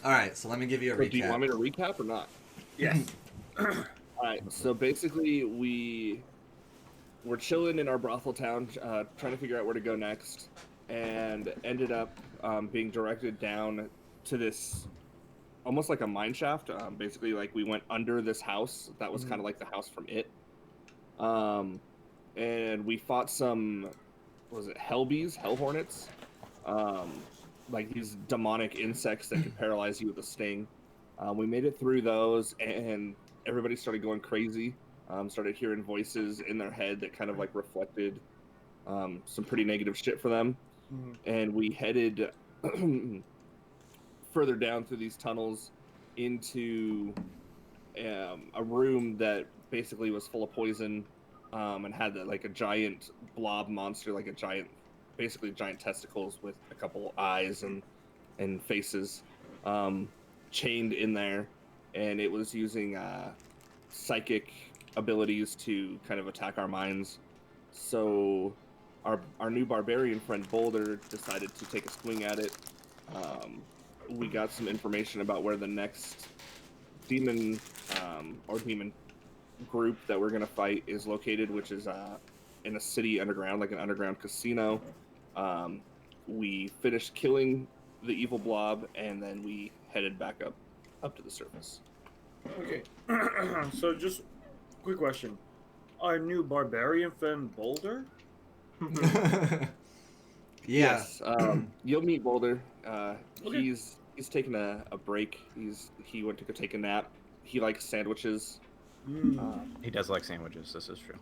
All right, so let me give you a recap. Do you want me to recap or not? Yes. All right. So basically, we're chilling in our brothel town, trying to figure out where to go next, and ended up being directed down to this almost like a mine shaft. Basically, like we went under this house that was kind of like the house from It. And we fought some, was it hellbees, hell hornets? Like these demonic insects that could paralyze you with a sting. We made it through those, and everybody started going crazy. Started hearing voices in their head that kind of like reflected some pretty negative shit for them. And we headed further down through these tunnels into a room that basically was full of poison, and had like a giant blob monster, like basically giant testicles with a couple eyes and faces, chained in there, and it was using psychic abilities to kind of attack our minds. So our new barbarian friend Boulder decided to take a swing at it. We got some information about where the next demon or demon group that we're gonna fight is located, which is in a city underground, like an underground casino. We finished killing the evil blob, and then we headed back up to the surface. Okay. So just quick question: our new barbarian friend Boulder? Yeah. Yes, you'll meet Boulder. Okay. He's taking a break. He went to go take a nap. He likes sandwiches. He does like sandwiches. This is true.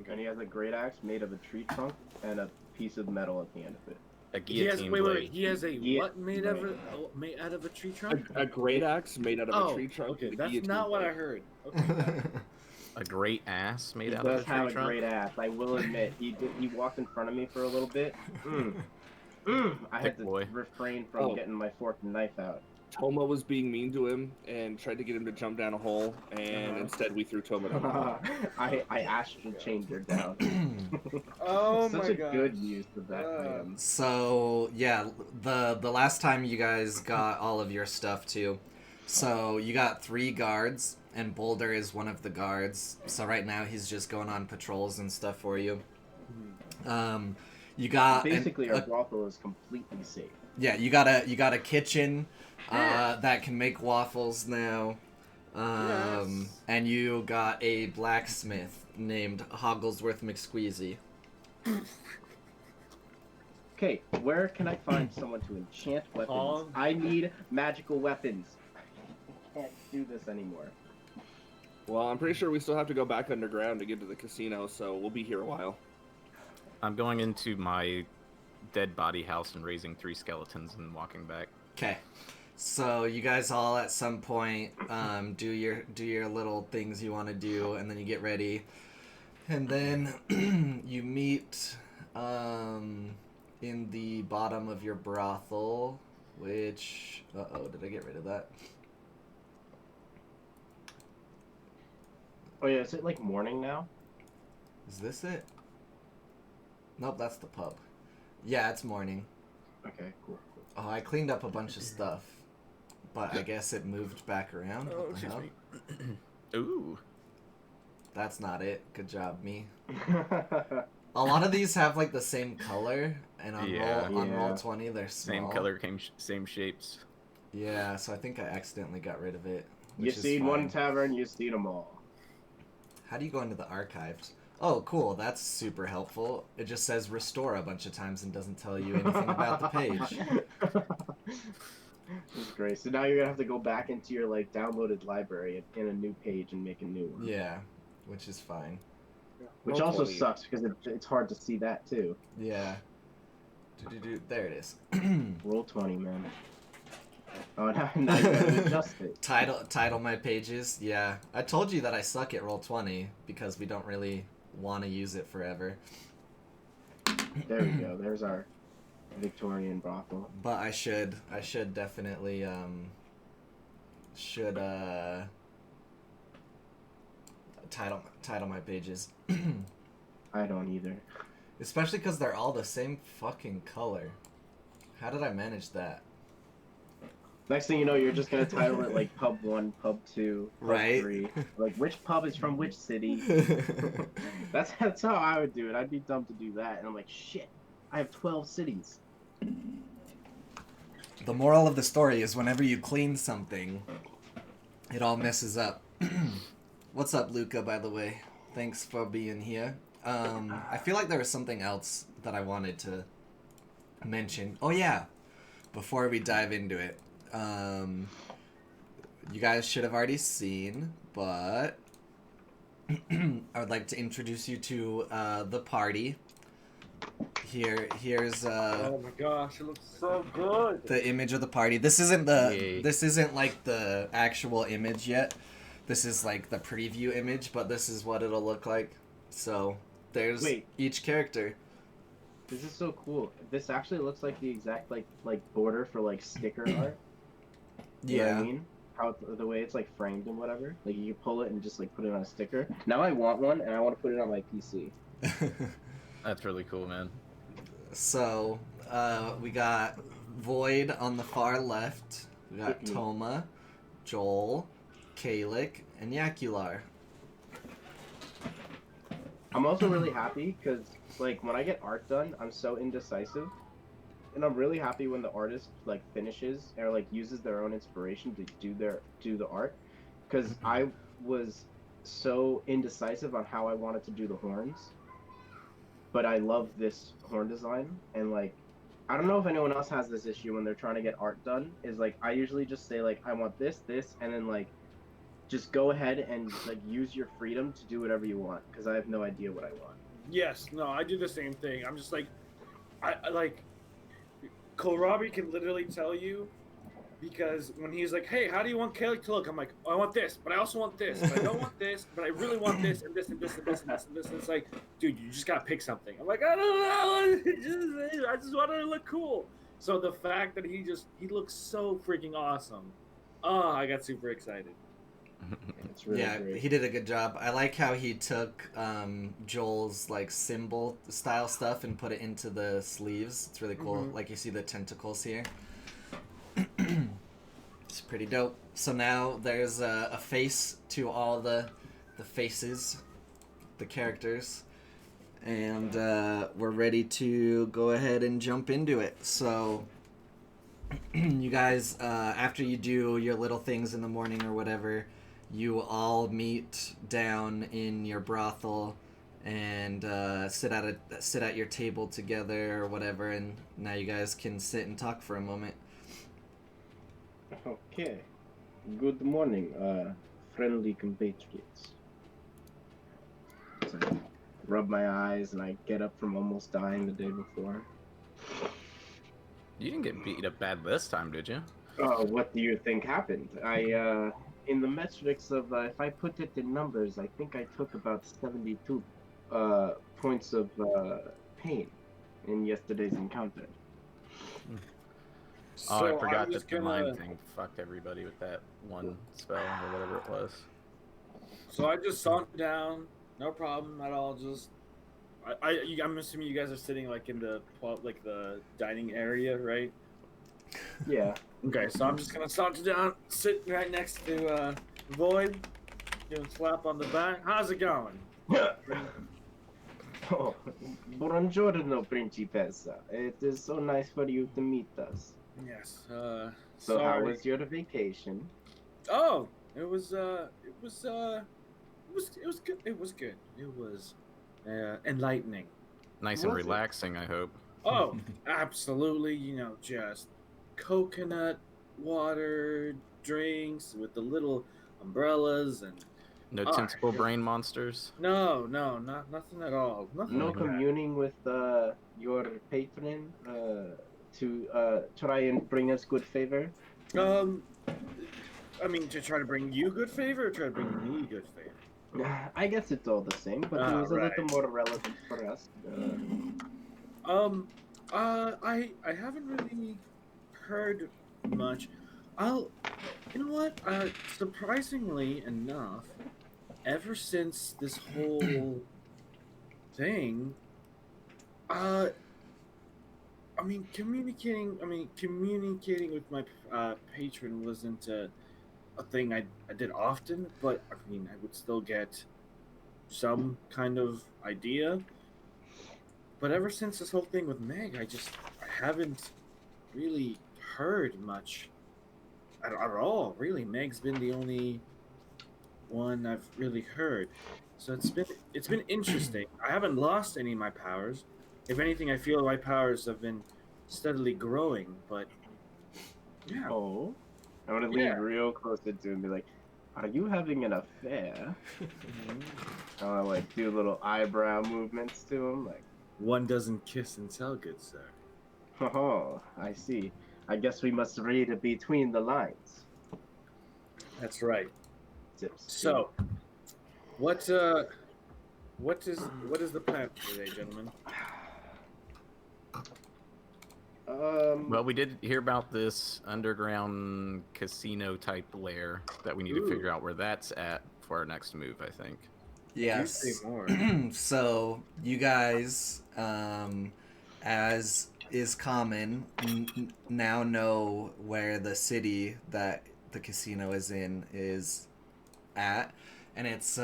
And he has a great axe made of a tree trunk and a piece of metal at the end of it. A He has guillotine wait. blade. He has a what made out of a tree trunk? A great axe made out of a tree trunk. Okay, with a that's guillotine not what blade. I heard. Okay. A great ass made He out of a does tree have a trunk. great ass. I will admit, he walked in front of me for a little bit. I had to refrain from getting my fork and knife out. Toma was being mean to him and tried to get him to jump down a hole, and instead we threw Toma down a hole. I astral chained her down. Oh Such my a god. good use of that item. So yeah, the last time you guys got all of your stuff too. So you got 3 guards, and Boulder is one of the guards. So right now he's just going on patrols and stuff for you. You got basically our brothel is completely safe. Yeah, you got a kitchen that can make waffles now. Yes. And you got a blacksmith named Hogglesworth McSqueezy. Okay, where can I find someone to enchant weapons? I need magical weapons. I can't do this anymore. Well, I'm pretty sure we still have to go back underground to get to the casino, so we'll be here a while. I'm going into my dead body house and raising 3 skeletons and walking back. Okay. So you guys all at some point do your little things you want to do, and then you get ready, and then you meet in the bottom of your brothel, which did I get rid of that? Oh yeah, is it like morning now? Is this it? Nope, that's the pub. Yeah, it's morning. Okay, cool. Oh, I cleaned up a bunch of stuff, but I guess it moved back around. Oh, excuse me. Ooh. That's not it. Good job, me. A lot of these have like the same color, and on Roll20 they're small. Same color, same shapes. Yeah, so I think I accidentally got rid of it. You seen one tavern, you seen them all. How do you go into the archives? Oh, cool. That's super helpful. It just says restore a bunch of times and doesn't tell you anything about the page. That's great. So now you're gonna have to go back into your like downloaded library in a new page and make a new one. Yeah, which is fine. Which also sucks because it's hard to see that too. Yeah. There it is. Roll20, man. Oh, now you gotta adjust it. Title my pages. Yeah, I told you that I suck at Roll20 because we don't really want to use it forever. There we go. There's our Victorian brothel. But I should definitely title my pages. I don't either. Especially because they're all the same fucking color. How did I manage that? Next thing you know, you're just gonna title it like Pub 1, Pub 2, Pub Right? 3. Like, which pub is from which city? That's how I would do it. I'd be dumb to do that. And I'm like, shit, I have 12 cities. The moral of the story is whenever you clean something, it all messes up. What's up, Luca, by the way? Thanks for being here. I feel like there was something else that I wanted to mention. Oh, yeah. Before we dive into it. You guys should have already seen, but I would like to introduce you to the party. Here's Oh my gosh, it looks so good. the image of the party. This isn't like the actual image yet. This is like the preview image, but this is what it'll look like. So there's each character. This is so cool. This actually looks like the exact like border for like sticker art. You know what I mean? How the way it's like framed and whatever. Like you pull it and just like put it on a sticker. Now I want one and I want to put it on my PC. That's really cool, man. So we got Void on the far left. We got Toma, Joel, Kalik, and Yakular. I'm also really happy because like when I get art done, I'm so indecisive. And I'm really happy when the artist like finishes or like uses their own inspiration to do the art, because I was so indecisive on how I wanted to do the horns, but I love this horn design. And like I don't know if anyone else has this issue when they're trying to get art done, is like I usually just say like I want this, and then like just go ahead and like use your freedom to do whatever you want, because I have no idea what I want. Yes, no, I do the same thing. I'm just like, I like, Cohlrabi can literally tell you, because when he's like, hey, how do you want Kalik to look? I'm like, oh, I want this, but I also want this, but I don't want this, but I really want this, and this, and this, and this, and this, and this. And it's like, dude, you just gotta pick something. I'm like, I don't know, I just want it to look cool. So the fact that he looks so freaking awesome. Oh, I got super excited. It's really great. He did a good job. I like how he took Joel's like symbol style stuff and put it into the sleeves. It's really cool. Like you see the tentacles here. It's pretty dope. So now there's a face to all the faces, the characters, and we're ready to go ahead and jump into it. So you guys, after you do your little things in the morning or whatever, you all meet down in your brothel and sit at your table together or whatever, and now you guys can sit and talk for a moment. Okay. Good morning, friendly compatriots. So I rub my eyes and I get up from almost dying the day before. You didn't get beat up bad this time, did you? Oh, what do you think happened? In the metrics of, if I put it in numbers, I think I took about 72 points of pain in yesterday's encounter. Oh, I forgot that the mind thing fucked everybody with that one spell or whatever it was. So I just sauntered down, no problem at all. Just, I'm assuming you guys are sitting like in the dining area, right? Yeah. Okay, so I'm just gonna saunter down, sit right next to Void, give him a slap on the back. How's it going? Oh, buongiorno, principessa. It is so nice for you to meet us. Yes. So how was your vacation? Oh, it was good. It was good. It was enlightening. Nice and relaxing, I hope. Oh, absolutely. You know, just coconut water drinks with the little umbrellas and no tentacle brain monsters. No, nothing at all. Nothing. No like communing with your patron to try and bring us good favor. I mean, to try to bring you good favor, or try to bring me good favor. I guess it's all the same, but it was a little more relevant for us. I haven't really heard much. You know what? Surprisingly enough, ever since this whole thing, I mean, communicating with my patron wasn't a thing I did often, but I mean, I would still get some kind of idea. But ever since this whole thing with Meg, I haven't really heard much at all. Really, Meg's been the only one I've really heard. So it's been interesting. I haven't lost any of my powers. If anything, I feel my powers have been steadily growing. But yeah, Oh, I'm gonna yeah. lean real close into him and be like, "Are you having an affair?" I wanna like do little eyebrow movements to him, like, One doesn't kiss and tell, good sir. "Oh, I see. I guess we must read it between the lines." That's right. Zips. So, what is the plan for today, gentlemen? Well, we did hear about this underground casino type lair that we need to figure out where that's at for our next move, I think. Yes. Do say more. So you guys, as is common, now know where the city that the casino is in is at, and it's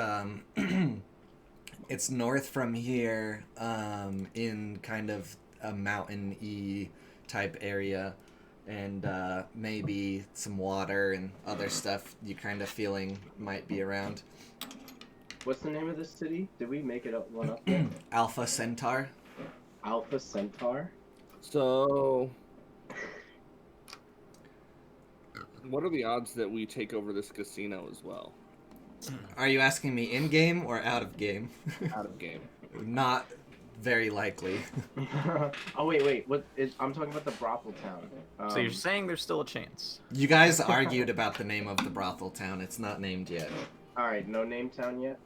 it's north from here, in kind of a mountain-y type area, and maybe some water and other stuff you kind of feeling might be around. What's the name of this city? Did we make it up one up yet? Alpha Centaur. Alpha Centaur? So, what are the odds that we take over this casino as well? Are you asking me in game or out of game? Out of game. Not very likely. Oh wait, what is? I'm talking about the brothel town. So you're saying there's still a chance? You guys argued about the name of the brothel town. It's not named yet. All right, no name town yet.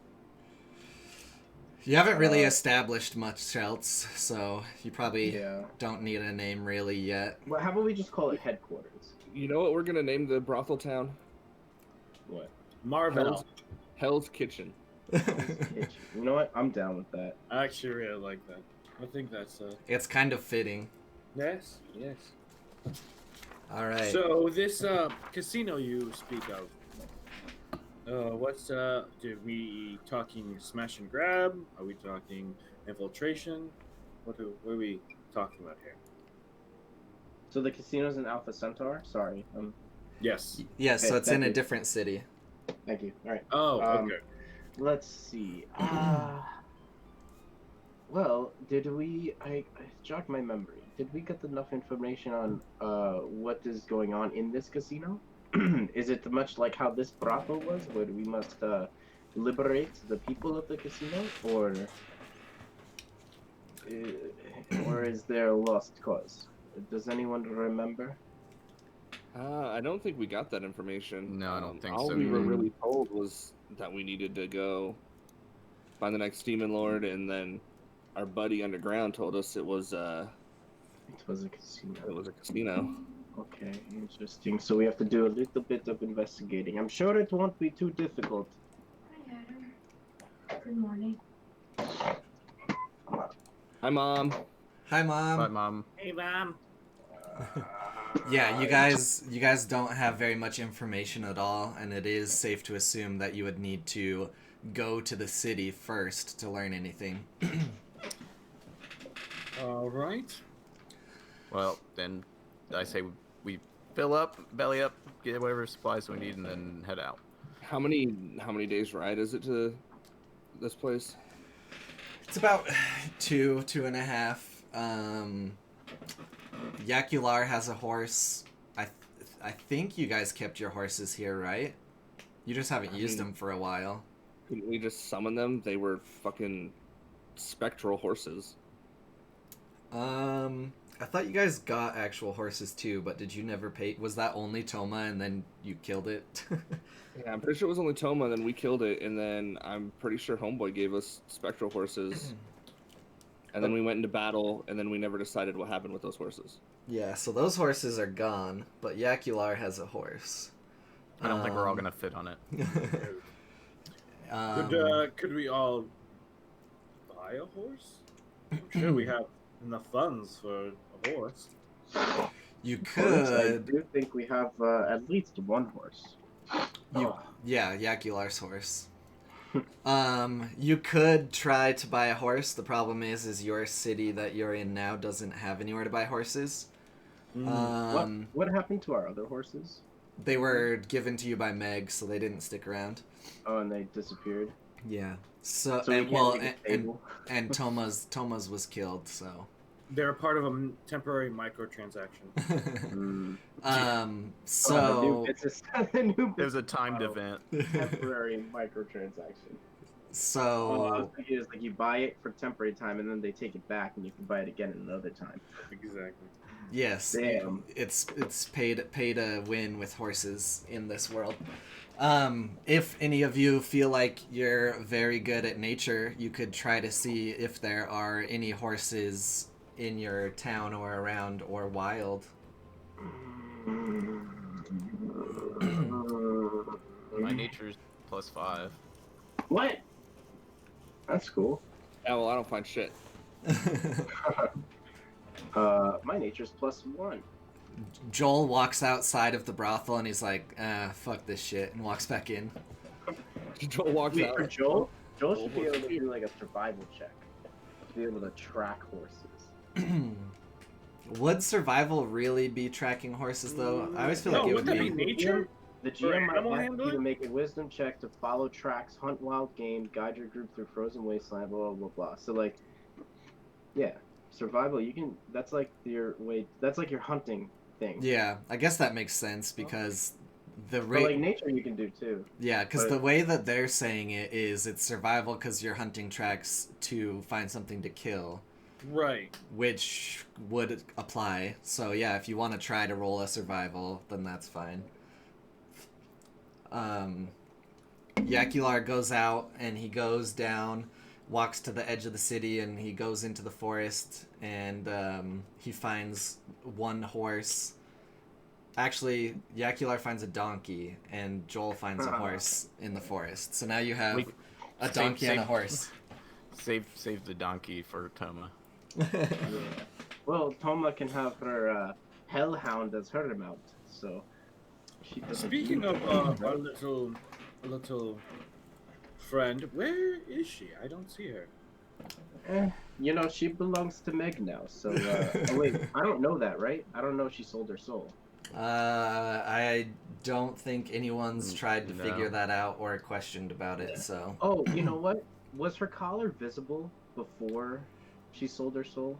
You haven't really established much else, so you probably Yeah. don't need a name really yet. Well, how about we just call it headquarters? You know what we're gonna name the brothel town? What? Marvel. Hell's Kitchen. You know what? I'm down with that. I actually really like that. I think that's It's kind of fitting. yes. All right. So this casino you speak of, what's did we talking smash and grab? Are we talking infiltration? What are we talking about here? So the casino's in Alpha Centaur. Sorry. Yes. Yes, so Okay, it's in thank a you. different city. Thank you. All right. Oh, okay. Let's see. Well, did we? I jogged my memory. Did we get enough information on what is going on in this casino? Is it much like how this brothel was, where we must liberate the people of the casino, or is there a lost cause? Does anyone remember? I don't think we got that information. No, I don't think all so we were either. really told was that we needed to go find the next demon lord, and then our buddy underground told us it was a casino. Okay, interesting. So we have to do a little bit of investigating. I'm sure it won't be too difficult. Hi, Adam. Good morning. Hi, Mom. Hi, Mom. Bye, Mom. Hey, Mom. Yeah, you guys don't have very much information at all, and it is safe to assume that you would need to go to the city first to learn anything. All right. Well, then I say we fill up, belly up, get whatever supplies we need, and then head out. How many days ride is it to this place? It's about 2.5. Yakular has a horse. I think you guys kept your horses here, right? You just haven't used them for a while. Couldn't we just summon them? They were fucking spectral horses. I thought you guys got actual horses too, but did you never pay? Was that only Toma and then you killed it? Yeah, I'm pretty sure it was only Toma, and then we killed it, and then I'm pretty sure Homeboy gave us spectral horses. And then we went into battle, and then we never decided what happened with those horses. Yeah, so those horses are gone, but Yakular has a horse. I don't think we're all gonna fit on it. Could we all buy a horse? I'm sure we have enough funds for a horse. You Horse, I could. do think we have at least one horse. Yeah, Yakular's horse. You could try to buy a horse. The problem is your city that you're in now doesn't have anywhere to buy horses. What happened to our other horses? They were given to you by Meg, so they didn't stick around. Oh, and they disappeared. Yeah. So we and can't well, make a and table? Toma's was killed. So. They're part of a temporary microtransaction. So the new business, the new It was a timed model. event. Temporary microtransaction. so I was thinking it's like you buy it for temporary time and then they take it back and you can buy it again another time. Exactly. yes, Damn. it's pay to win with horses in this world. If any of you feel like you're very good at nature, you could try to see if there are any horses in your town or around or wild. My nature's +5. What? That's cool. Yeah, well, I don't find shit. My nature's +1. Joel walks outside of the brothel and he's like, fuck this shit, and walks back in. Joel walks Wait, out. for Joel? Joel should be able to do like a survival check. To be able to track horses. Would survival really be tracking horses, though? I always feel like it would wouldn't that be. be nature? The For GM might animal ask you to handling? make a wisdom check to follow tracks, hunt wild game, guide your group through frozen wasteland, blah, blah, blah, blah. So, like, yeah, survival, you can, that's like your way, that's like your hunting thing. Yeah, I guess that makes sense because the But, rate. like, nature you can do too. Yeah, because but- the way that they're saying it is it's survival because you're hunting tracks to find something to kill, Right. which would apply. So, yeah, if you want to try to roll a survival, then that's fine. Yakular goes out and he goes down, walks to the edge of the city, and he goes into the forest, and he finds one horse. Actually, Yakular finds a donkey, and Joel finds a horse in the forest. So now you have a donkey and a horse. Save the donkey for Toma. Yeah. Well, Toma can have her hellhound as her mount, so she doesn't. Speaking of our little friend, where is she? I don't see her. You know, she belongs to Meg now, so, oh wait, I don't know that, right? I don't know if she sold her soul. I don't think anyone's tried to No. figure that out or questioned about it, so. Oh, you know what? Was her collar visible before she sold her soul?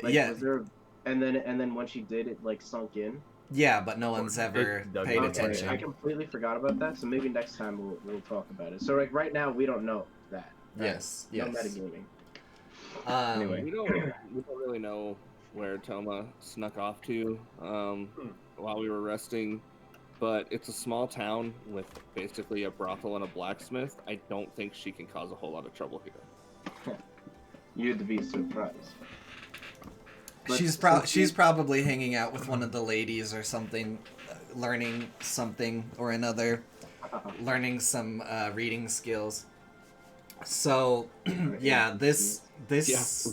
Like, Yeah. Was there, and then when she did, it like sunk in. Yeah, but no one's ever Doug paid Okay, attention. I completely forgot about that. So maybe next time we'll talk about it. So like right now we don't know that. Right? Yes, No yes. metagaming. Anyway. We don't really know where Toma snuck off to while we were resting, but it's a small town with basically a brothel and a blacksmith. I don't think she can cause a whole lot of trouble here. You'd be surprised. But She's probably hanging out with one of the ladies or something, learning something or another, learning some reading skills. So, yeah, this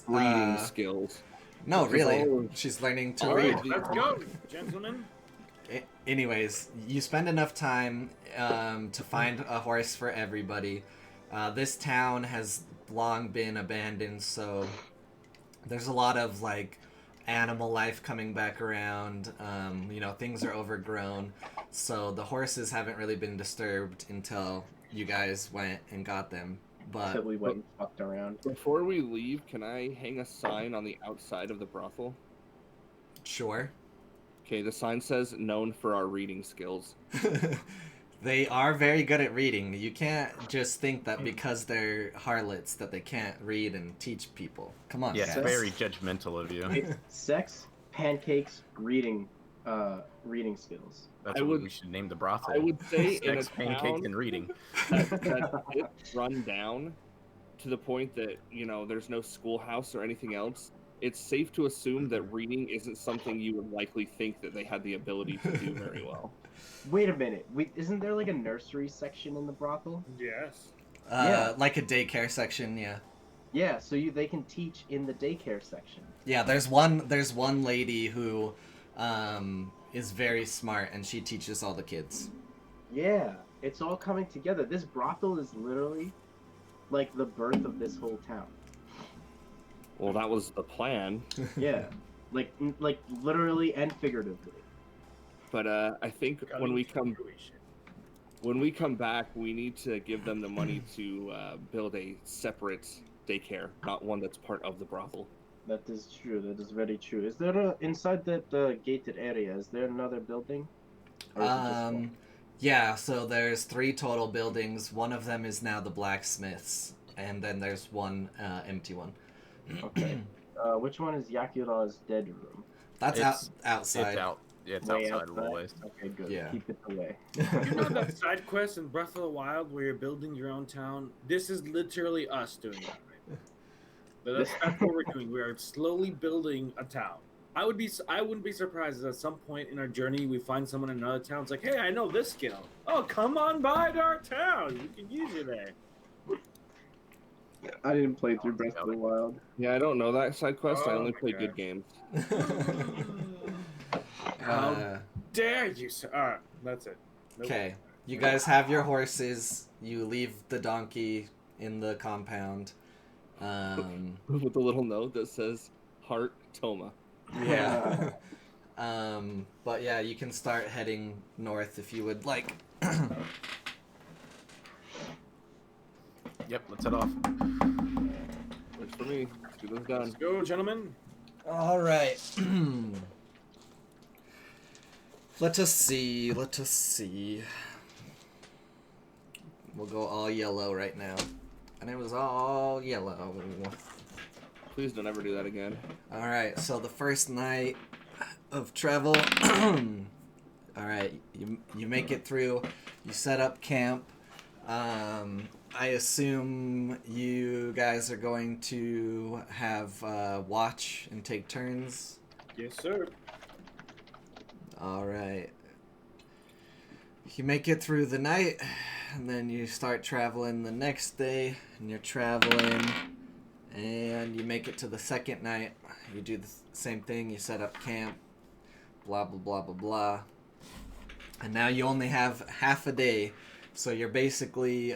Reading skills. No, really, Oh. she's learning to All read. right. Let's go, gentlemen. Anyways, you spend enough time to find a horse for everybody. This town has long been abandoned, so there's a lot of like animal life coming back around. Things are overgrown, so the horses haven't really been disturbed until you guys went and got them. Until But we went and fucked around. Before we leave, can I hang a sign on the outside of the brothel? sure. Okay, the sign says known for our reading skills. They are very good at reading. You can't just think that because they're harlots that they can't read and teach people. Come on, Yeah, it's guys. very judgmental of you. It's sex, pancakes, reading skills. That's I what would- we should name the brothel. I would say in a Sex, pancakes, town and reading. that it's run down to the point that, there's no schoolhouse or anything else. It's safe to assume that reading isn't something you would likely think that they had the ability to do very well. Wait a minute. Isn't there like a nursery section in the brothel? Yes. Yeah. Like a daycare section, yeah. Yeah, so they can teach in the daycare section. Yeah, there's one lady who is very smart, and she teaches all the kids. Yeah, it's all coming together. This brothel is literally like the birth of this whole town. Well, that was the plan. Yeah, like literally and figuratively. But I think when we come back, we need to give them the money to build a separate daycare, not one that's part of the brothel. That is true. That is very true. Is there inside the gated area? Is there another building? Or is it just one? Yeah. So there's 3 total buildings. One of them is now the blacksmiths, and then there's one empty one. Okay. Which one is Yakura's dead room? That's outside. It's out. Yeah, it's Way outside always. Okay, good. Yeah. Keep it away. You know that side quest in Breath of the Wild where you're building your own town? This is literally us doing that right now. That's what we're doing. We are slowly building a town. I wouldn't be surprised if at some point in our journey we find someone in another town. It's like, hey, I know this skill. Oh, come on by to our town. You can use it there. I didn't play through Breath of the Wild. Yeah, I don't know that side quest. I Oh only my play God. good games. How dare you, sir? Alright, that's it. Nope. Okay, you guys have your horses. You leave the donkey in the compound. With a little note that says "Heart Toma." Yeah. But yeah, you can start heading north if you would like. Yep, let's head off. Works for me. Let's get this done. Let's go, gentlemen. All right. Let us see. We'll go all yellow right now. And it was all yellow. Please don't ever do that again. All right, so the first night of travel. All right, you make it through. You set up camp. I assume you guys are going to have watch and take turns. Yes, sir. All right. You make it through the night, and then you start traveling the next day, and you're traveling, and you make it to the second night. You do the same thing. You set up camp. Blah blah blah blah blah. And now you only have half a day. So you're basically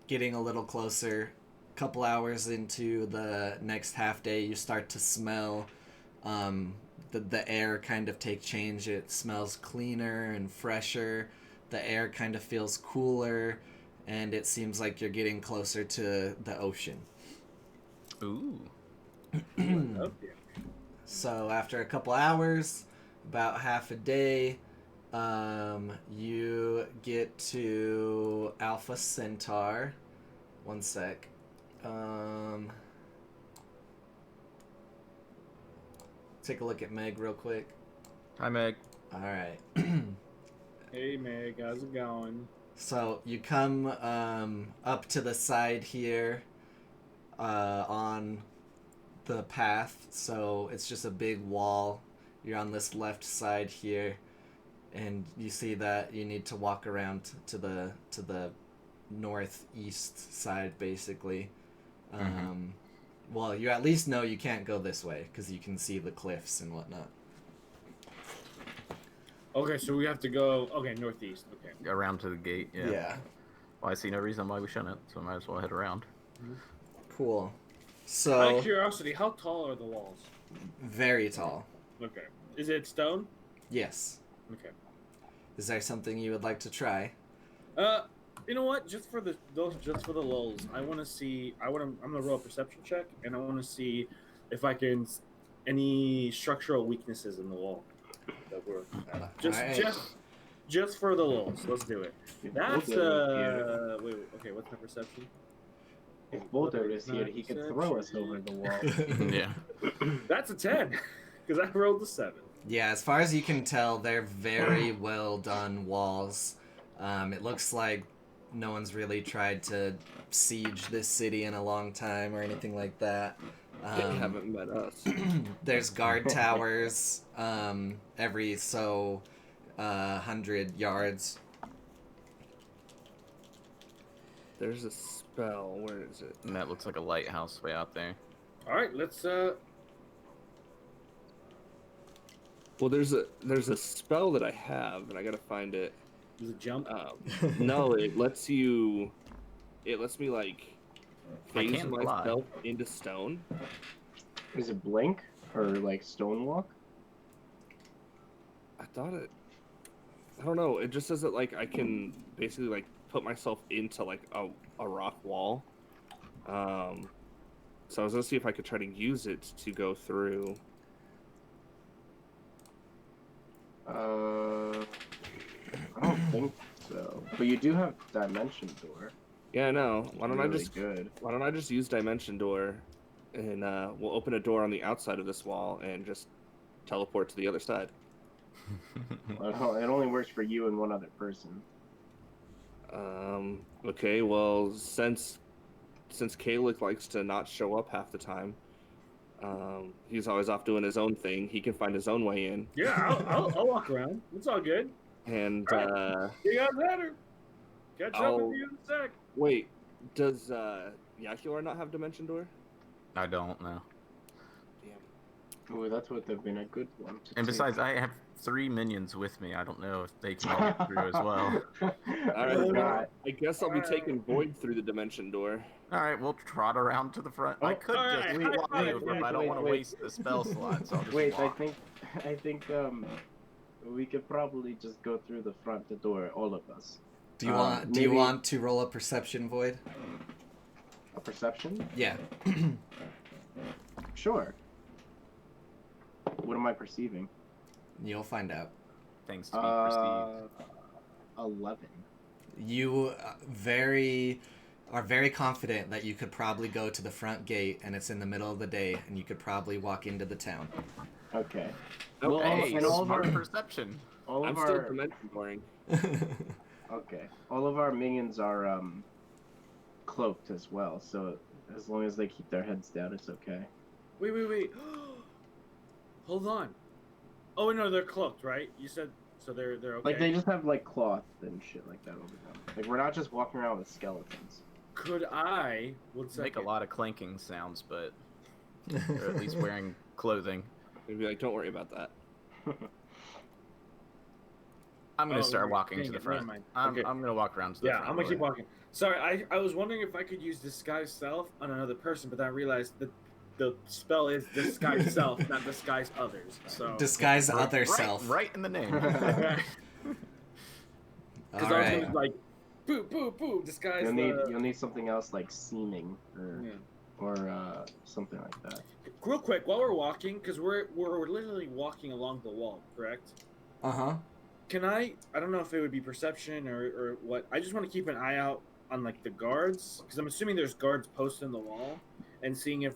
getting a little closer. A couple hours into the next half day, you start to smell the air kind of take change. It smells cleaner and fresher. The air kind of feels cooler, and it seems like you're getting closer to the ocean. Ooh. Okay. So after a couple hours, about half a day, you get to Alpha Centaur. One sec. Take a look at Meg real quick. Hi, Meg. All right. Hey, Meg, how's it going? So you come up to the side here on the path. So it's just a big wall. You're on this left side here, and you see that you need to walk around to the northeast side, basically. Well, you at least know you can't go this way because you can see the cliffs and whatnot. Okay, so we have to go. Okay, northeast. Okay. Around to the gate, yeah. Yeah. Well, I see no reason why we shouldn't, so might as well head around. Cool. Out So of curiosity, how tall are the walls? very tall. Okay. Is it stone? Yes. Okay. Is there something you would like to try? You know what? Just for the lulz, I'm gonna roll a perception check, and I want to see if I can any structural weaknesses in the wall. That were Alright. just for the lulz. Let's do it. That's wait. Okay, what's my perception? If Boulder is here, he could throw us over the wall. Yeah. That's a 10, because I rolled a 7. Yeah, as far as you can tell, they're very well done walls. It looks like no one's really tried to siege this city in a long time or anything like that. They haven't met us. There's guard towers every 100 yards. There's a spell. Where is it? And that looks like a lighthouse way out there. All right, let's. Well, there's a spell that I have, and I gotta find it. Does it jump? No, it lets me like I phase can fly. myself into stone. Is it blink or like stonewalk? I don't know. It just says that like I can basically like put myself into like a rock wall. So I was gonna see if I could try to use it to go through. I don't think so. But you do have Dimension Door. Yeah, I know. Why don't Really good. Why don't I just use Dimension Door, and we'll open a door on the outside of this wall and just teleport to the other side. Well, it only works for you and one other person. Okay. Well, since Kalik likes to not show up half the time, he's always off doing his own thing. He can find his own way in. Yeah, I'll walk around. It's all good. And You got better. Catch up with you in a sec. wait, does Yakular not have Dimension Door? I don't know. Damn. Ooh, that would have been a good one. And besides, I have 3 minions with me. I don't know if they can all get through as well. All right. I guess I'll be taking Void through the Dimension Door. All right, we'll trot around to the front. I could just wait, walk wait, over, but I don't want to waste the spell slot, so I'll just Wait, walk. I think we could probably just go through the front door, all of us. Do you want to roll a perception, Void? A perception? Yeah. Sure. What am I perceiving? You'll find out. Things to be perceived. 11. You are very confident that you could probably go to the front gate, and it's in the middle of the day, and you could probably walk into the town. Okay. Well, Hey, and all of smart our- perception. All I'm of still our Dimension Dooring. okay. All of our minions are cloaked as well, so as long as they keep their heads down, it's okay. Wait. Hold on. Oh no, they're cloaked, right? You said so. They're okay. Like they just have like cloth and shit like that over them. Like we're not just walking around with skeletons. Could I? One second. Make a lot of clanking sounds, but they're at least wearing clothing. They'd be like, don't worry about that. I'm gonna Oh, start okay. walking Dang to the it, front. never mind. I'm Okay. gonna walk around to the Yeah, front. I'm gonna keep door. walking. Sorry, I was wondering if I could use disguise self on another person, but then I realized that the spell is disguise self, not disguise others. So Disguise other right, self. Right in the name. because All I was right. gonna like, boo, disguise. You'll need something else like seeming or Yeah. something like that. Real quick, while we're walking, because we're literally walking along the wall, correct? Uh-huh. Can I don't know if it would be perception or what. I just want to keep an eye out on like the guards, because I'm assuming there's guards posted in the wall, and seeing if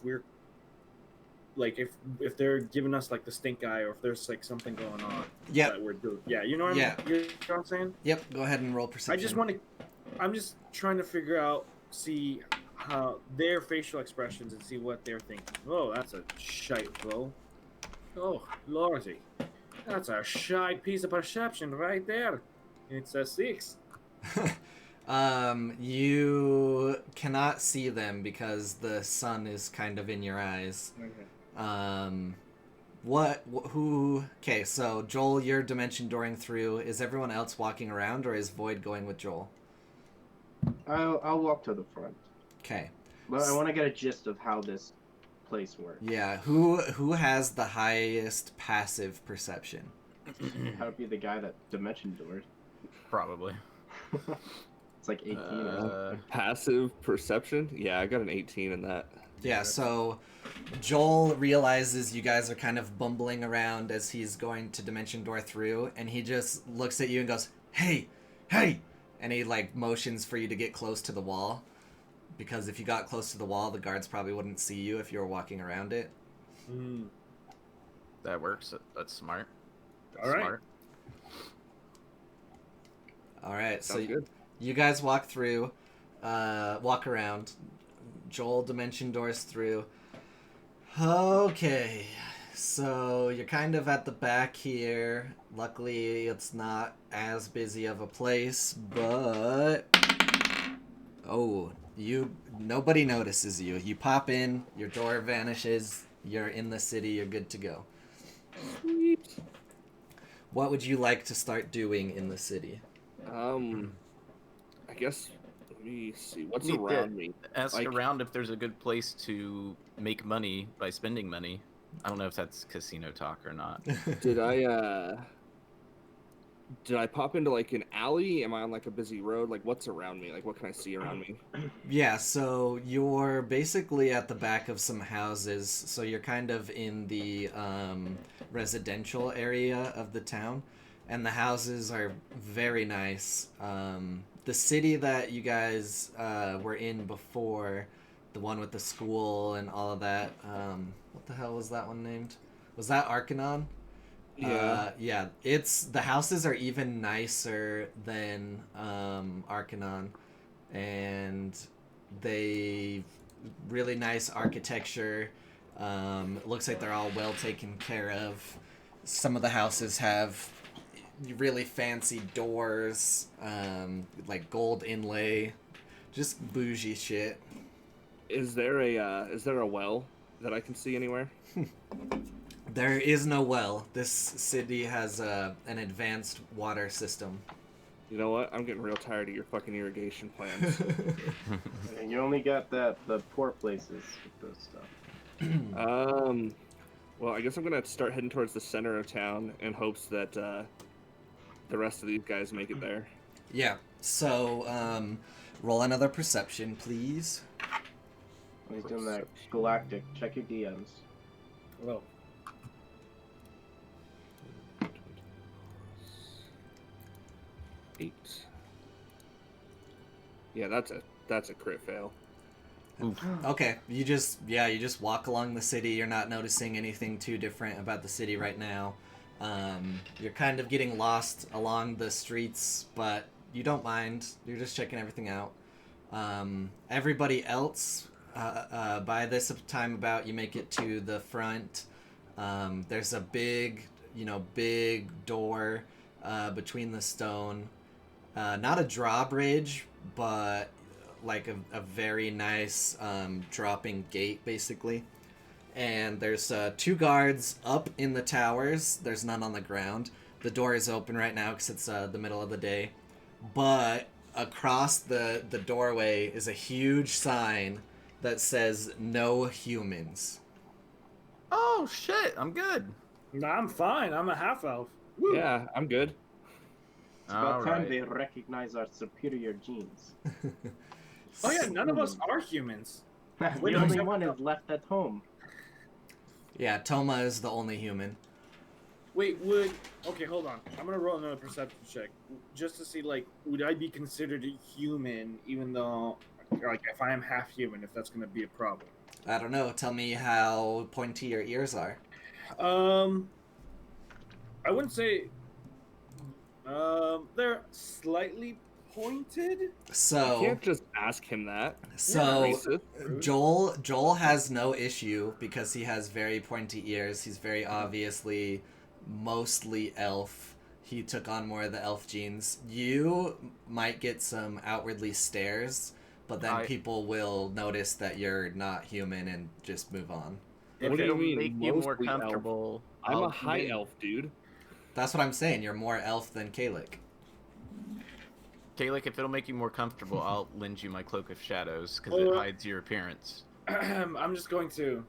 we're like if they're giving us like the stink eye, or if there's like something going on. Yep. That we're doing. Yeah, you know what Yeah. You know what I'm saying? Yep, go ahead and roll perception. I'm just trying to figure out, see how their facial expressions and see what they're thinking. Oh, that's a shite blow. Oh, lordy. That's a shite piece of perception right there. It's a 6. You cannot see them because the sun is kind of in your eyes. Okay. Okay, so Joel, you're dimension dooring through. Is everyone else walking around, or is Void going with Joel? I'll walk to the front. Okay. But I want to get a gist of how this place works. Yeah, who has the highest passive perception? That would be the guy that dimension doors. Probably. It's like 18 or something. Passive perception? Yeah, I got an 18 in that. Yeah, so Joel realizes you guys are kind of bumbling around as he's going to dimension door through, and he just looks at you and goes, "Hey! Hey!" And he like motions for you to get close to the wall, because if you got close to the wall, the guards probably wouldn't see you if you were walking around it. That works. That's smart. All right. Smart. All right, so Sounds good. you guys walk through, walk around. Joel dimension doors through. Okay, so you're kind of at the back here. Luckily, it's not as busy of a place, but oh, nobody notices you. You pop in, your door vanishes, you're in the city, you're good to go. Sweet. What would you like to start doing in the city? I guess, let me see. What's Need to around me? Ask Like- around if there's a good place to make money by spending money. I don't know if that's casino talk or not. Did I pop into like an alley? Am I on like a busy road? Like what's around me? Like what can I see around me? Yeah, so you're basically at the back of some houses, so you're kind of in the residential area of the town, and the houses are very nice. The city that you guys were in before, the one with the school and all of that, what the hell was that one named? Was that Arcanon? Yeah. Yeah, the houses are even nicer than Arcanon, and they really nice architecture. It looks like they're all well taken care of. Some of the houses have really fancy doors, like gold inlay, just bougie shit. Is there a well that I can see anywhere? There is no well. This city has an advanced water system. You know what? I'm getting real tired of your fucking irrigation plans. And you only got the poor places with this stuff. Well, I guess I'm gonna start heading towards the center of town in hopes that the rest of these guys make it there. Yeah. So, roll another perception, please. He's doing that galactic. Check your DMs. Well, 8. Yeah, that's a crit fail. Okay, you just walk along the city. You're not noticing anything too different about the city right now. You're kind of getting lost along the streets, but you don't mind. You're just checking everything out. Everybody else, by this time about, you make it to the front. There's a big door between the stone. Not a drawbridge, but like a very nice dropping gate, basically. And there's 2 guards up in the towers. There's none on the ground. The door is open right now because it's the middle of the day. But across the doorway is a huge sign that says "No humans." Oh shit! I'm good. nah, I'm fine. I'm a half elf. Woo. Yeah, I'm good. It's about time Alright. they recognize our superior genes. Oh yeah, none of us are humans. The Wait, only except- one is left at home. Yeah, Toma is the only human. Wait, okay, hold on. I'm gonna roll another perception check just to see, like, would I be considered a human even though, like, if I am half human, if that's gonna be a problem. I don't know. Tell me how pointy your ears are. I wouldn't say. They're slightly pointed. You So, can't just ask him that. so Racist. Joel has no issue because he has very pointy ears. He's very obviously mostly elf. He took on more of the elf genes. You might get some outwardly stares, but then people will notice that you're not human and just move on. If What do you it'll mean, make you more mostly elf? comfortable, I'm I'll a high make- elf, dude. That's what I'm saying. You're more elf than Kalik. Kalik, if it'll make you more comfortable, I'll lend you my cloak of shadows because it hides your appearance. I'm just going to.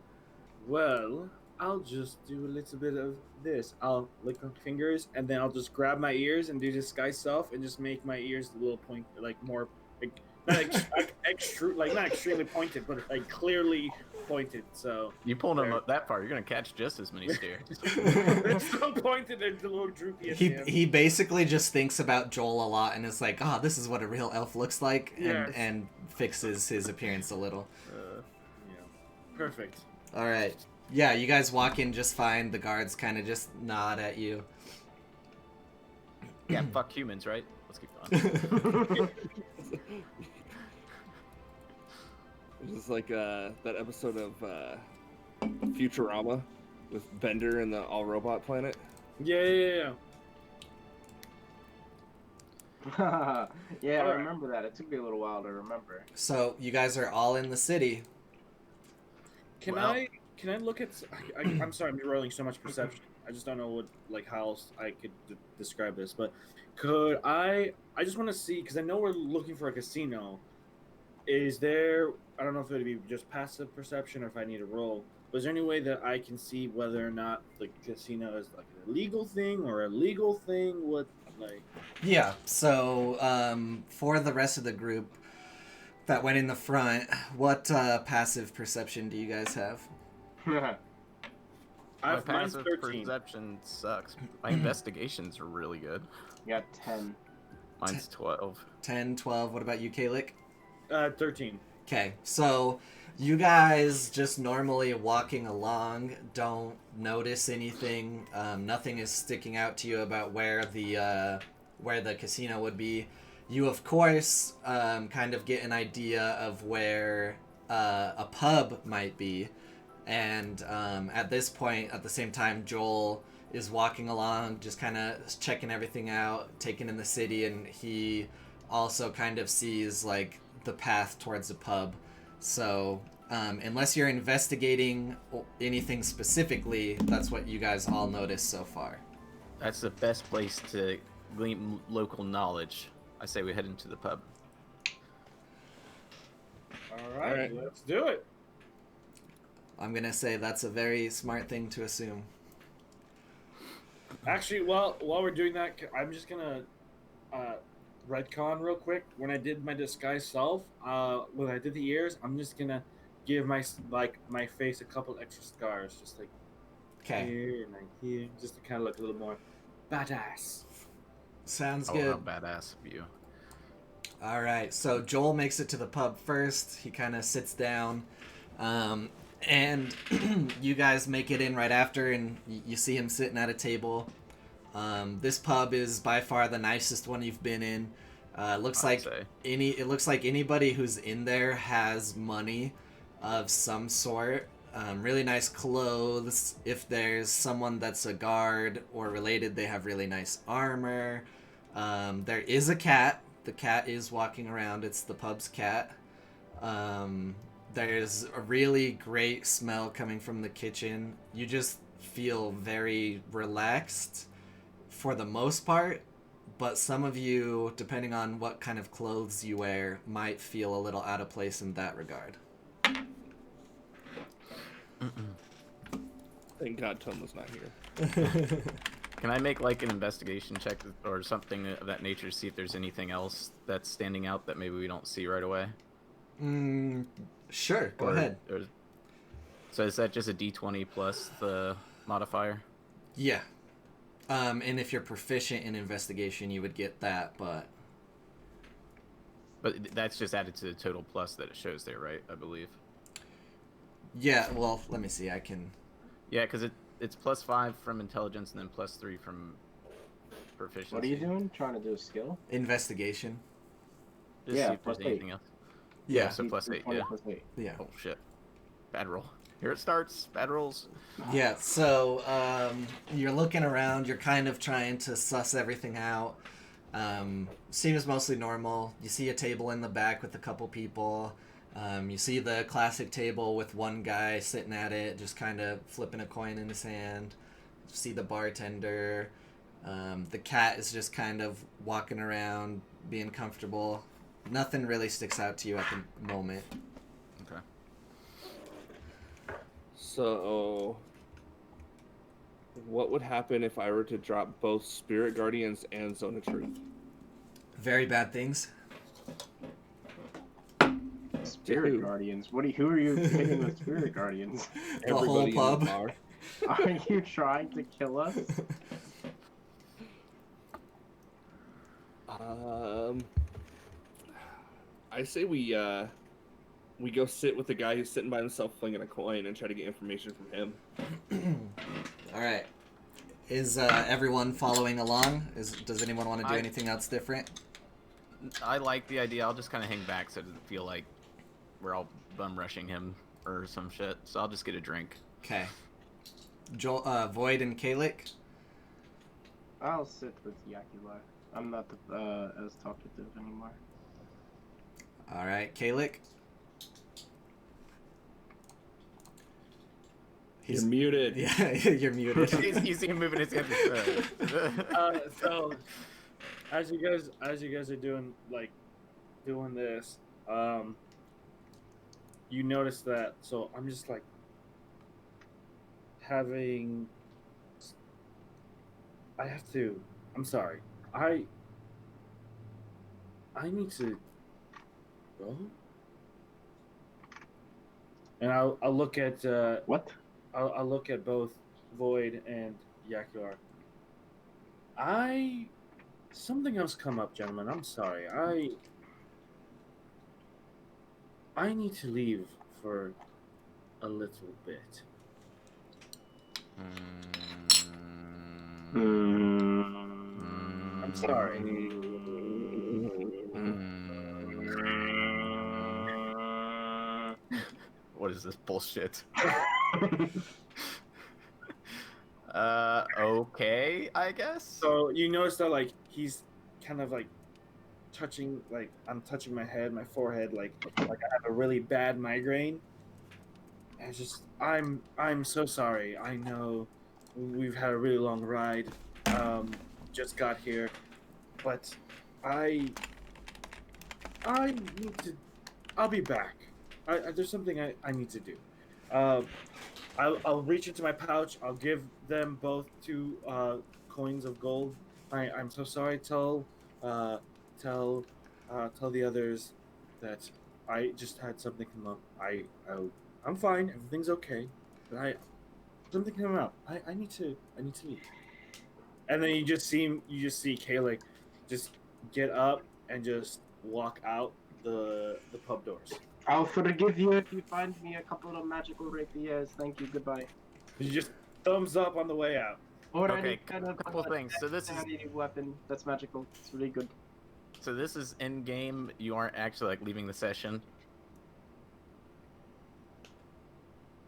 Well, I'll just do a little bit of this. I'll lick my fingers, and then I'll just grab my ears and do disguise self, and just make my ears a little point, like more, like not not extremely pointed, but like clearly pointed. So You pull them up that far, you're gonna catch just as many stares. it's so pointed and a little droopy. At the end. He basically just thinks about Joel a lot and is like, oh, this is what a real elf looks like, Yes. and fixes his appearance a little. Yeah. Perfect. All right. Yeah, you guys walk in just fine. The guards kind of just nod at you. Yeah, fuck humans, right? Let's keep going. It's just like that episode of Futurama with Bender and the all robot planet. Yeah. Yeah, I Alright. remember that. It took me a little while to remember. So you guys are all in the city. Can Well- I look at? I'm sorry, I'm rolling so much perception. I just don't know what how else I could describe this. But could I? I just want to see because I know we're looking for a casino. Is there? I don't know if it would be just passive perception or if I need a roll. But is there any way that I can see whether or not the casino is like an illegal thing or a legal thing? What like? Yeah. So for the rest of the group that went in the front, what passive perception do you guys have? Yeah. I My have mine's passive 13. perception sucks. My investigations are really good. Got 10. Mine's 12. 10, 12. What about you, Kalik? 13. Okay, so you guys just normally walking along don't notice anything. Nothing is sticking out to you about where the casino would be. You of course kind of get an idea of where a pub might be, and at this point, at the same time, Joel is walking along, just kind of checking everything out, taking in the city, and he also kind of sees like the path towards a pub. So unless you're investigating anything specifically, that's what you guys all noticed so far. That's the best place to glean local knowledge. I say we head into the pub. All right, Alright. let's do it. I'm gonna say that's a very smart thing to assume. Actually, while we're doing that, I'm just gonna retcon real quick. When I did my disguise self, when I did the ears, I'm just gonna give my face a couple extra scars, just like Okay, here and like here, just to kind of look a little more badass. sounds Oh, good. how badass of you. All right, so Joel makes it to the pub first. He kind of sits down, and you guys make it in right after, and you see him sitting at a table. This pub is by far the nicest one you've been in. It looks I'd like say. it looks like anybody who's in there has money of some sort. Really nice clothes. If there's someone that's a guard or related, they have really nice armor. There is a cat. The cat is walking around. It's the pub's cat. There's a really great smell coming from the kitchen. You just feel very relaxed for the most part, but some of you, depending on what kind of clothes you wear, might feel a little out of place in that regard. Thank God Tom was not here. Can I make like an investigation check or something of that nature to see if there's anything else that's standing out that maybe we don't see right away? Sure, go Or- ahead. So is that just a D20 plus the modifier? Yeah. And if you're proficient in investigation, you would get that, but that's just added to the total plus that it shows there, right? I believe. yeah, well, let me see. I can. Yeah, because it's plus 5 from intelligence and then plus 3 from proficiency. What are you doing? Trying to do a skill? Investigation. Just Yeah, see if there's plus 8. anything else. Yeah. So plus 8, yeah. Plus 8. Yeah. Oh shit. Bad roll. Here it starts. Bad rolls. Yeah, so you're looking around, you're kind of trying to suss everything out. Seems mostly normal. You see a table in the back with a couple people. You see the classic table with one guy sitting at it, just kind of flipping a coin in his hand. You see the bartender. The cat is just kind of walking around, being comfortable. Nothing really sticks out to you at the moment. Okay. So, what would happen if I were to drop both Spirit Guardians and Zone of Truth? Very bad things. Spirit Who? Guardians. Who are you hitting with Spirit Guardians? The whole Everybody in pub. the bar. Are you trying to kill us? I say we go sit with the guy who's sitting by himself flinging a coin and try to get information from him. All right. Is everyone following along? Does anyone want to do I- anything else different? I like the idea. I'll just kind of hang back so it doesn't feel like we're all bum rushing him or some shit. So I'll just get a drink. Okay. Void and Kalik? I'll sit with Yakula. I'm not as talkative anymore. All right, Kalik. You're muted. Yeah, you're muted. You see him moving his head. So, as you guys are doing this, you notice that. So I'm just like having. I have to. I'm sorry. I need to go. And I'll look at What? I'll look at both Void and Yakular. Something else come up, gentlemen. I'm sorry. I need to leave for a little bit. I'm sorry. What is this bullshit? Okay, I guess. So you notice that like he's kind of like touching, like I'm touching my head, my forehead, like I have a really bad migraine. And it's just I'm so sorry. I know we've had a really long ride. Just got here, but I need to. I'll be back. There's something I need to do. I'll reach into my pouch. I'll give them both 2 coins of gold. I'm so sorry. Tell the others that I just had something come up. I'm fine. Everything's okay. But something came up. I need to leave. And then you just see Kayla just get up and just walk out the pub doors. I'll forgive you if you find me a couple of magical rapiers. Thank you. Goodbye. You just thumbs up on the way out. Or Okay, any kind of couple things. So this is weapon that's magical. It's really good. So this is in game. You aren't actually like leaving the session.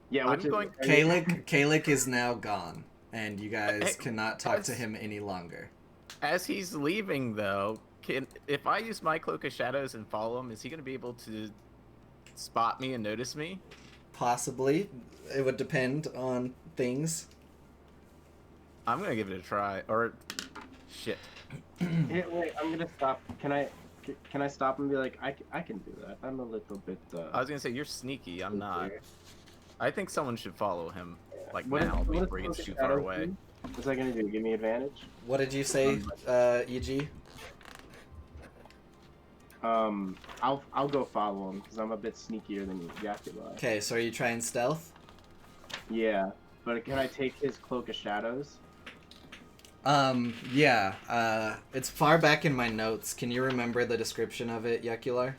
Yeah, I'm going. Kalik is now gone, and you guys Hey, cannot talk to him any longer. As he's leaving, though, if I use my cloak of shadows and follow him, is he going to be able to spot me and notice me? Possibly. It would depend on things. I'm going to give it a try. Or, shit. Hey, wait, I'm gonna stop. Can I stop and be like, I can do that. I'm a little bit. I was going to say, you're sneaky. I'm not. I think someone should follow him, like What now, what before he gets Cloak of too far Shadows away. do? What's that gonna do? Give me advantage? What did you say, EG? I'll go follow him because I'm a bit sneakier than Yakula. Okay, so are you trying stealth? Yeah, but can I take his Cloak of Shadows? Yeah. It's far back in my notes. Can you remember the description of it, Yakular?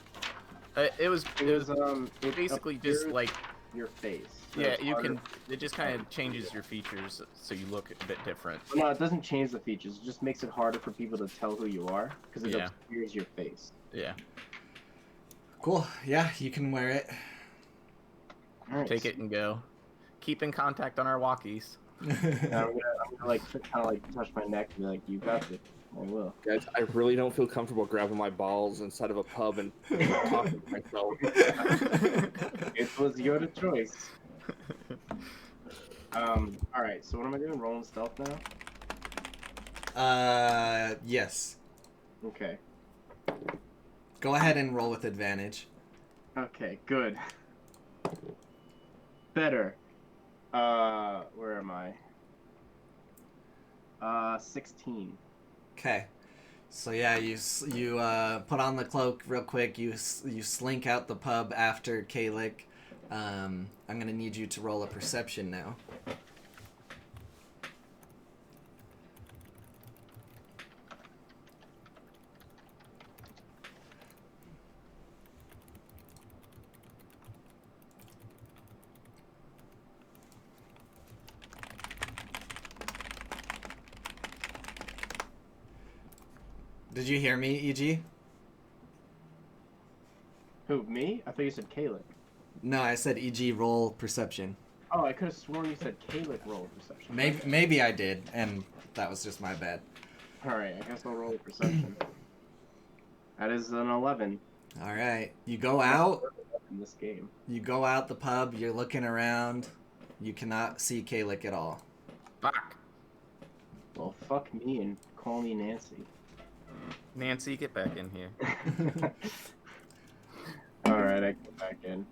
It was It basically just appears like, your face. So yeah, it's you harder- can, it just kind of changes your features so you look a bit different. No, it doesn't change the features. It just makes it harder for people to tell who you are because it Yeah. obscures your face. Yeah. Cool. Yeah, you can wear it. All right, Take it and go. Keep in contact on our walkies. I'm gonna like kind of like touch my neck and be like, "You got it." I will. Guys, I really don't feel comfortable grabbing my balls inside of a pub and talking to myself. It was your choice. All right. So what am I doing? Rolling stealth now. Yes. Okay. Go ahead and roll with advantage. Okay. Good. Better. Where am I? 16. Okay. So yeah, you put on the cloak real quick. You slink out the pub after Kalik. I'm gonna need you to roll a perception now. Did you hear me, EG? Who? Me? I thought you said Caleb. No, I said EG roll perception. Oh, I could have sworn you said Kalik roll a perception. Maybe I did, and that was just my bad. Alright, I guess I'll roll a perception. That is an 11 All right, you go out. in this game. You go out the pub. You're looking around. You cannot see Kalik at all. Fuck. Well, fuck me and call me Nancy. Nancy, get back in here. Alright, I go back in.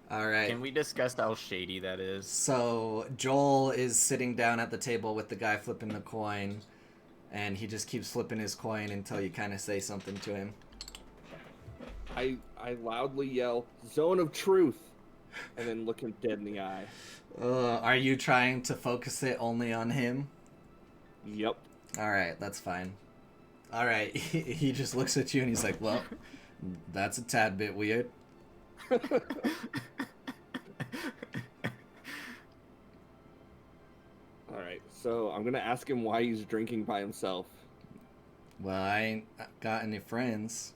All right. Can we discuss how shady that is? So Joel is sitting down at the table with the guy flipping the coin, and he just keeps flipping his coin until you kind of say something to him. I loudly yell, "Zone of truth," and then look him dead in the eye. Are you trying to focus it only on him? Yep. All right, that's fine. All right, he just looks at you and he's like, "Well, that's a tad bit weird." Alright, so I'm gonna ask him why he's drinking by himself. Well, I ain't got any friends.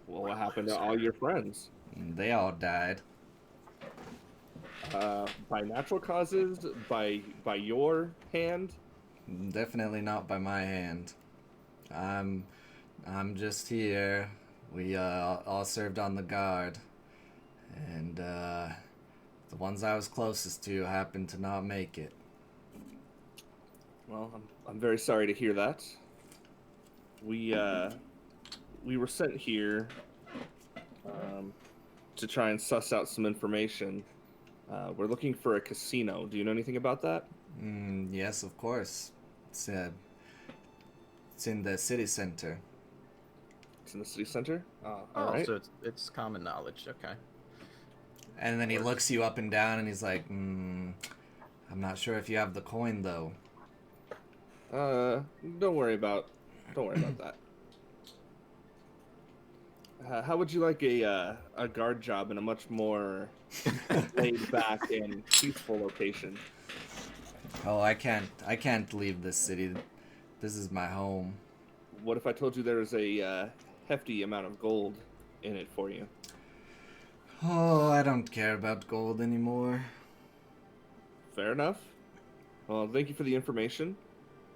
Well, what happened to all your friends? They all died. By natural causes? By your hand? Definitely not by my hand. I'm just here. We all served on the guard, and the ones I was closest to happened to not make it. Well, I'm very sorry to hear that. We were sent here to try and suss out some information. We're looking for a casino. Do you know anything about that? Yes, of course. It's in the city center. It's in the city center? Oh, all right. so it's common knowledge. Okay. And then he looks you up and down, and he's like, I'm not sure if you have the coin, though. Don't worry about that. How would you like a guard job in a much more laid back and peaceful location? Oh, I can't leave this city. This is my home. What if I told you there was a hefty amount of gold in it for you? Oh, I don't care about gold anymore. Fair enough. Well, thank you for the information.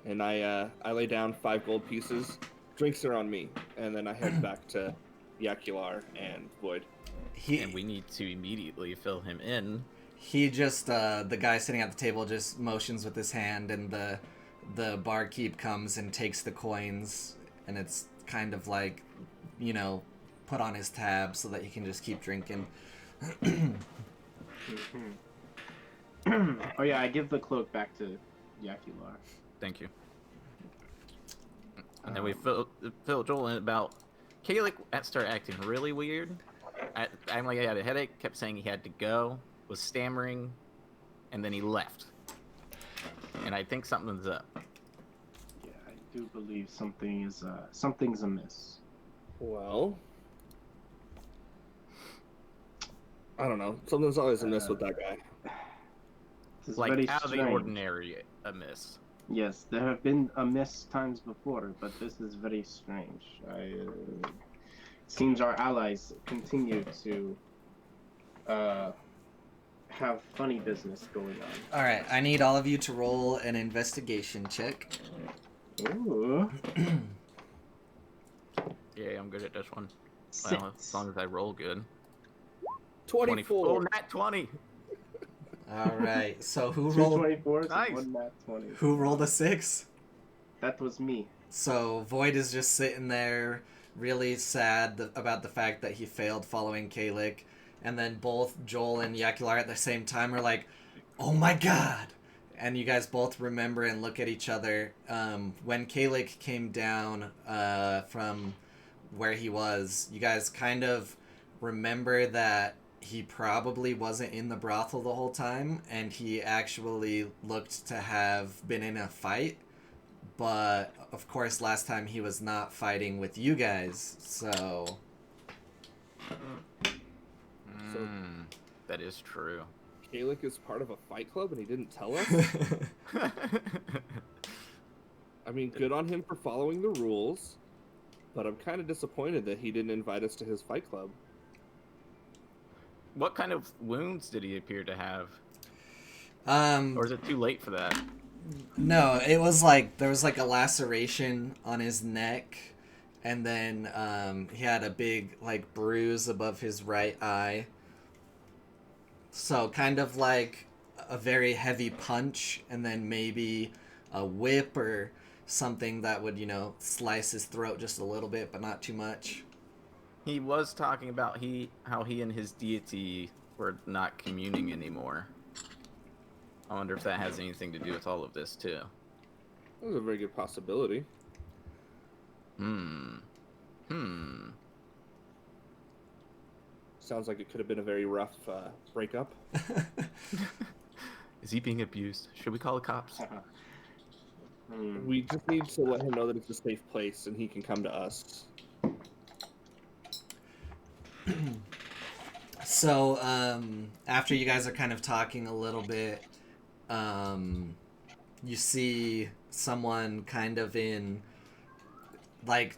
And I lay down 5 gold pieces. Drinks are on me. And then I head back to Yakular and Void. And we need to immediately fill him in. He just, the guy sitting at the table just motions with his hand, and the barkeep comes and takes the coins, and it's kind of like, you know, put on his tab so that he can just keep drinking. Oh yeah, I give the cloak back to Yakular. Thank you. And then we fill Joel in about Kalik started acting really weird. I'm like, I had a headache, kept saying he had to go, was stammering, and then he left. And I think something's up. Yeah, I do believe something's amiss. Well, I don't know. Something's always amiss with that guy. This is Like very out of the strange. ordinary amiss. Yes, there have been amiss times before, but this is very strange. Seems our allies continue to have funny business going on. All right, I need all of you to roll an investigation check. Ooh. Yeah, I'm good at this one. 6. Well, as long as I roll good. 24. Oh, nat 20. All right, so who Two rolled? 24s Nice. and 1 nat 20. Who rolled a 6? That was me. So Void is just sitting there, really sad about the fact that he failed following Kalik, and then both Joel and Yakular at the same time are like, "Oh my god!" And you guys both remember and look at each other. When Kalik came down from where he was, you guys kind of remember that he probably wasn't in the brothel the whole time, and he actually looked to have been in a fight. But, of course, last time he was not fighting with you guys, so... That is true. Kalik is part of a fight club and he didn't tell us? I mean, good on him for following the rules, but I'm kind of disappointed that he didn't invite us to his fight club. What kind of wounds did he appear to have? Um, Or is it too late for that? no, it was like there was like a laceration on his neck, and then he had a big like bruise above his right eye. So kind of like a very heavy punch, and then maybe a whip or something that would, slice his throat just a little bit, but not too much. He was talking about how he and his deity were not communing anymore. I wonder if that has anything to do with all of this too. That's a very good possibility. Hmm. Sounds like it could have been a very rough breakup. Is he being abused? Should we call the cops? We just need to let him know that it's a safe place and he can come to us. So, after you guys are kind of talking a little bit, you see someone kind of in, like,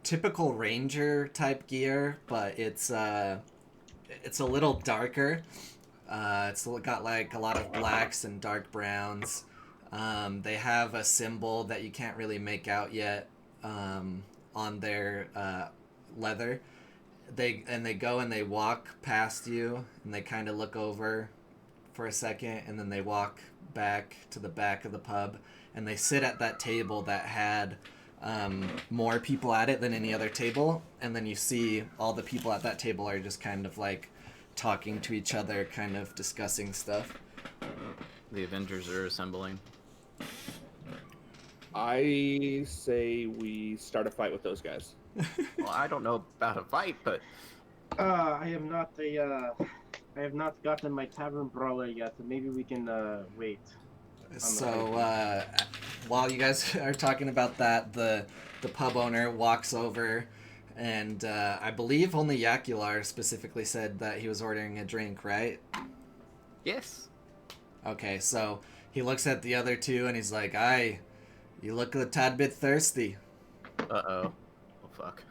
typical ranger type gear, but it's a little darker. It's got, like, a lot of blacks and dark browns. They have a symbol that you can't really make out yet, on their, leather. They go and they walk past you, and they kind of look over for a second, and then they walk back to the back of the pub, and they sit at that table that had more people at it than any other table, and then you see all the people at that table are just kind of like talking to each other, kind of discussing stuff. The Avengers are assembling. I say we start a fight with those guys. Well, I don't know about a fight, but I have not gotten my tavern brawler yet. Maybe we can wait. So while you guys are talking about that, the pub owner walks over, and I believe only Yakular specifically said that he was ordering a drink, right? yes. Okay, so he looks at the other two and he's like, "Aye, you look a tad bit thirsty." Uh-oh. Oh, fuck.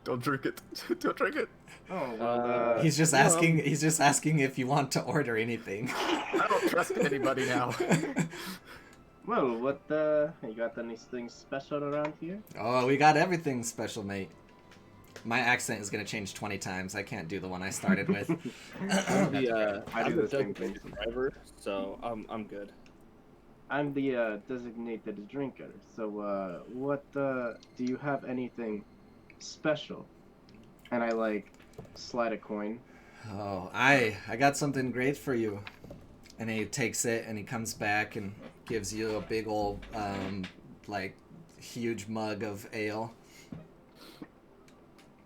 Don't drink it. Don't drink it. Oh, well, He's just asking. He's just asking if you want to order anything. I don't trust anybody now. well, what, you got anything special around here? Oh, we got everything special, mate. My accent is gonna change 20 times. I can't do the one I started with. I'm I do the the same designated thing. driver, so I'm good. I'm the designated drinker. So, what do you have anything special? And I like slide a coin. Oh, I got something great for you. And he takes it and he comes back and gives you a big old like huge mug of ale.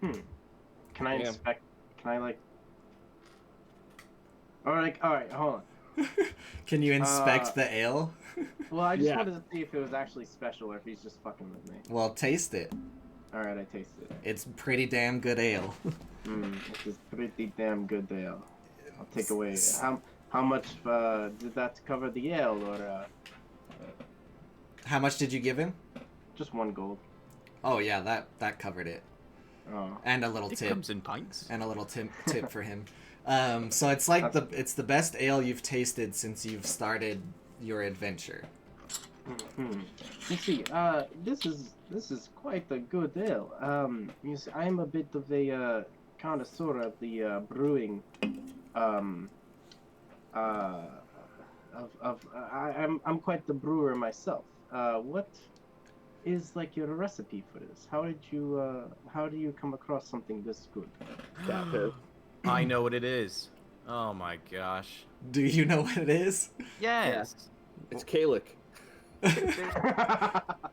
Can I Damn. inspect? Can I like? All right, hold on. Can you inspect the ale? Well, I just Yeah. wanted to see if it was actually special or if he's just fucking with me. Well, taste it. All right, I taste it. It's pretty damn good ale. This is pretty damn good ale. I'll take away. How much did that cover the ale, or How much did you give him? just 1 gold? Oh yeah, that covered it. Oh, And a little It tip. comes in pints. And a little tip for him. So it's like it's the best ale you've tasted since you've started your adventure. You see, this is quite a good ale. You see, I'm a bit of a connoisseur of the brewing. I'm quite the brewer myself. What is like your recipe for this? How do you come across something this good? That is. I know what it is. Oh my gosh. Do you know what it is? Yes. It's Kalik.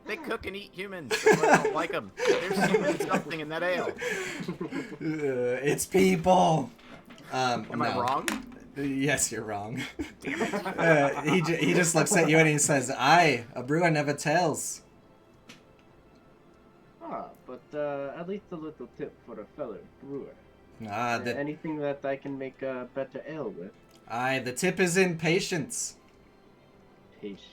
They cook and eat humans. That's why I don't like them. There's human something in that ale. It's people. Am I wrong? Yes, you're wrong. Damn it. He just looks at you and he says, "Aye, a brewer never tells." But at least a little tip for a fellow brewer. The Anything that I can make a better ale with. the tip is in patience. Patience.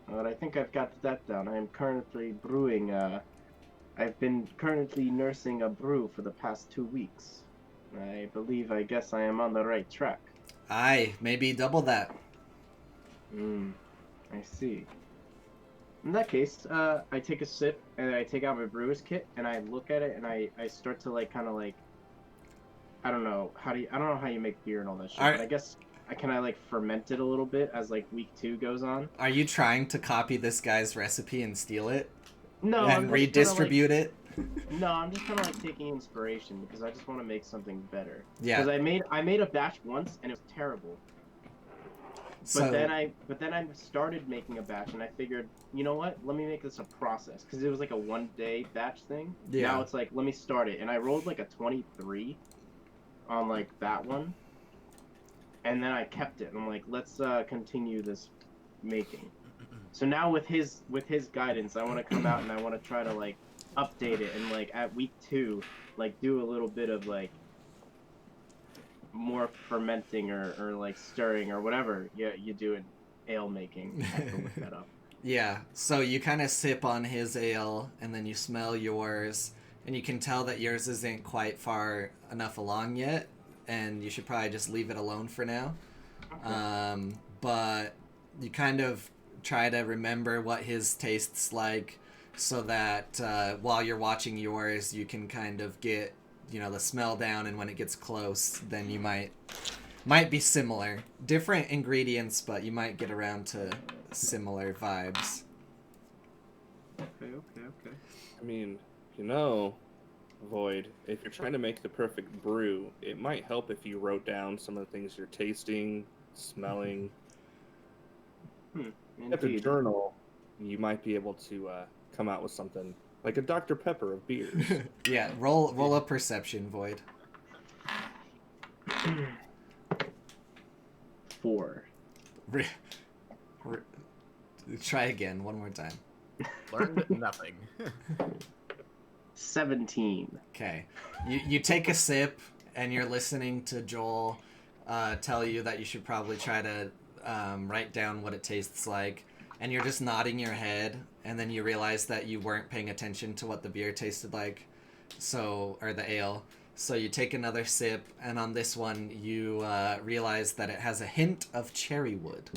Well, I think I've got that down. I am currently brewing. I've been currently nursing a brew for the past 2 weeks. I guess I am on the right track. Aye, maybe double that. I see. In that case, I take a sip and I take out my brewer's kit and I look at it and I start to like kind of like I don't know how you make beer and all that shit, but I guess can I like ferment it a little bit as like week 2 goes on? Are you trying to copy this guy's recipe and steal it? No, And redistribute it? No, I'm just kind of like taking inspiration because I just want to make something better. Yeah. Because I made a batch once and it was terrible. But then I started making a batch and I figured, you know what? Let me make this a process because it was like a 1-day batch thing. Yeah. Now it's like let me start it, and I rolled like a 23 on like that one, and then I kept it. And I'm like, let's continue this making. So now with his guidance, I want to come out and I want to try to like update it and like at week 2, like do a little bit of like more fermenting or like stirring or whatever you do in ale making. I have to look that up. Yeah, so you kind of sip on his ale and then you smell yours and you can tell that yours isn't quite far enough along yet and you should probably just leave it alone for now. Okay. But you kind of try to remember what his tastes like so that while you're watching yours you can kind of get the smell down, and when it gets close then you might be similar, different ingredients, but you might get around to similar vibes. Okay. I mean, Void, if you're trying to make the perfect brew, it might help if you wrote down some of the things you're tasting, smelling. If a journal, you might be able to come out with something like a Dr. Pepper of beers. Yeah, roll a perception, Void. 4. Try again, one more time. Learned nothing. 17. Okay. You take a sip, and you're listening to Joel tell you that you should probably try to write down what it tastes like, and you're just nodding your head, and then you realize that you weren't paying attention to what the beer tasted like, or the ale. So you take another sip, and on this one, you realize that it has a hint of cherry wood.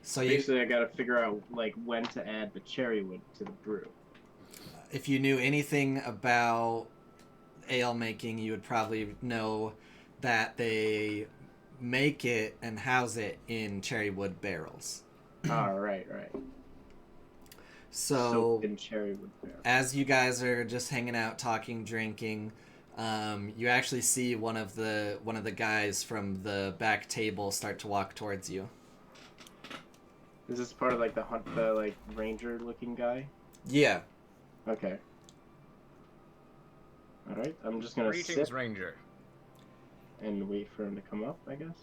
So basically, I gotta figure out like when to add the cherry wood to the brew. If you knew anything about ale making, you would probably know that they make it and house it in cherry wood barrels. Right. So in cherry wood barrels. As you guys are just hanging out, talking, drinking, you actually see one of the guys from the back table start to walk towards you. Is this part of like the like ranger looking guy? Yeah. Okay. All right. I'm just gonna Greetings, sit Ranger. and wait for him to come up, I guess.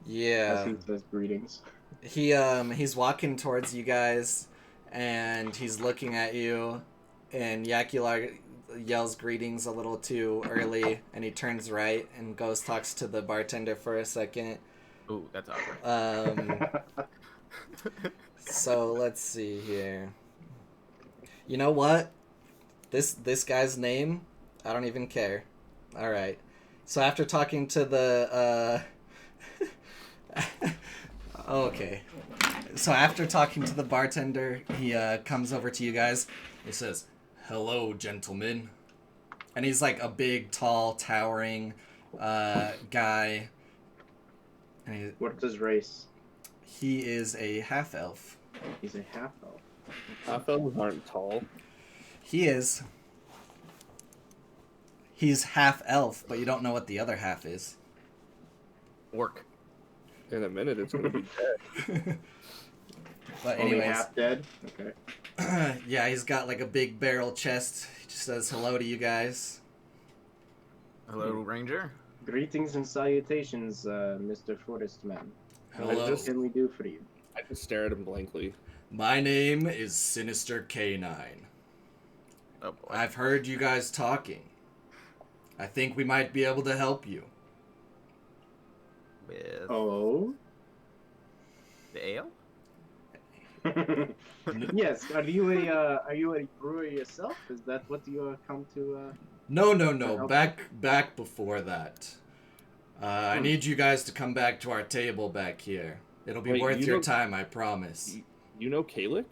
Yeah. As he says greetings. He's walking towards you guys, and he's looking at you, and Yakular yells greetings a little too early, and he turns right and talks to the bartender for a second. Ooh, that's awkward. So let's see here. You know what? This guy's name, I don't even care. All right. So after talking to the okay. So after talking to the bartender, he comes over to you guys. He says, "Hello, gentlemen." And he's like a big, tall, towering guy. And What's his race? he is a half-elf. He's a half-elf. Half-elves aren't tall. He is. He's half-elf, but you don't know what the other half is. Orc. In a minute, it's going to be dead. But Only anyways, half dead? Okay. yeah, he's got like a big barrel chest. He just says hello to you guys. Hello, Ranger. Greetings and salutations, Mr. Forestman. Hello. What can we do for you? I just stare at him blankly. My name is Sinister K9. Oh boy. I've heard you guys talking. I think we might be able to help you. With Oh? the ale? Yes. Are you a brewer yourself? Is that what you come to? No, no, To no. help Back before that. I need you guys to come back to our table back here. It'll be Wait, worth you your know- time, I promise. You know Kalik?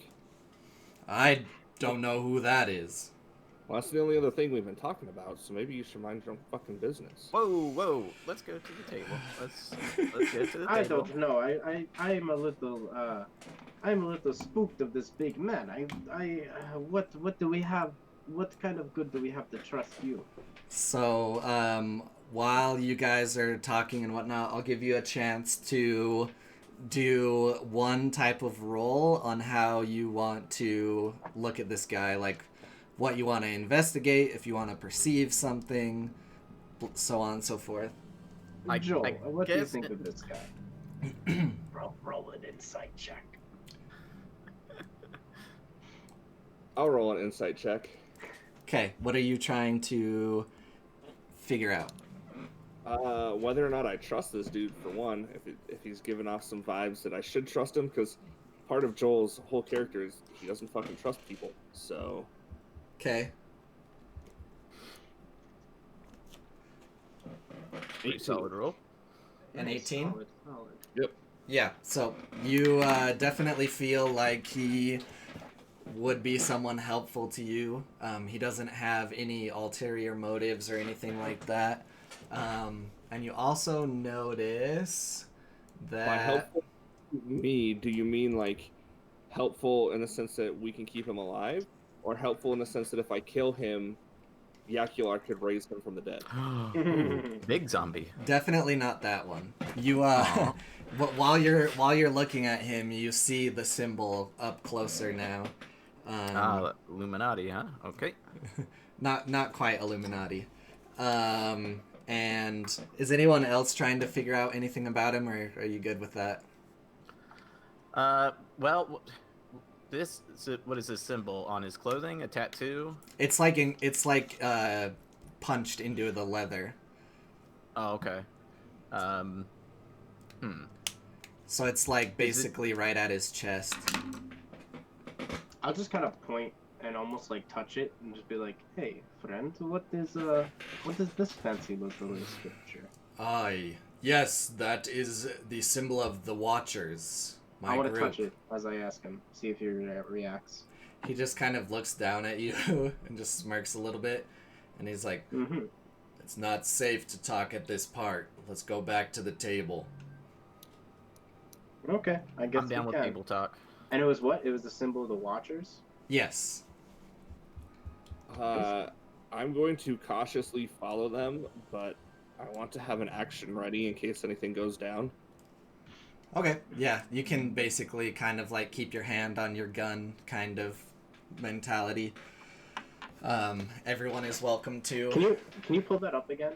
I don't know who that is. Well, that's the only other thing we've been talking about, so maybe you should mind your own fucking business. Whoa! Let's go to the table. Let's go to the table. I don't know. I'm a little spooked of this big man. What do we have? What kind of good do we have to trust you? So, while you guys are talking and whatnot, I'll give you a chance to do one type of roll on how you want to look at this guy, like what you want to investigate, if you want to perceive something, so on and so forth. Joel, what do you guess think of this guy? Roll an insight check. I'll roll an insight check. Okay, what are you trying to figure out? Whether or not I trust this dude, for one, if he's giving off some vibes that I should trust him, because part of Joel's whole character is he doesn't fucking trust people. So, Okay. Pretty solid roll. An 18? Solid. Yep. Yeah, so you definitely feel like he would be someone helpful to you. He doesn't have any ulterior motives or anything like that. And you also notice By that... helpful to me, do you mean like helpful in the sense that we can keep him alive, or helpful in the sense that if I kill him, Yakular could raise him from the dead? Ooh, big zombie. Definitely not that one. You but while you're looking at him, you see the symbol up closer now. Illuminati, huh? Okay. Not quite Illuminati. And is anyone else trying to figure out anything about him, or are you good with that? Well, what is this symbol on his clothing? A tattoo? It's punched into the leather. Oh, okay. So it's like basically right at his chest. I'll just kind of point and almost like touch it and just be like, "Hey, friend, what is this fancy little scripture?" Aye, yes, that is the symbol of the Watchers. I want to touch it as I ask him, see if he reacts. He just kind of looks down at you and just smirks a little bit, and he's like, "It's not safe to talk at this part. Let's go back to the table." Okay, I guess I'm down with table talk. And it was what? It was the symbol of the Watchers? Yes. I'm going to cautiously follow them, but I want to have an action ready in case anything goes down. Okay, yeah, you can basically kind of like keep your hand on your gun kind of mentality. Everyone is welcome to. Can you pull that up again?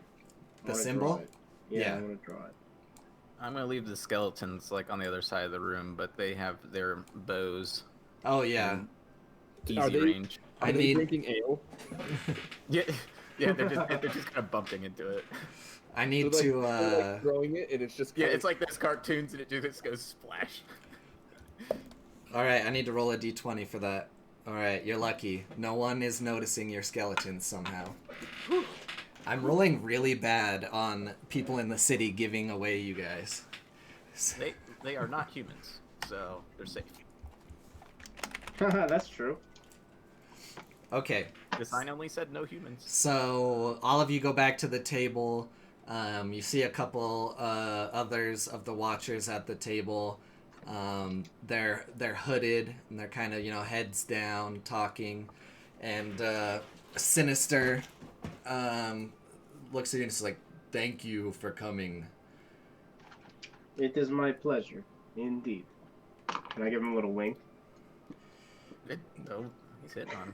The symbol? Yeah, I want to draw it. I'm gonna leave the skeletons like on the other side of the room, but they have their bows. Oh yeah. Easy range. Are they drinking ale? Yeah, they're just kind of bumping into it. I need So, to they're, like, throwing it, and it's just Yeah, it's like those cartoons, and it just goes splash. Alright, I need to roll a d20 for that. Alright, you're lucky. No one is noticing your skeletons somehow. I'm rolling really bad on people in the city giving away you guys. They are not humans, so they're safe. That's true. Okay. The sign only said no humans. So all of you go back to the table. You see a couple others of the Watchers at the table. They're hooded and they're kind of heads down talking, and Sinister looks at you and is like, "Thank you for coming." It is my pleasure, indeed. Can I give him a little wink? No, he's hitting on.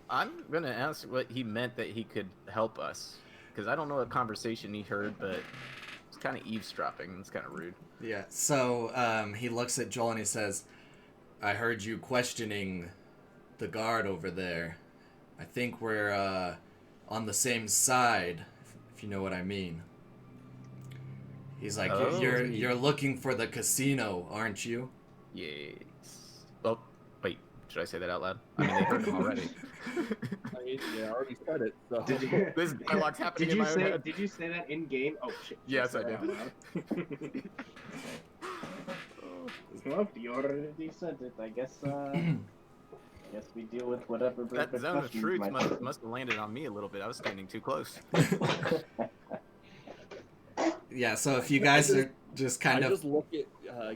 I'm gonna ask what he meant that he could help us, because I don't know what conversation he heard, but it's kind of eavesdropping. It's kind of rude. Yeah. So he looks at Joel and he says, "I heard you questioning the guard over there. I think we're on the same side, if you know what I mean." He's like, Oh. "You're looking for the casino, aren't you?" Yes. Oh, wait. Should I say that out loud? I mean, they heard him already. I mean, yeah, I already said it. So. Did you? This dialogue's happening in my own head. Did you say that in game? Oh shit! Yes, say I that did. out loud. Well, you already said it. I guess. Guess we deal with whatever. That zone of questions truth might must have landed on me a little bit. I was standing too close. Yeah, so if you guys are just kind I of... just look at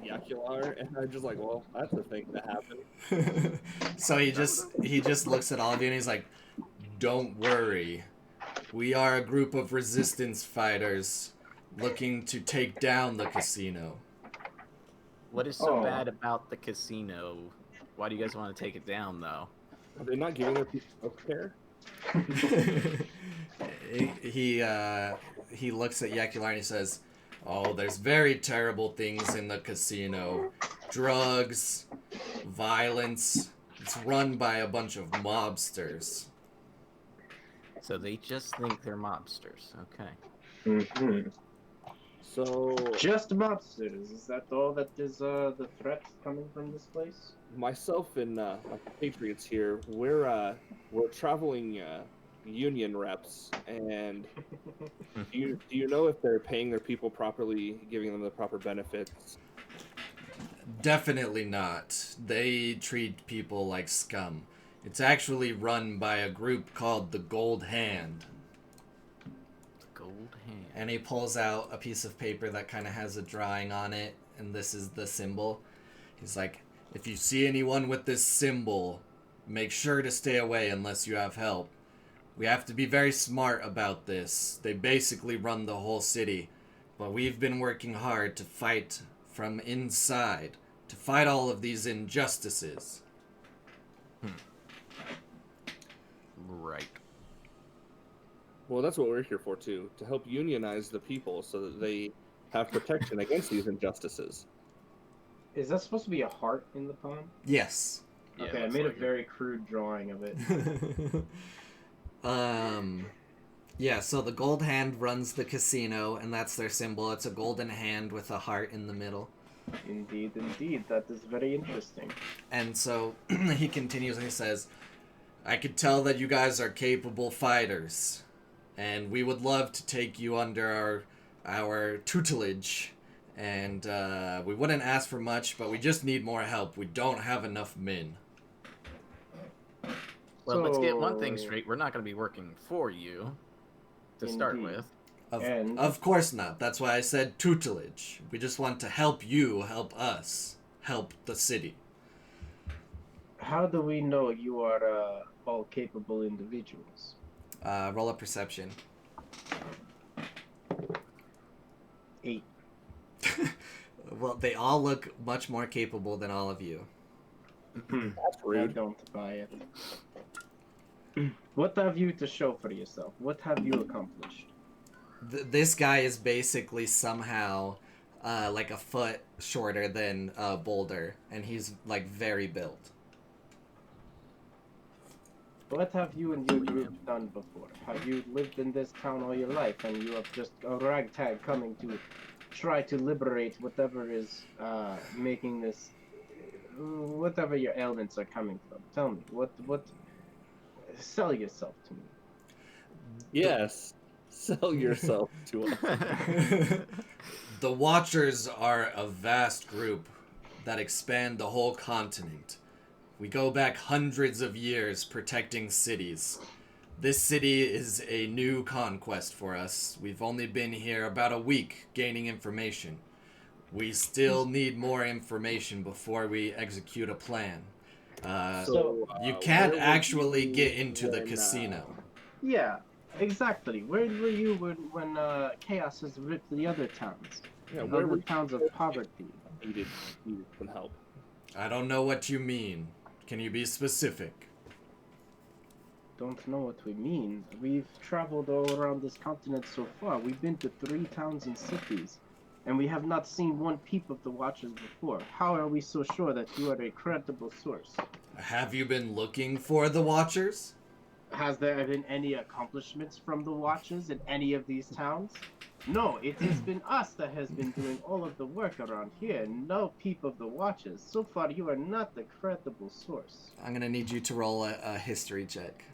Yakular and I'm just like, well, that's a thing that happened. So he just looks at all of you and he's like, "Don't worry. We are a group of resistance fighters looking to take down the casino." What is so Oh. bad about the casino? Why do you guys want to take it down, though? Are they not giving their people care? He looks at Yakular and he says, "Oh, there's very terrible things in the casino. Drugs, violence. It's run by a bunch of mobsters." So they just think they're mobsters. Okay. Mhm. So Just mobsters. Is that all that is the threat coming from this place? myself and my compatriots here, we're traveling union reps, and do you know if they're paying their people properly, giving them the proper benefits? Definitely not. They treat people like scum. It's actually run by a group called the Gold Hand. Gold hand. And he pulls out a piece of paper that kind of has a drawing on it, and this is the symbol. He's like, "If you see anyone with this symbol, make sure to stay away unless you have help. We have to be very smart about this. They basically run the whole city, but we've been working hard to fight from inside, to fight all of these injustices." Right. Well, that's what we're here for too, to help unionize the people so that they have protection against these injustices. Is that supposed to be a heart in the palm? Yes. Yeah, Okay, I looks made a like it. very crude drawing of it. Yeah, so the Gold Hand runs the casino, and that's their symbol. It's a golden hand with a heart in the middle. Indeed, indeed. That is very interesting. And so he continues and he says, "I could tell that you guys are capable fighters, and we would love to take you under our tutelage. And we wouldn't ask for much, but we just need more help. We don't have enough men." Well, let's get one So- thing straight. We're not going to be working for you to start Indeed. with. And- Of course not. That's why I said tutelage. We just want to help you, help us, help the city. How do we know you are all capable individuals? Roll a perception. 8. Well, they all look much more capable than all of you. That's I rude. don't buy it. What have you to show for yourself? What have you accomplished? This guy is basically somehow like a foot shorter than Boulder, and he's like very built. What have you and your group done before? Have you lived in this town all your life and you have just a ragtag coming to try to liberate whatever is making this, whatever your ailments are coming from? Tell me, what, sell yourself to me. Yes, sell yourself to us. The Watchers are a vast group that expand the whole continent. We go back hundreds of years protecting cities. This city is a new conquest for us. We've only been here about a week gaining information. We still need more information before we execute a plan. You can't where were actually you get into the when, casino. Yeah, exactly. Where were you when chaos has ripped the other towns? Yeah, where were Other towns of poverty. needed some help? I don't know what you mean. Can you be specific? Don't know what we mean. We've traveled all around this continent so far. We've been to 3 towns and cities, and we have not seen one peep of the Watchers before. How are we so sure that you are a credible source? Have you been looking for the Watchers? Has there been any accomplishments from the Watchers in any of these towns? No, it has been us that has been doing all of the work around here, no peep of the Watchers. So far, you are not the credible source. I'm gonna need you to roll a history check.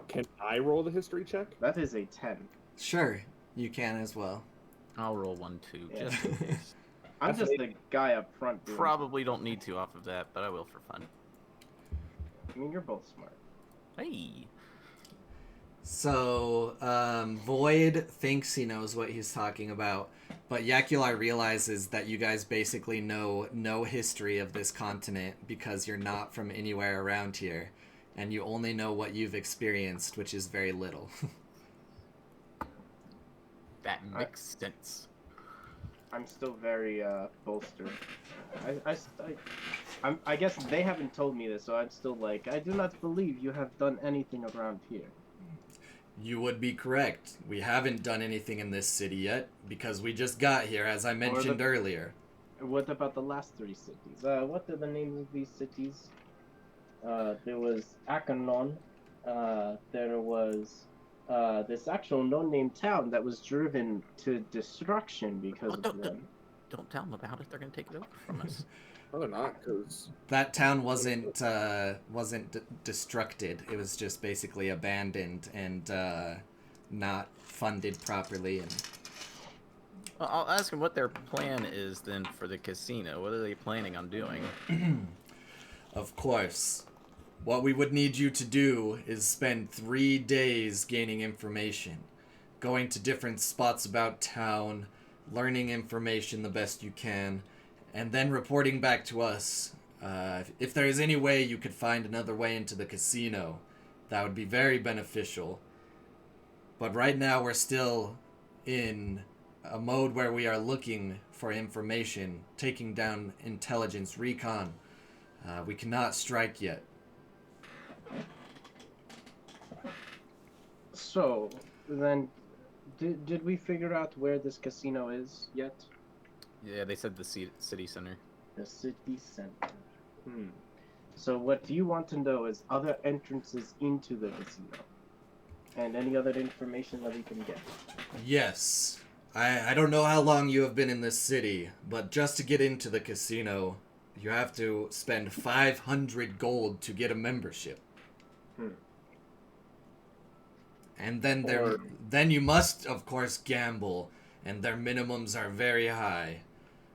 Can I roll the history check? That is a 10. Sure, you can as well. I'll roll 1 too, Yeah. just in case. I'm That's just the guy up front. Doing Probably don't need to off of that, but I will for fun. I mean, you're both smart. Hey. So, Void thinks he knows what he's talking about, but Yakular realizes that you guys basically know no history of this continent because you're not from anywhere around here, and you only know what you've experienced, which is very little. That makes sense. I'm still very bolstered. I guess they haven't told me this, so I'm still like, I do not believe you have done anything around here. You would be correct. We haven't done anything in this city yet, because we just got here, as I mentioned earlier. What about the last 3 cities? What are the names of these cities? There was Akanon. There was this actual no-name town that was driven to destruction because of them. Don't tell them about it. They're going to take it over from us. No, they're not, because That town wasn't destructed. It was just basically abandoned and not funded properly. And Well, I'll ask them what their plan is then for the casino. What are they planning on doing? of course, what we would need you to do is spend 3 days gaining information, going to different spots about town, learning information the best you can, and then reporting back to us. If there is any way you could find another way into the casino, that would be very beneficial. But right now we're still in a mode where we are looking for information, taking down intelligence, recon. We cannot strike yet. So, then, did we figure out where this casino is yet? Yeah, they said the city center. The city center. So what you want to know is other entrances into the casino. And any other information that we can get. Yes. I don't know how long you have been in this city, but just to get into the casino, you have to spend 500 gold to get a membership. And then then you must, of course, gamble, and their minimums are very high.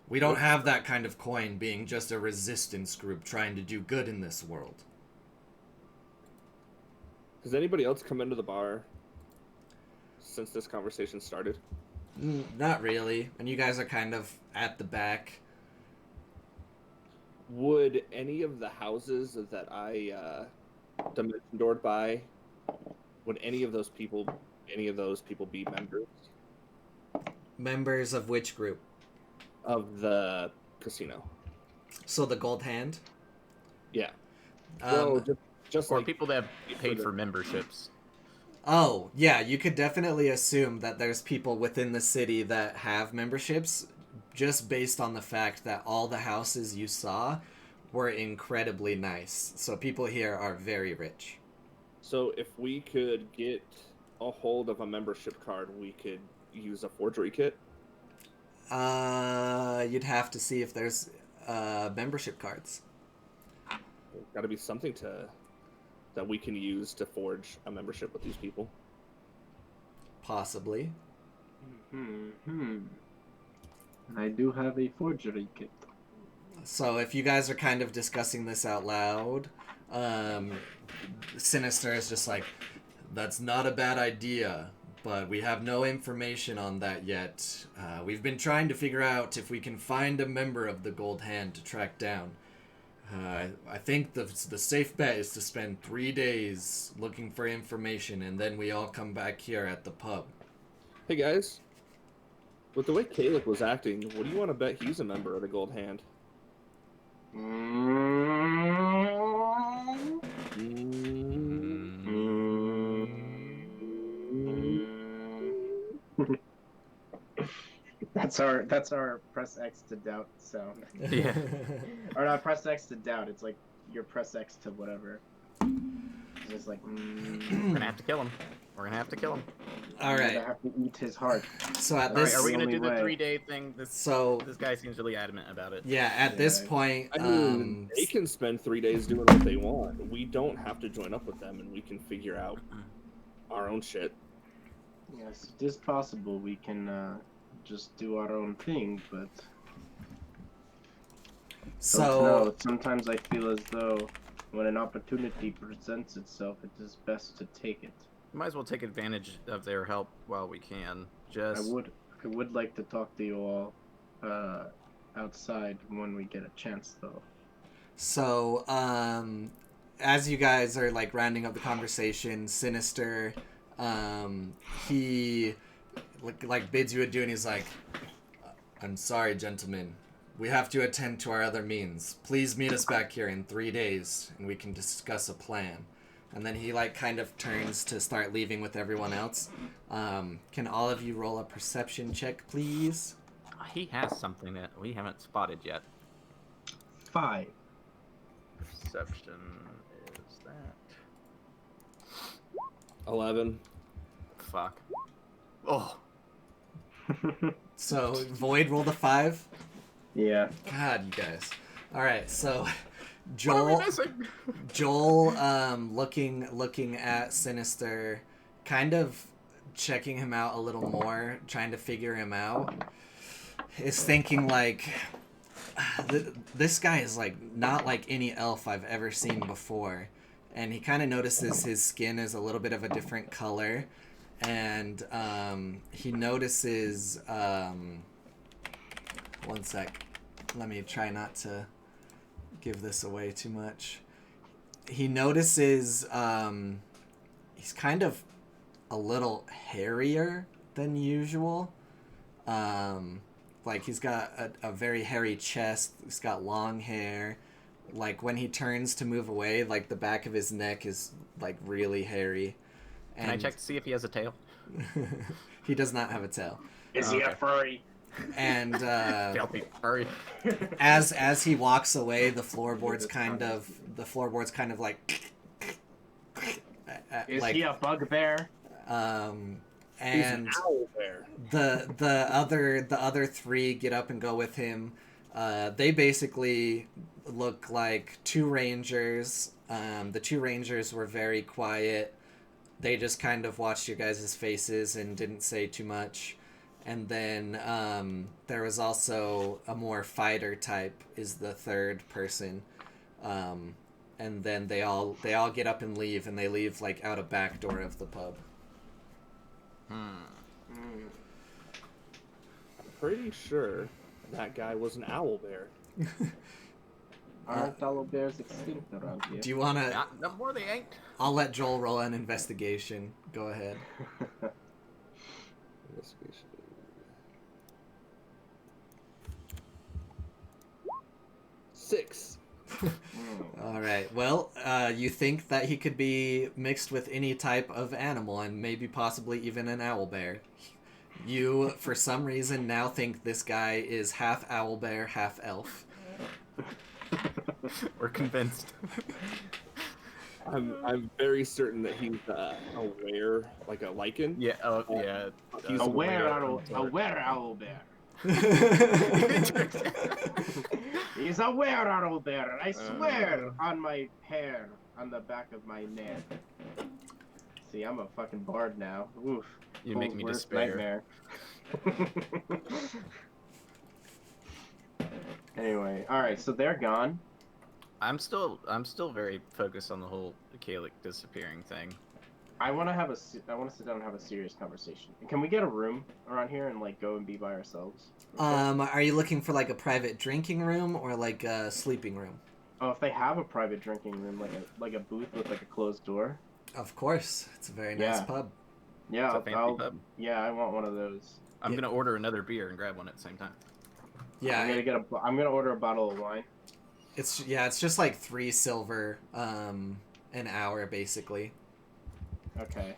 We don't have that kind of coin, being just a resistance group trying to do good in this world. Has anybody else come into the bar since this conversation started? Not really, and you guys are kind of at the back. Would any of the houses that I dimension doored by, would any of those people be members Members of which group? of the casino? So the Gold Hand? Yeah. Um, Well, just Or like people that have paid for memberships. Oh, yeah, you could definitely assume that there's people within the city that have memberships, just based on the fact that all the houses you saw were incredibly nice. So people here are very rich. So if we could get a hold of a membership card, we could use a forgery kit. You'd have to see if there's membership cards. There's got to be something that we can use to forge a membership with these people. Possibly. I do have a forgery kit. So if you guys are kind of discussing this out loud, Sinister is just like, that's not a bad idea, but we have no information on that yet. We've been trying to figure out if we can find a member of the Gold Hand to track down. I think the safe bet is to spend 3 days looking for information, and then we all come back here at the pub. Hey guys, with the way Kalek was acting, what do you want to bet he's a member of the Gold Hand? That's our press X to doubt sound. Yeah. Or not press X to doubt, it's like your press X to whatever. It's like, We're gonna have to kill him. We're gonna have to kill him. All right. I have to eat his heart. So at All right, this, are we gonna only do the way. 3-day thing? so This guy seems really adamant about it. yeah, at this Yeah. point, I mean, they can spend 3 days doing what they want. We don't have to join up with them, and we can figure out our own shit. Yes, it is possible we can just do our own thing, but don't so know. Sometimes I feel as though when an opportunity presents itself, it is best to take it. Might as well take advantage of their help while we can. Just I would like to talk to you all outside when we get a chance, though. So, as you guys are like rounding up the conversation, Sinister, he like bids you adieu, and he's like, "I'm sorry, gentlemen. We have to attend to our other means. Please meet us back here in 3 days, and we can discuss a plan." And then he like kind of turns to start leaving with everyone else. Can all of you roll a perception check, please? he has something that we haven't spotted yet. 5. Perception is that 11. fuck. Oh, So Void rolled a 5. Yeah. God, you guys. All right, so what are we Joel. missing? Joel, looking at Sinister, kind of checking him out a little more, trying to figure him out, is thinking like, this guy is like not like any elf I've ever seen before, and he kind of notices his skin is a little bit of a different color, and he notices. One sec, let me try not to give this away too much. He notices he's kind of a little hairier than usual. Like he's got a very hairy chest. He's got long hair. Like when he turns to move away, like the back of his neck is like really hairy. Can I check to see if he has a tail? He does not have a tail. Is he a furry? And Filthy furry. as he walks away, the floorboards kind of like Is like he a bugbear? He's an and owl bear. the other three get up and go with him. They basically look like two rangers. The two rangers were very quiet. They just kind of watched your guys' faces and didn't say too much. And then there was also a more fighter type is the third person. And then they all get up and leave, and they leave like out a back door of the pub. I'm pretty sure that guy was an owl bear. Aren't owl bears extinct around here? Do you want to... No more they ain't. I'll let Joel roll an investigation. Go ahead. Investigation. 6. All right. Well, you think that he could be mixed with any type of animal, and maybe possibly even an owl bear. You, for some reason, now think this guy is half owl bear, half elf. We're convinced. I'm very certain that he's aware, like a lichen. Yeah. Oh, yeah. He's A aware. WereOWLbear. He's a WereOWLbear. I swear on my hair on the back of my neck. See, I'm a fucking bard now. Oof. You make me Worst despair. nightmare. Anyway, all right. So they're gone. I'm still very focused on the whole Kalik disappearing thing. I want to sit down and have a serious conversation. Can we get a room around here and like go and be by ourselves? Are you looking for like a private drinking room or like a sleeping room? Oh, if they have a private drinking room, like a booth with like a closed door. Of course, it's a very nice Yeah. pub. Yeah, It's a fancy pub. yeah, I want one of those. I'm gonna order another beer and grab one at the same time. Yeah, I'm gonna order a bottle of wine. it's just like 3 silver an hour basically. Okay.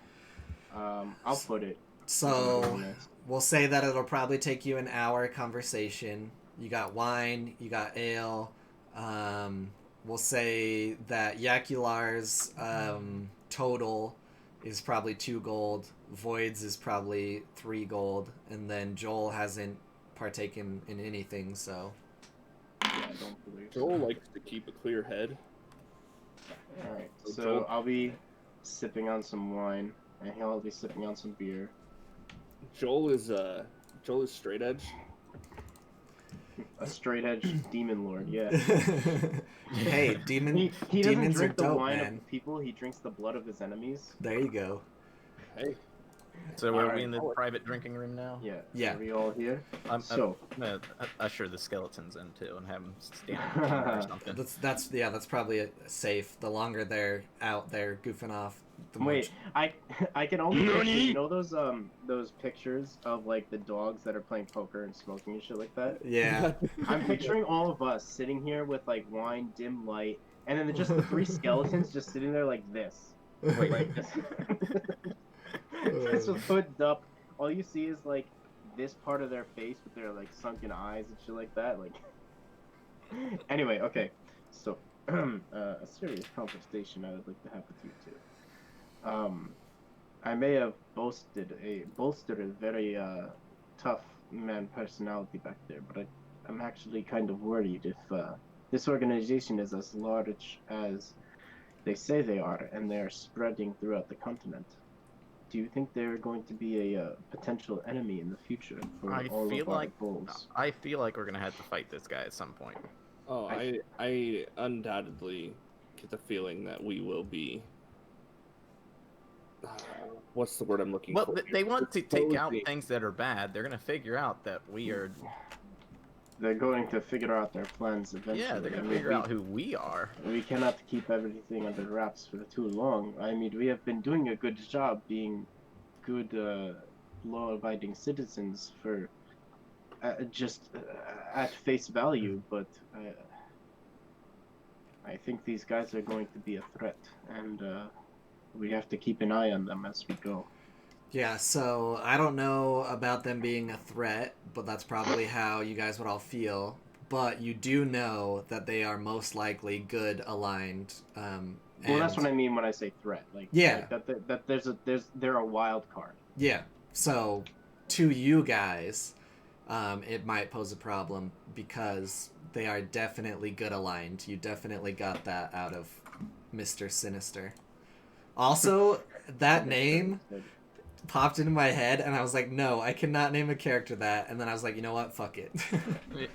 I'll put it. So we'll say that it'll probably take you an hour conversation. You got wine, you got ale. We'll say that Yakular's total is probably 2 gold. Void's is probably 3 gold, and then Joel hasn't partaken in anything, so. Yeah, I don't believe so. Joel likes to keep a clear head. Alright, So so Joel- I'll be sipping on some wine, and he'll be sipping on some beer. Joel is straight edge. A straight edge demon lord, yeah. Hey, He doesn't demons drink are the dope, wine man. of people, he drinks the blood of his enemies. There you go. Hey, So are Alright. we in the private drinking room now? Yeah. Yeah. Are we all here? I'm So, gonna usher the skeletons in too and have them stand or something. That's probably safe. The longer they're out there goofing off, the more. wait, I can only picture, you know those pictures of like the dogs that are playing poker and smoking and shit like that? Yeah. I'm picturing all of us sitting here with like wine, dim light, and then just the 3 skeletons just sitting there like this. Wait, Like this. Just with hoods up. All you see is like this part of their face with their like sunken eyes and shit like that. Like anyway, okay. So a serious conversation I would like to have with you two. I may have bolstered a very tough man personality back there, but I'm actually kind of worried if this organization is as large as they say they are, and they're spreading throughout the continent. Do you think they're going to be a potential enemy in the future for I all feel of our like- goals? I feel like we're gonna have to fight this guy at some point. oh, I undoubtedly get the feeling that we will be. What's the word I'm looking Well, for? they want to take out Exposing- things that are bad. They're gonna figure out that we are. They're going to figure out their plans eventually. Yeah, they're I gonna mean, figure out who we are. we cannot keep everything under wraps for too long. I mean, we have been doing a good job being good, law-abiding citizens for at face value, but I think these guys are going to be a threat, and we have to keep an eye on them as we go. Yeah, so I don't know about them being a threat, but that's probably how you guys would all feel. But you do know that they are most likely good aligned. Well, that's what I mean when I say threat. Like, Yeah. like that they're a wild card. Yeah, so to you guys, it might pose a problem because they are definitely good aligned. You definitely got that out of Mr. Sinister. Also, that name popped into my head, and I was like, no, I cannot name a character that. And then I was like, you know what? Fuck it.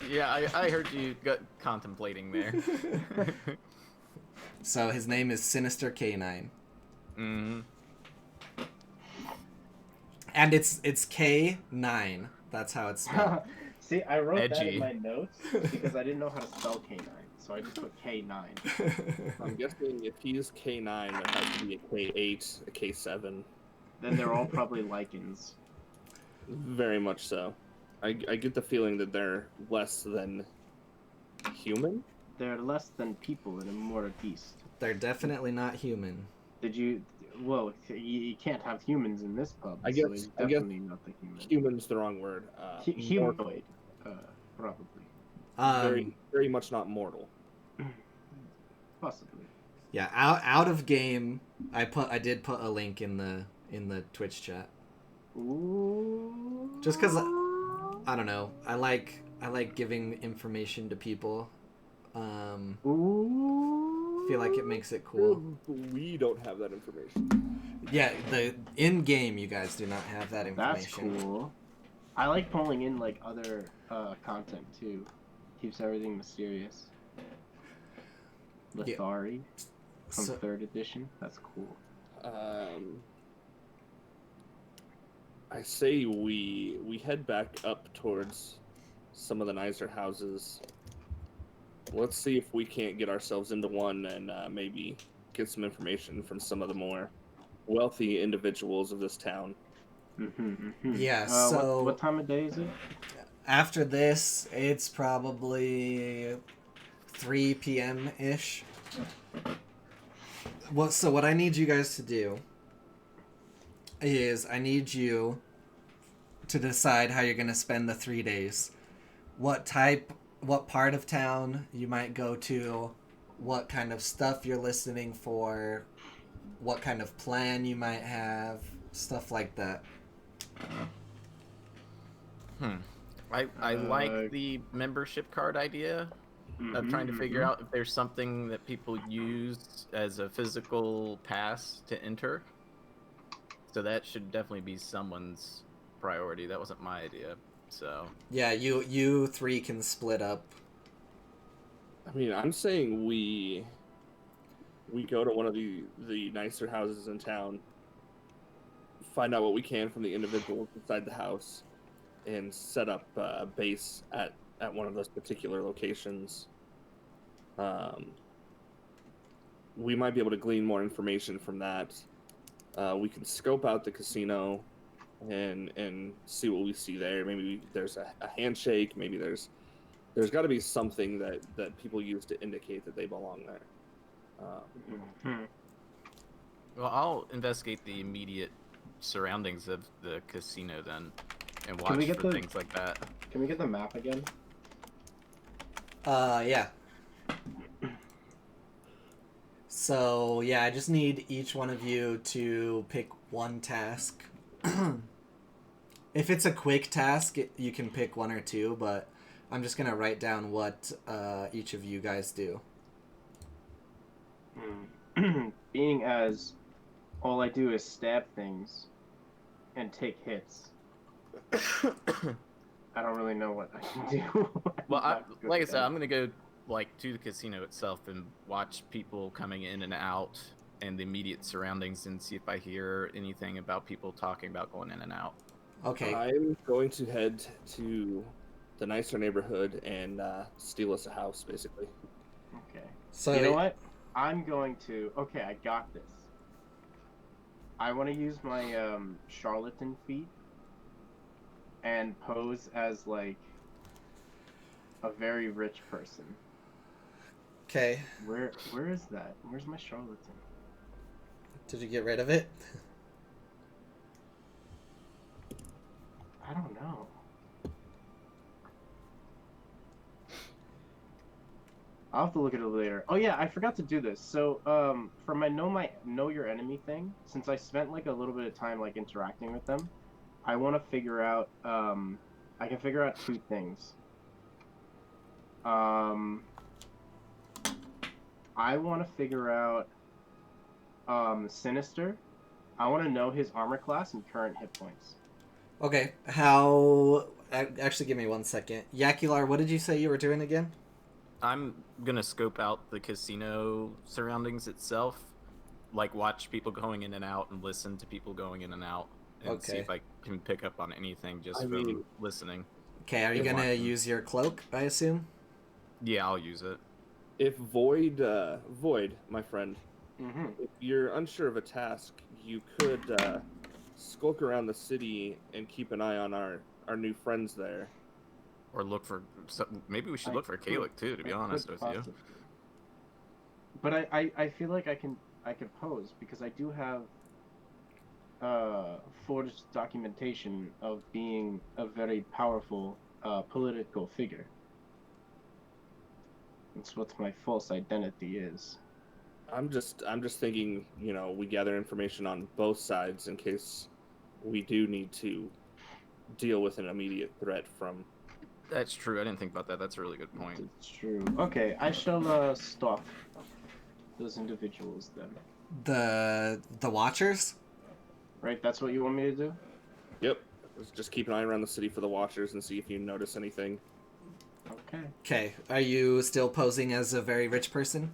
Yeah, I heard you contemplating there. So his name is Sinister K9. Mm-hmm. And it's K9. That's how it's spelled. See, I wrote that Edgy. in my notes because I didn't know how to spell K9, so I just put K9. I'm guessing if he's K9, that has to be a K8, a K7. Then they're all probably lichens. Very much so. I get the feeling that they're less than human. They're less than people and more a beast. They're definitely not human. Did you? Well, you can't have humans in this pub. I so guess- he's I guess definitely not the human. Human's the wrong word. Humanoid, probably, Very, very much not mortal. possibly. Yeah, out of game. I did put a link in the Twitch chat. Ooh. Just 'cause I don't know. I like giving information to people. Ooh. Feel like it makes it cool. We don't have that information. Yeah, the in game you guys do not have that That's information. cool. I like pulling in like other content too. Keeps everything mysterious. Yeah. Lithari from So, 3rd edition. That's cool. I say we head back up towards some of the nicer houses. Let's see if we can't get ourselves into one and maybe get some information from some of the more wealthy individuals of this town. Yeah, What, so- what time of day is it? after this, it's probably 3 p.m. ish. So what I need you guys to do is I need you to decide how you're gonna spend the 3 days. What part of town you might go to, what kind of stuff you're listening for, what kind of plan you might have, stuff like that. I like the membership card idea of trying to figure out if there's something that people use as a physical pass to enter. So that should definitely be someone's priority. That wasn't my idea. So Yeah, you three can split up. I mean, I'm saying we go to one of the nicer houses in town, find out what we can from the individuals inside the house, and set up a base at one of those particular locations. We might be able to glean more information from that. We can scope out the casino and see what we see there. Maybe there's a handshake. Maybe there's got to be something that people use to indicate that they belong there. Well, I'll investigate the immediate surroundings of the casino then, and watch for things like that. Can we get the map again? Yeah. So, yeah, I just need each one of you to pick one task. If it's a quick task, you can pick one or two, but I'm just going to write down what each of you guys do. Being as all I do is stab things and take hits, I don't really know what I can do. Well, like I said, I'm gonna go to the casino itself and watch people coming in and out and the immediate surroundings and see if I hear anything about people talking about going in and out. Okay. I'm going to head to the nicer neighborhood and steal us a house, basically. Okay. So you know what? I'm going to... Okay, I got this. I want to use my charlatan feat and pose as, like, a very rich person. Okay. Where is that? Where's my charlatan? Did you get rid of it? I don't know. I'll have to look at it later. Oh yeah, I forgot to do this. So, for my know your enemy thing, since I spent like a little bit of time like interacting with them, I want to figure out. I can figure out two things. I want to figure out Sinister. I want to know his armor class and current hit points. Okay. How... Actually, give me 1 second. Yakular, what did you say you were doing again? I'm gonna scope out the casino surroundings itself, like watch people going in and out and listen to people going in and out, and see if I can pick up on anything just from listening. Okay, are you gonna use your cloak, I assume? Yeah, I'll use it. If Void, my friend, Mm-hmm. if you're unsure of a task, you could skulk around the city and keep an eye on our new friends there. Or look for... Maybe we should look for Kalik too, to be honest with you. But I feel like I can pose, because I do have forged documentation of being a very powerful political figure. That's what my false identity is. I'm just thinking, we gather information on both sides in case we do need to deal with an immediate threat from... That's true. I didn't think about that. That's a really good point. It's true. Okay, I shall stalk those individuals then. The Watchers? Right, that's what you want me to do? Yep. Let's just keep an eye around the city for the Watchers and see if you notice anything. Okay. Okay, are you still posing as a very rich person?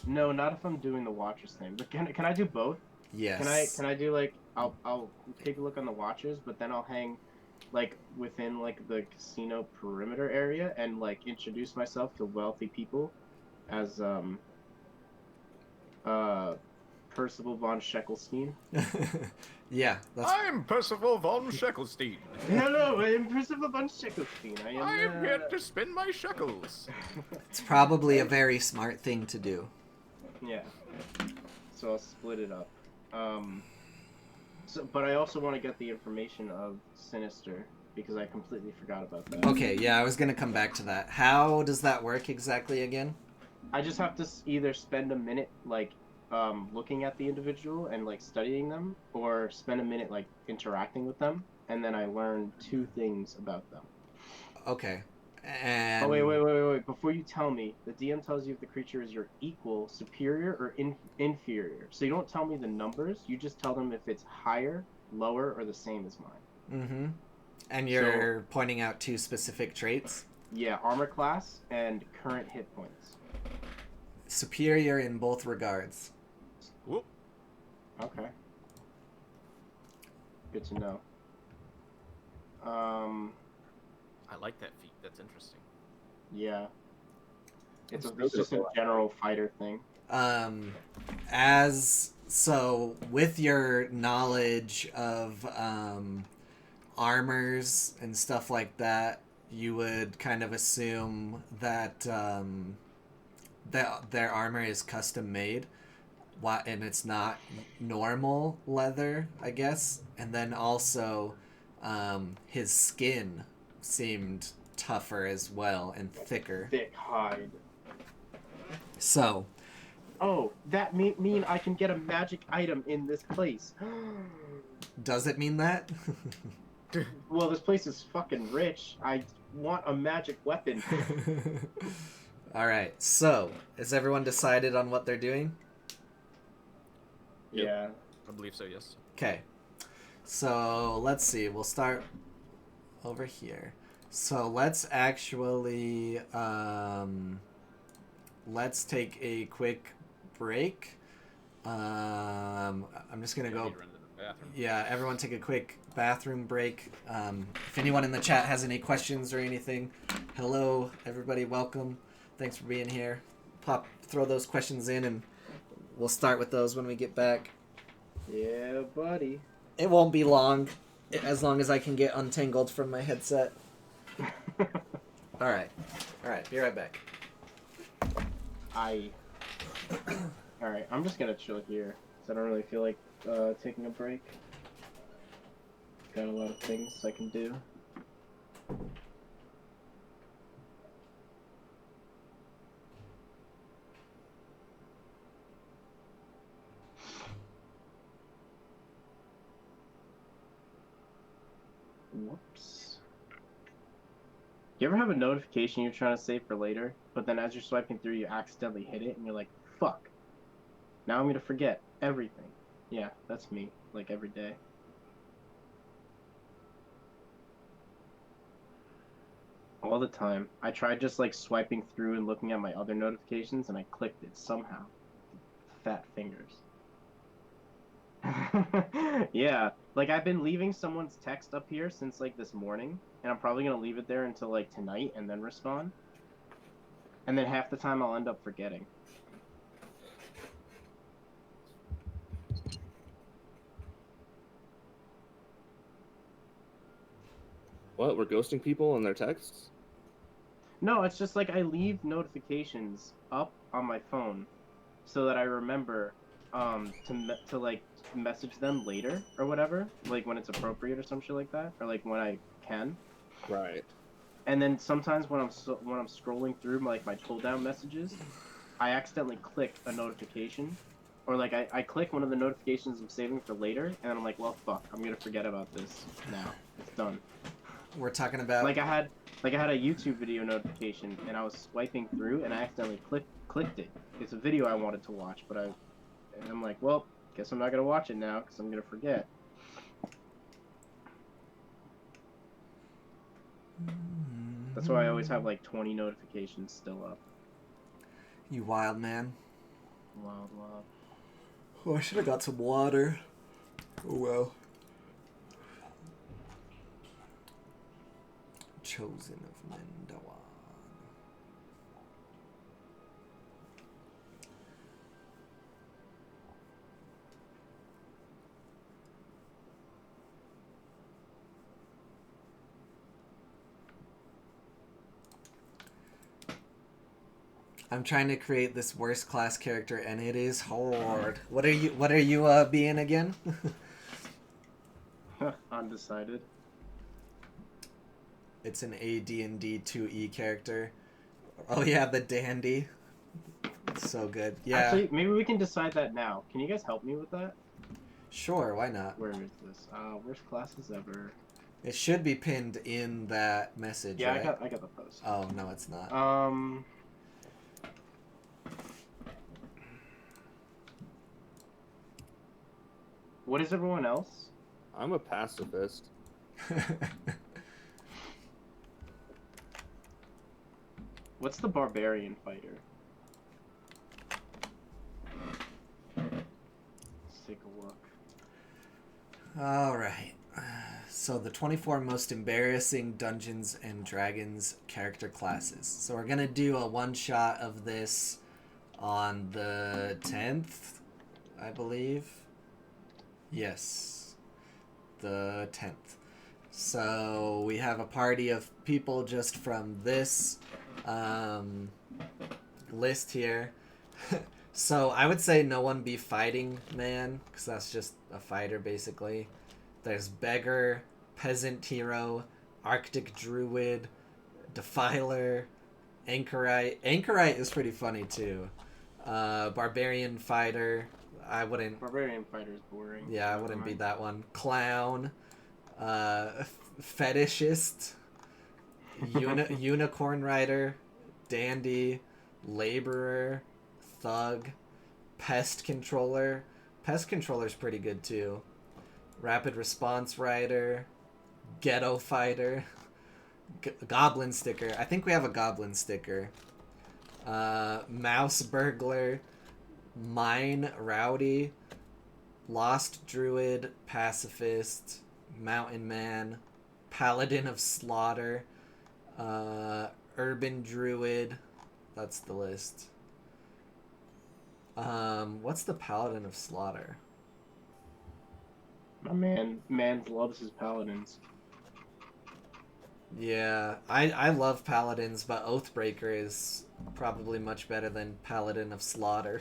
No, not if I'm doing the Watchers thing. But can I do both? Yes. Can I do like I'll take a look on the Watchers, but then I'll hang like within like the casino perimeter area and like introduce myself to wealthy people as Percival von Sheckelstein. Yeah, I'm Percival von Sheckelstein. Hello, I am Percival von Sheckelstein. I am here to spend my shekels. it's probably a very smart thing to do. Yeah. So I'll split it up. But I also want to get the information of Sinister, because I completely forgot about that. Okay, yeah, I was gonna come back to that. How does that work exactly again? I just have to either spend a minute, like, looking at the individual and like studying them, or spend a minute like interacting with them, and then I learn 2 things about them. Okay. And Oh wait! Before you tell me, the DM tells you if the creature is your equal, superior, or inferior. So you don't tell me the numbers. You just tell them if it's higher, lower, or the same as mine. Mm-hmm. And you're pointing out 2 specific traits? Yeah, armor class and current hit points. Superior in both regards. Whoop. Okay. Good to know. I like that feat. That's interesting. Yeah. It's That's just a really general fighter thing. So with your knowledge of armors and stuff like that, you would kind of assume that that their armor is custom made, and it's not normal leather, I guess. And then also, his skin seemed tougher as well and thicker. Thick hide. So, Oh, that mean I can get a magic item in this place. does it mean that? Well, this place is fucking rich. I want a magic weapon. All right. So, is everyone decided on what they're doing? Yep. Yeah. I believe so. Yes. Okay. So, let's see. We'll start over here. So, let's actually let's take a quick break. I'm just going to go. Run to the bathroom. Yeah, everyone take a quick bathroom break. If anyone in the chat has any questions or anything, hello, everybody, welcome. Thanks for being here. Throw those questions in, and we'll start with those when we get back. Yeah, buddy. It won't be long, as long as I can get untangled from my headset. All right, be right back. Alright, I'm just gonna chill here, because I don't really feel like taking a break. Got a lot of things I can do. Whoops. You ever have a notification you're trying to save for later, but then as you're swiping through you accidentally hit it and you're like, fuck. Now I'm gonna forget everything. Yeah, that's me, like every day. All the time. I tried just like swiping through and looking at my other notifications and I clicked it somehow. Fat fingers. Yeah, like I've been leaving someone's text up here since like this morning, and I'm probably gonna leave it there until like tonight and then respond. And then half the time I'll end up forgetting. What? We're ghosting people on their texts? No, it's just like I leave notifications up on my phone so that I remember to like message them later or whatever, like when it's appropriate or some shit like that, or like when I can. Right. And then sometimes when I'm scrolling through my pull down messages, I accidentally click a notification, or like I click one of the notifications I'm saving for later, and I'm like, well, fuck, I'm gonna forget about this now. It's done. We're talking about Like I had a YouTube video notification, and I was swiping through, and I accidentally clicked it. It's a video I wanted to watch, but I'm like, well, guess I'm not gonna watch it now because I'm gonna forget. That's why I always have like 20 notifications still up. You wild man. Wild. Oh, I should have got some water. Oh well. Chosen of Mendawan. I'm trying to create this worst class character, and it is hard. What are you being again? Undecided. It's an AD&D 2E character. Oh yeah, the dandy. It's so good. Yeah. Actually, maybe we can decide that now. Can you guys help me with that? Sure, why not? Where is this? Worst classes ever. It should be pinned in that message, Yeah, right? I got the post. Oh, no, it's not. What is everyone else? I'm a pacifist. What's the barbarian fighter? Let's take a look. All right. So the 24 most embarrassing Dungeons and Dragons character classes. So we're going to do a one-shot of this on the 10th, I believe. Yes. The 10th. So we have a party of people just from this list here. So I would say no one be fighting man, because that's just a fighter basically. There's beggar, peasant hero, arctic druid, defiler, anchorite. Anchorite is pretty funny too. Barbarian fighter. I wouldn't. Barbarian fighter is boring. Yeah, I wouldn't be that one. Clown, fetishist, unicorn rider, dandy, laborer, thug, pest controller. Pest controller's pretty good too. Rapid response rider, ghetto fighter, goblin sticker. I think we have a goblin sticker. Mouse burglar, mine rowdy, lost druid, pacifist, mountain man, paladin of slaughter, urban druid. That's the list. What's the paladin of slaughter? My man loves his paladins. Yeah, I love paladins, but Oathbreaker is probably much better than Paladin of Slaughter.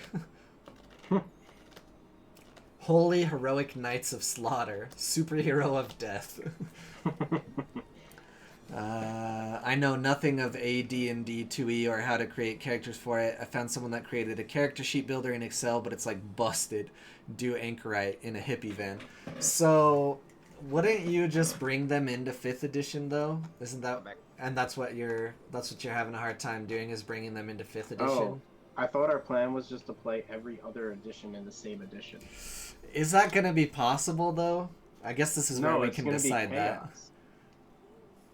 Holy Heroic Knights of Slaughter, Superhero of Death. I know nothing of AD&D 2E or how to create characters for it. I found someone that created a character sheet builder in Excel, but it's like busted. Do Anchorite in a hippie van. So, wouldn't you just bring them into 5th edition though? Isn't that... And that's what you're having a hard time doing, is bringing them into 5th edition? Oh, I thought our plan was just to play every other edition in the same edition. Is that going to be possible though? I guess this is where we can decide that.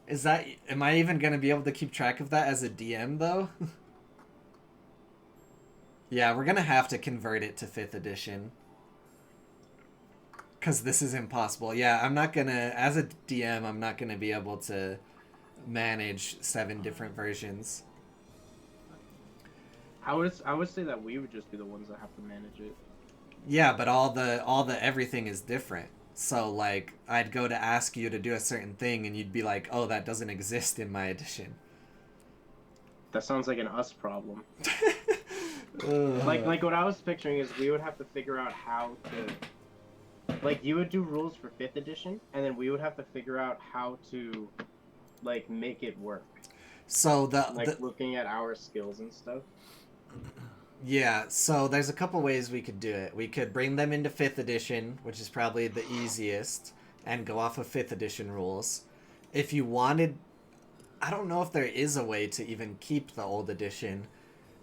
Is that... Am I even going to be able to keep track of that as a DM, though? Yeah, we're going to have to convert it to 5th edition. Because this is impossible. Yeah, I'm not going to... As a DM, I'm not going to be able to manage 7 different versions. I would say that we would just be the ones that have to manage it. Yeah, but all the everything is different. So, like, I'd go to ask you to do a certain thing, and you'd be like, oh, that doesn't exist in my edition. That sounds like an us problem. Like what I was picturing is we would have to figure out how to... Like, you would do rules for 5th edition, and then we would have to figure out how to, like, make it work. So, looking at our skills and stuff. Yeah, so there's a couple ways we could do it. We could bring them into 5th edition, which is probably the easiest, and go off of 5th edition rules. If you wanted... I don't know if there is a way to even keep the old edition.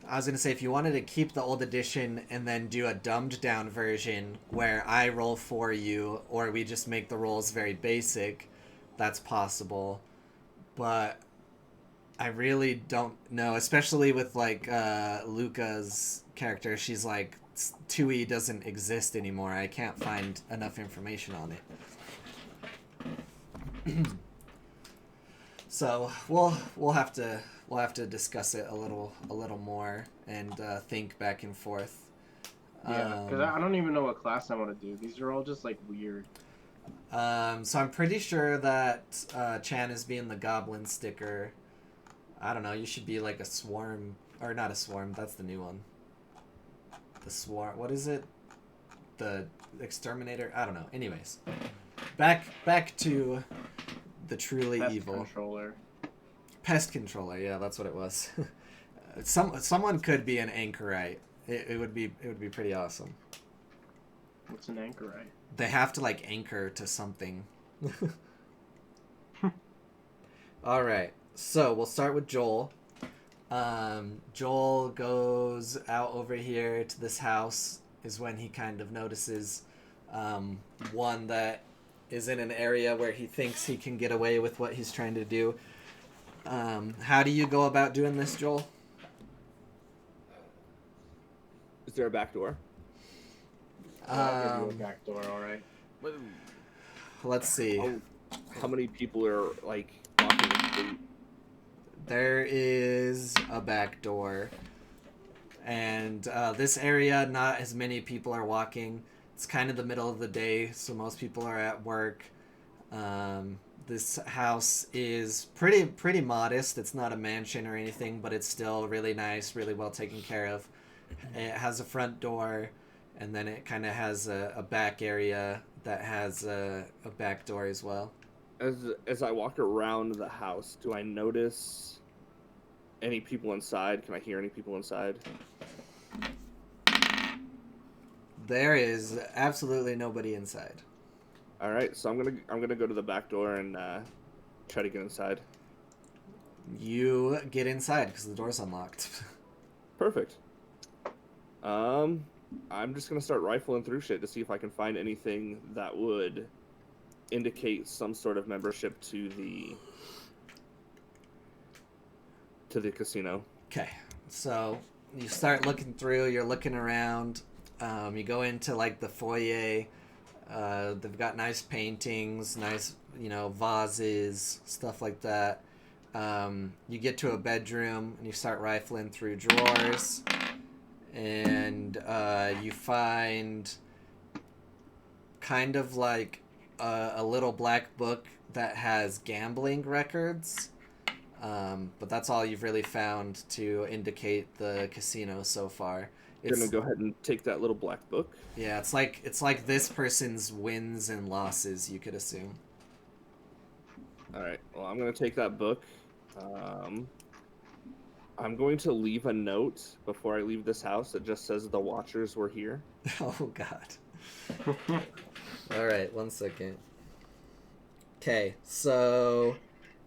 I was going to say, if you wanted to keep the old edition and then do a dumbed down version where I roll for you, or we just make the rolls very basic, that's possible. But... I really don't know, especially with, like, Luca's character. She's like, 2E doesn't exist anymore. I can't find enough information on it. So we'll have to discuss it a little more and think back and forth. Yeah, because I don't even know what class I want to do. These are all just, like, weird. So I'm pretty sure that Chan is being the goblin sticker. I don't know, you should be like a swarm, or not a swarm, that's the new one. The swarm, what is it? The exterminator? I don't know. Anyways, back to the truly Pest evil. controller. Pest controller, yeah, that's what it was. Someone could be an anchorite. It would be pretty awesome. What's an anchorite? They have to like anchor to something. All right, so we'll start with Joel. Joel goes out over here to this house. Is when he kind of notices one that is in an area where he thinks he can get away with what he's trying to do. How do you go about doing this, Joel? Is there a back door? I'll give you a back door, all right. Woo. Let's see. How many people are like walking the street? There is a back door, and this area, not as many people are walking. It's kind of the middle of the day, so most people are at work. This house is pretty modest. It's not a mansion or anything, but it's still really nice, really well taken care of. It has a front door, and then it kind of has a back area that has a back door as well. As I walk around the house, do I notice any people inside? Can I hear any people inside? There is absolutely nobody inside. All right, so I'm gonna go to the back door and try to get inside. You get inside because the door's unlocked. Perfect. I'm just gonna start rifling through shit to see if I can find anything that would indicate some sort of membership to the casino. Okay, so you start looking through. You're looking around. You go into like the foyer. They've got nice paintings, nice vases, stuff like that. You get to a bedroom and you start rifling through drawers, and you find kind of like a little black book that has gambling records. But that's all you've really found to indicate the casino so far. You're gonna go ahead and take that little black book. Yeah, it's like this person's wins and losses, you could assume. All right. Well, I'm gonna take that book. I'm going to leave a note before I leave this house that just says the Watchers were here. Oh God. All right, 1 second. Okay, so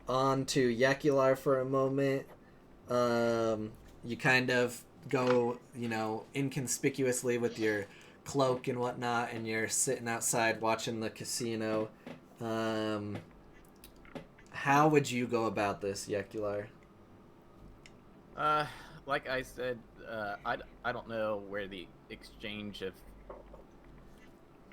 on to Yakular for a moment. You kind of go, inconspicuously with your cloak and whatnot, and you're sitting outside watching the casino. How would you go about this, Yakular? Like I said, I don't know where the exchange of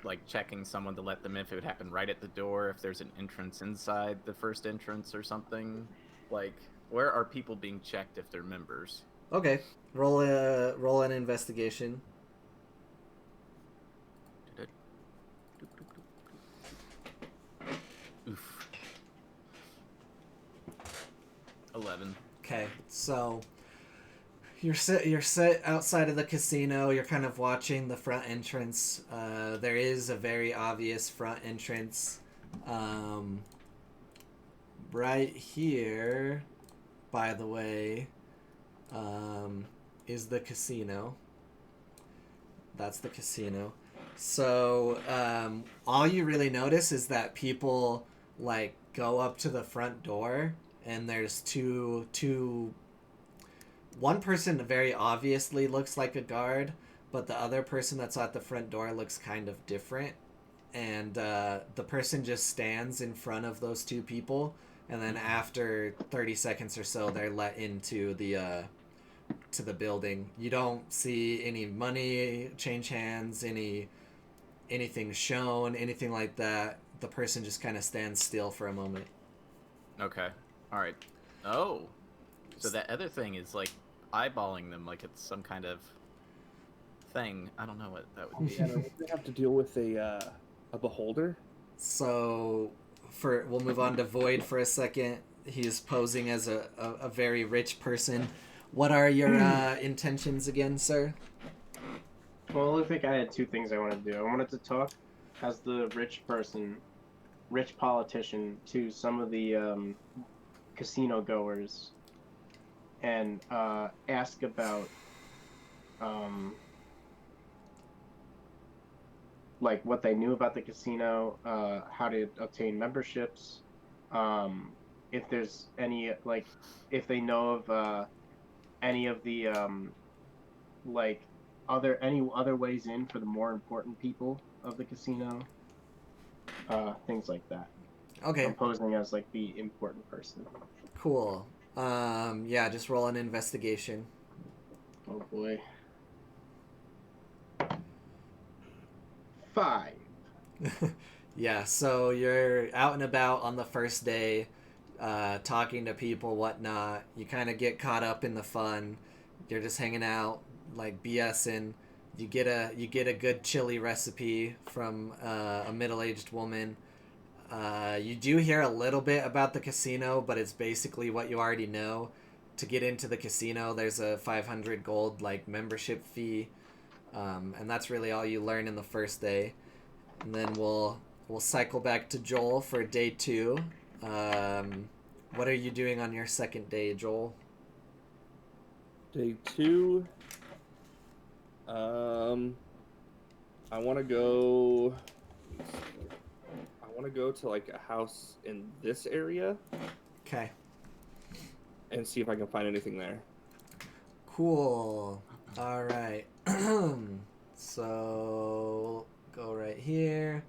like checking someone to let them in, if it would happen right at the door, if there's an entrance inside the first entrance or something. Like, where are people being checked if they're members? Okay, roll an investigation. Oof. 11. Okay, so you're set outside of the casino. You're kind of watching the front entrance. There is a very obvious front entrance. Right here, by the way, is the casino. That's the casino. So all you really notice is that people like go up to the front door, and there's two. One person very obviously looks like a guard, but the other person that's at the front door looks kind of different. And the person just stands in front of those two people, and then after 30 seconds or so, they're let into the building. You don't see any money change hands, anything shown, anything like that. The person just kind of stands still for a moment. Okay. All right. Oh, so that other thing is like eyeballing them like it's some kind of thing. I don't know what that would be. Yeah, they have to deal with a beholder. So we'll move on to Void for a second. He's posing as a very rich person. What are your intentions again, sir? Well, I think I had two things I wanted to do. I wanted to talk as the rich politician to some of the casino goers and ask about like what they knew about the casino, how to obtain memberships, if there's any like if they know of any of the like any other ways in for the more important people of the casino, things like that. Okay, I'm posing as like the important person. cool. Yeah, just roll an investigation. Oh boy. 5. Yeah, so you're out and about on the first day, talking to people, whatnot. You kind of get caught up in the fun. You're just hanging out, like BSing. You get a good chili recipe from a middle-aged woman. You do hear a little bit about the casino, but it's basically what you already know. To get into the casino, there's a 500 gold like membership fee, and that's really all you learn in the first day. And then we'll cycle back to Joel for day 2. What are you doing on your second day, Joel? Day 2. I want to go. I want to go to like a house in this area Okay. and see if I can find anything there. Cool. All right. So go right here.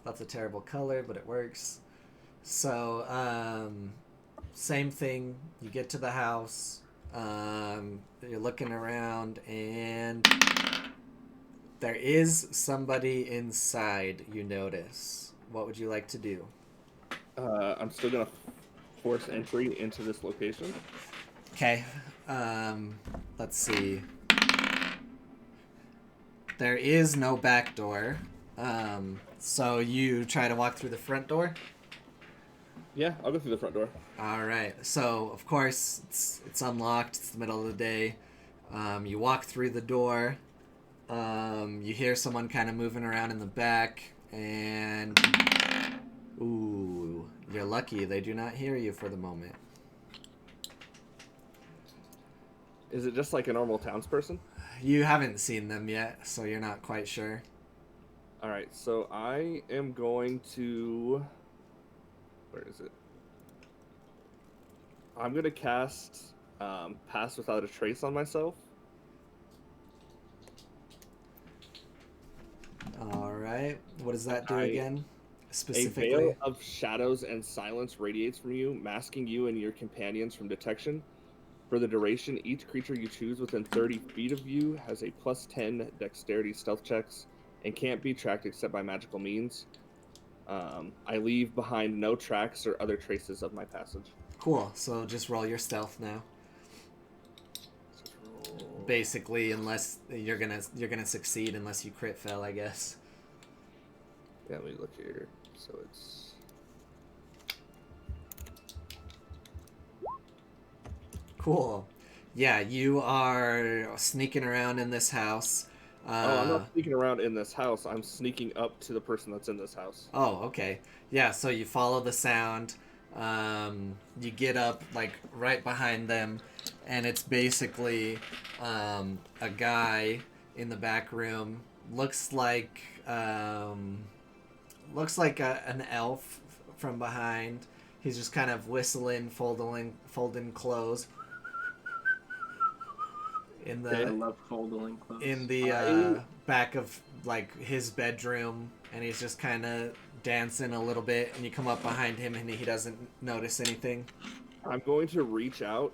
That's a terrible color, but it works. So same thing. You get to the house. You're looking around, and there is somebody inside. You notice. What would you like to do? I'm still gonna force entry into this location. Okay. Let's see. There is no back door. So you try to walk through the front door? Yeah, I'll go through the front door. All right. So, of course, it's unlocked. It's the middle of the day. You walk through the door. You hear someone kind of moving around in the back, and ooh, you're lucky. They do not hear you for the moment. Is it just like a normal townsperson? You haven't seen them yet, so you're not quite sure. All right, so I am going to. Where is it? I'm gonna cast Pass Without a Trace on myself. All right. What does that do I- again? A Specifically? veil of shadows and silence radiates from you, masking you and your companions from detection. For the duration, each creature you choose within 30 feet of you has a +10 dexterity stealth checks and can't be tracked except by magical means. I leave behind no tracks or other traces of my passage. Cool. So just roll your stealth now. Basically, unless you're gonna succeed unless you crit fail, I guess. Yeah, let me look here. So it's Cool. Yeah, you are sneaking around in this house. I'm not sneaking around in this house. I'm sneaking up to the person that's in this house. Oh, okay. Yeah, so you follow the sound. You get up like right behind them, and it's basically a guy in the back room. Looks like an elf from behind. He's just kind of whistling, folding clothes. In I the love folding clothes. in the back of like his bedroom, and he's just kind of dancing a little bit, and you come up behind him and he doesn't notice anything. I'm going to reach out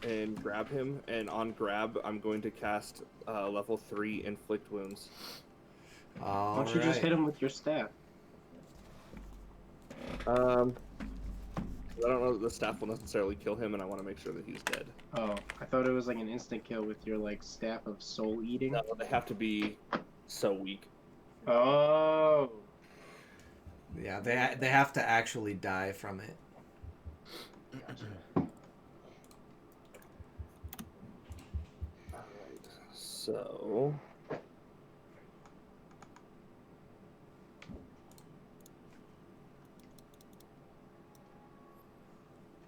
and grab him, and on grab, I'm going to cast level 3 Inflict Wounds. All Why don't you just hit him with your staff? I don't know that the staff will necessarily kill him, and I want to make sure that he's dead. Oh, I thought it was like an instant kill with your like staff of soul eating. No, they have to be so weak. Oh. Yeah, they have to actually die from it. Alright, so...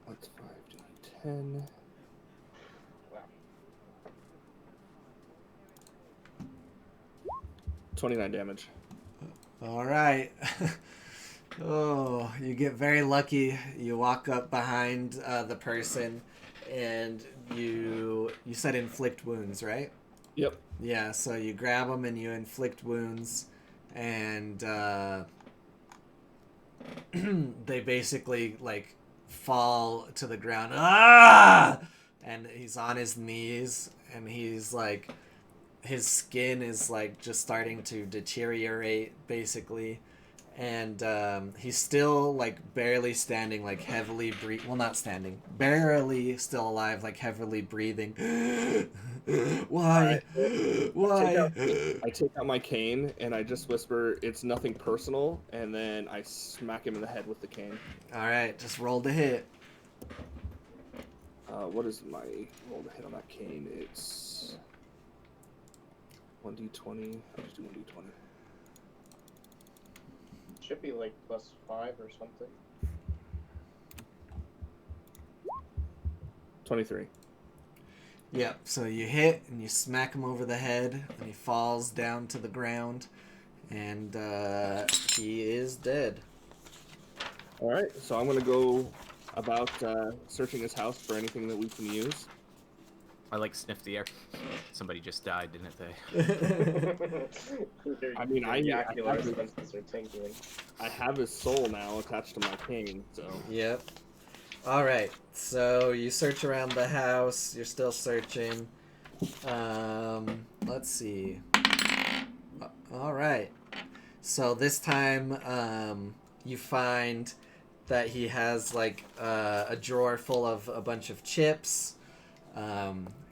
That's 5d10. 29 damage. All right. Oh, you get very lucky. You walk up behind the person, and you said inflict wounds, right? Yep. Yeah. So you grab them and you inflict wounds, and they basically like fall to the ground. Ah! And he's on his knees, and he's like, his skin is like just starting to deteriorate, basically. And he's still like barely standing, like heavily breathing. Well, not standing, barely still alive, like heavily breathing. Why? Why? I take out my cane and I just whisper, "It's nothing personal," and then I smack him in the head with the cane. All right, just roll to hit. What is my roll to hit on that cane? It's 1d20. I'll just do 1d20. Should be like +5 or something. 23. Yep. So you hit and you smack him over the head, and he falls down to the ground, and he is dead. All right, so I'm gonna go about searching his house for anything that we can use. I like sniff the air. Somebody just died, didn't they? I mean, I senses are tingling. I have his soul now attached to my cane, so. Yep. All right. So you search around the house. You're still searching. Let's see. All right. So this time, you find that he has like a drawer full of a bunch of chips.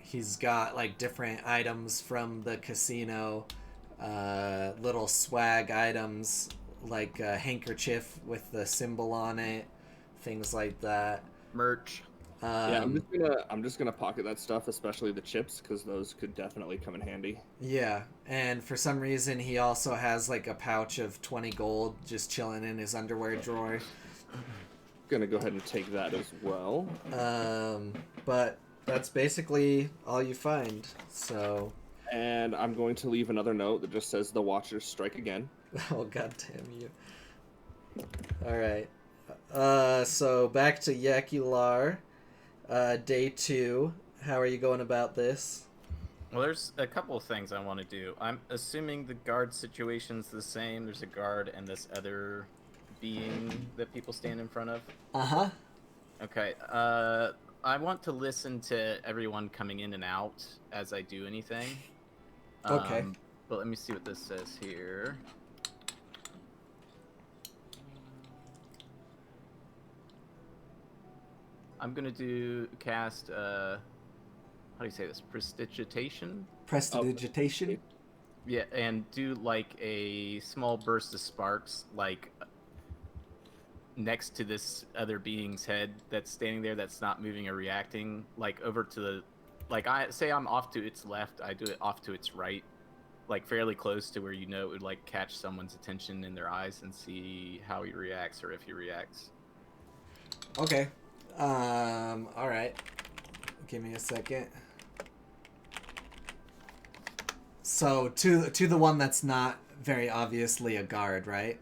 He's got like different items from the casino, little swag items like a handkerchief with the symbol on it, things like that. Merch. Yeah, I'm just gonna pocket that stuff, especially the chips, because those could definitely come in handy. Yeah, and for some reason he also has like a pouch of 20 gold just chilling in his underwear drawer. Gonna go ahead and take that as well. But that's basically all you find. So. And I'm going to leave another note that just says, "The Watchers strike again." Oh, god damn you. Alright. So back to Yakular. Day 2. How are you going about this? Well, there's a couple of things I want to do. I'm assuming the guard situation's the same. There's a guard and this other being that people stand in front of. Uh-huh. Okay. I want to listen to everyone coming in and out as I do anything. Okay. But let me see what this says here. I'm gonna cast how do you say this? Prestidigitation? Prestidigitation? Yeah, and do like a small burst of sparks, like next to this other being's head that's standing there, that's not moving or reacting, like over to the, like I say I'm off to its left, I do it off to its right, like fairly close to where you know it would like catch someone's attention in their eyes and see how he reacts or if he reacts. Okay. Alright. Give me a second. So, to the one that's not very obviously a guard, right?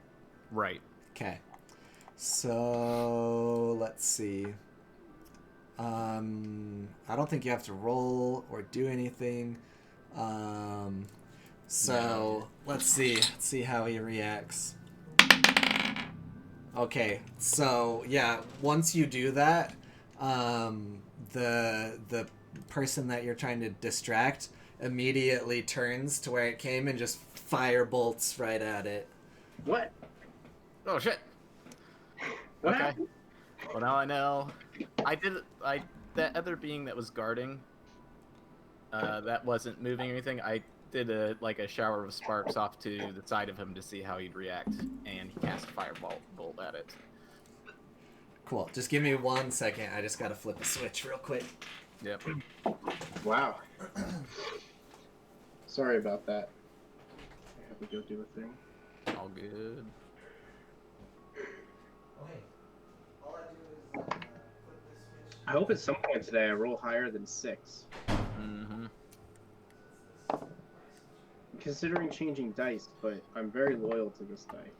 Right. Okay. So, let's see. I don't think you have to roll or do anything. So, let's see. Let's see how he reacts. Okay, so yeah, once you do that, the person that you're trying to distract immediately turns to where it came and just fire bolts right at it. What? Oh shit. What Okay. happened? Well, now I know. That other being that was guarding, that wasn't moving or anything. I did a shower of sparks off to the side of him to see how he'd react, and he cast a fireball bolt at it. Cool. Just give me 1 second. I just gotta flip a switch real quick. Yep. Wow. Sorry about that. I have to go do a thing. All good. Okay. All I do is flip this switch. I hope at some point today I roll higher than 6. Mm-hmm. considering changing dice, but I'm very loyal to this dice.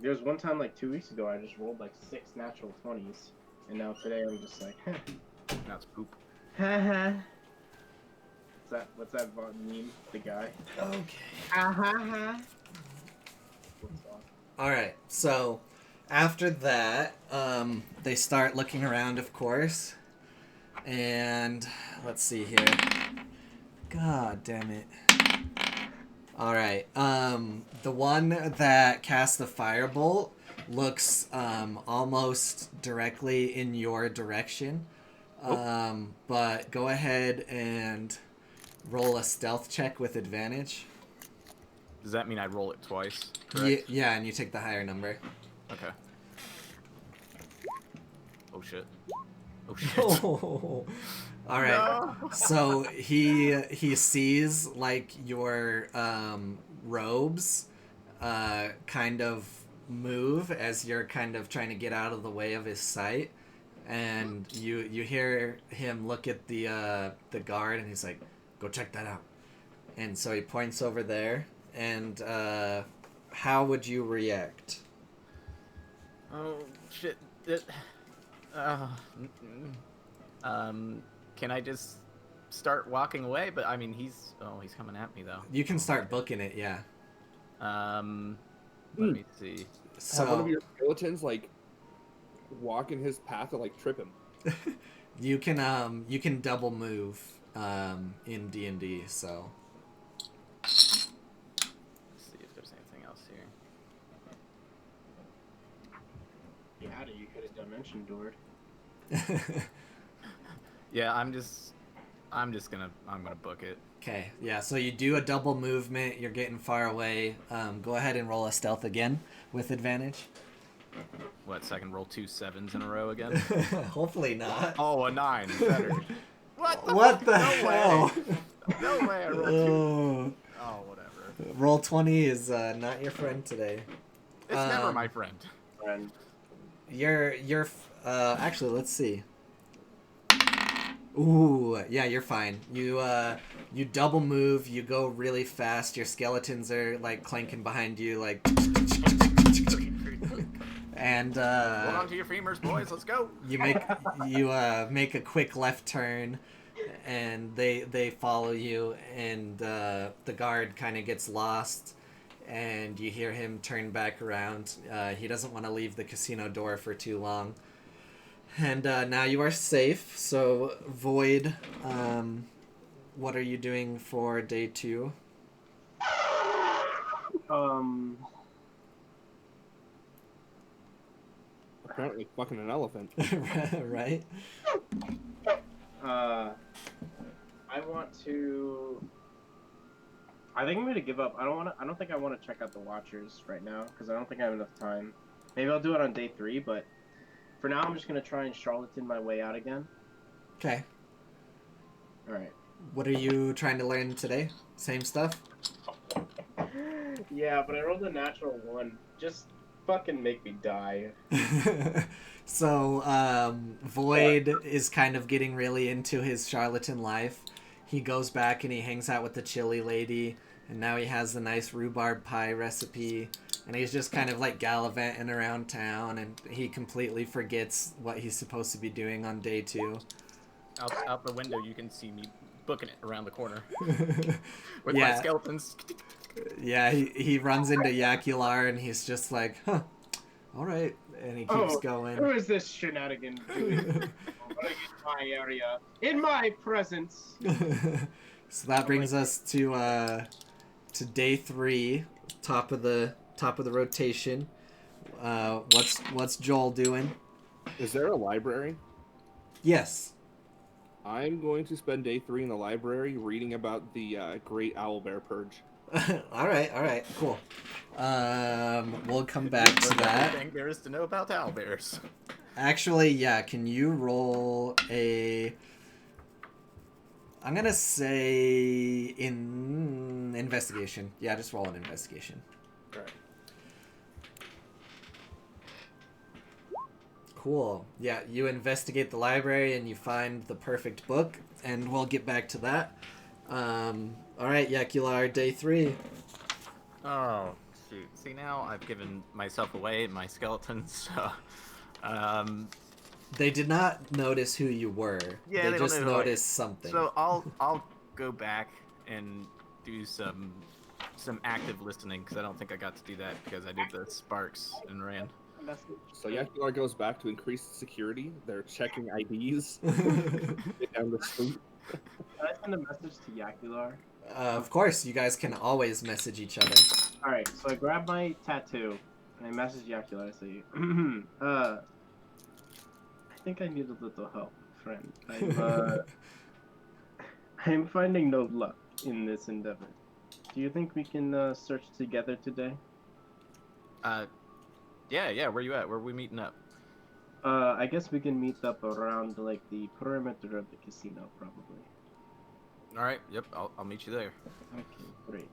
There was one time like 2 weeks ago I just rolled like 6 natural 20s, and now today I'm just like, Now it's poop. haha. What's that meme? The guy. Okay. Ha. All right. So after that, they start looking around, of course, and let's see here. God damn it. All right. The one that cast the firebolt looks almost directly in your direction. But go ahead and roll a stealth check with advantage. Does that mean I roll it twice? Correct? Yeah, and you take the higher number. Okay. Oh shit. Oh shit. Oh. All right. No. So he sees like your robes kind of move as you're kind of trying to get out of the way of his sight, and you hear him look at the guard, and he's like, "Go check that out." And so he points over there. And how would you react? Oh shit. Can I just start walking away? But I mean, he's coming at me though. You can start booking it, yeah. Let me see. Have one of So your skeletons like walk in his path and like trip him. you can double move in D&D. So Let's see if there's anything else here. Yeah, you could have dimension doored. Yeah, I'm gonna book it. Okay, yeah. So you do a double movement. You're getting far away. Go ahead and roll a stealth again with advantage. What? So I can roll 2 7s in a row again? Hopefully not. Oh, a 9. Better. What the hell? No way. I rolled 2. Oh, Oh, whatever. roll 20 is not your friend today. It's never my friend. And You're actually, let's see. Ooh, yeah, you're fine. You double move, you go really fast, your skeletons are like clanking behind you like and Hold on to your femurs, boys. Let's go. you make a quick left turn, and they follow you, and the guard kind of gets lost, and you hear him turn back around. He doesn't want to leave the casino door for too long. And now you are safe. So Void, what are you doing for day 2? Apparently fucking an elephant. Right? I think I'm gonna give up. I don't think I want to check out the Watchers right now because I don't think I have enough time. Maybe I'll do it on day 3, but for now I'm just gonna try and charlatan my way out again. Okay. All right. What are you trying to learn today? Same stuff? Yeah, but I rolled a natural 1. Just fucking make me die. So, Void is kind of getting really into his charlatan life. He goes back and he hangs out with the chili lady, and now he has the nice rhubarb pie recipe, and he's just kind of like gallivanting around town, and he completely forgets what he's supposed to be doing on day 2. Out the window, you can see me booking it around the corner with Yeah. my skeletons. Yeah, he runs into Yakular, and he's just like, huh, all right, and he keeps Who going. is this shenanigan doing in my area? In my presence. So that brings us to day 3, top of the rotation. What's Joel doing? Is there a library? Yes. I'm going to spend day 3 in the library reading about the Great Owlbear Purge. all right, cool. We'll come back to that. Everything there is to know about owlbears. Actually, yeah. Can you roll a? I'm gonna say in investigation. Yeah, just roll an investigation. Right. Cool. Yeah, you investigate the library and you find the perfect book, and we'll get back to that. All right, Yakular, day 3. Oh, shoot. See, now I've given myself away, my skeletons, so... They did not notice who you were. Yeah, they they don't just know who I am. noticed something. So I'll go back and do some active listening, because I don't think I got to do that because I did the sparks and ran. So Yakular goes back to increased security. They're checking IDs down the street. Can I send a message to Yakular? Of course, you guys can always message each other. Alright, so I grab my tattoo and I message Yakular. I say, I think I need a little help, friend. I'm finding no luck in this endeavor. Do you think we can search together today? Yeah, where you at? Where are we meeting up? I guess we can meet up around, like, the perimeter of the casino, probably. Alright, yep, I'll meet you there. Okay, great.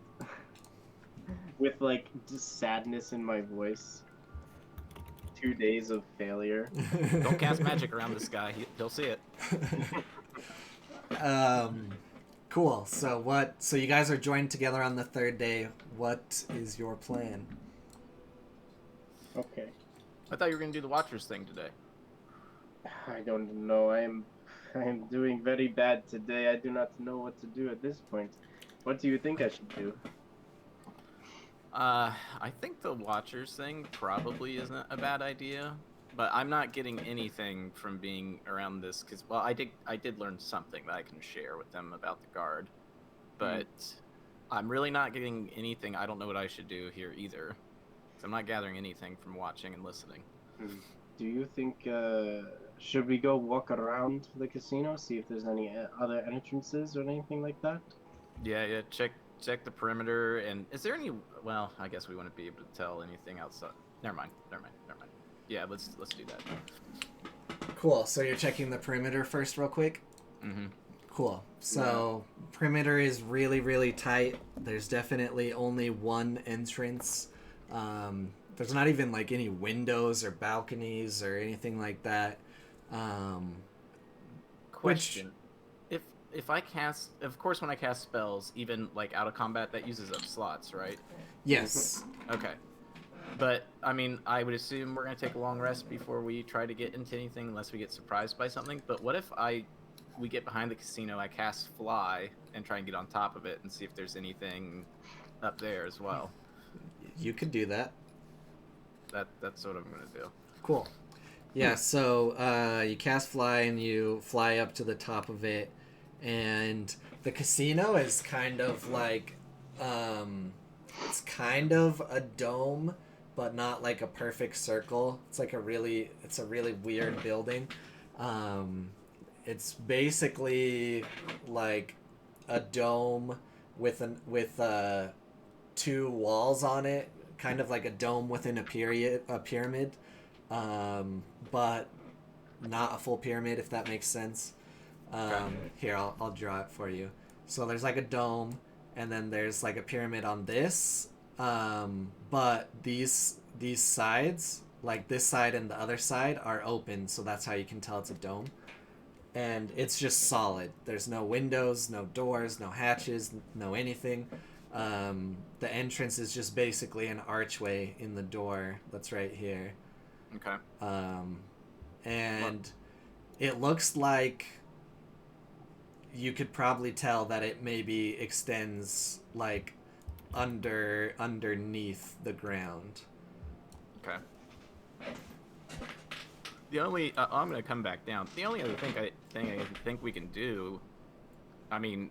With, like, just sadness in my voice. 2 days of failure. Don't cast magic around this guy, he'll see it. Cool. So you guys are joined together on the 3rd day. What is your plan? Okay. I thought you were going to do the Watchers thing today. I don't know. I am doing very bad today. I do not know what to do at this point. What do you think I should do? I think the Watchers thing probably isn't a bad idea, but I'm not getting anything from being around this, because, well, I did learn something that I can share with them about the guard, but I'm really not getting anything. I don't know what I should do here either, so I'm not gathering anything from watching and listening. Do you think, should we go walk around the casino, see if there's any other entrances or anything like that? Yeah, check the perimeter, and is there any, well, I guess we wouldn't be able to tell anything outside. Never mind. Yeah, let's do that. Cool. So you're checking the perimeter first real quick? Mm-hmm. Cool. So perimeter is really, really tight. There's definitely only one entrance. There's not even like any windows or balconies or anything like that. Question. If I cast, of course, when I cast spells, even like out of combat, that uses up slots, right? Yes. Okay. But I mean, I would assume we're gonna take a long rest before we try to get into anything, unless we get surprised by something. But what if we get behind the casino, I cast fly and try and get on top of it and see if there's anything up there as well? You could do that. That's what I'm gonna do. Cool. Yeah. So you cast fly and you fly up to the top of it. And the casino is kind of like, it's kind of a dome, but not like a perfect circle. It's like a really weird building. It's basically like a dome with 2 walls on it, kind of like a dome within a pyramid, but not a full pyramid, if that makes sense. Here, I'll draw it for you. So there's like a dome, and then there's like a pyramid on this, but these sides, like this side and the other side, are open, so that's how you can tell it's a dome. And it's just solid. There's no windows, no doors, no hatches, no anything. The entrance is just basically an archway in the door that's right here. Okay. And it looks like you could probably tell that it maybe extends like underneath the ground. Okay. The only I'm gonna come back down. The only other thing I think we can do, I mean,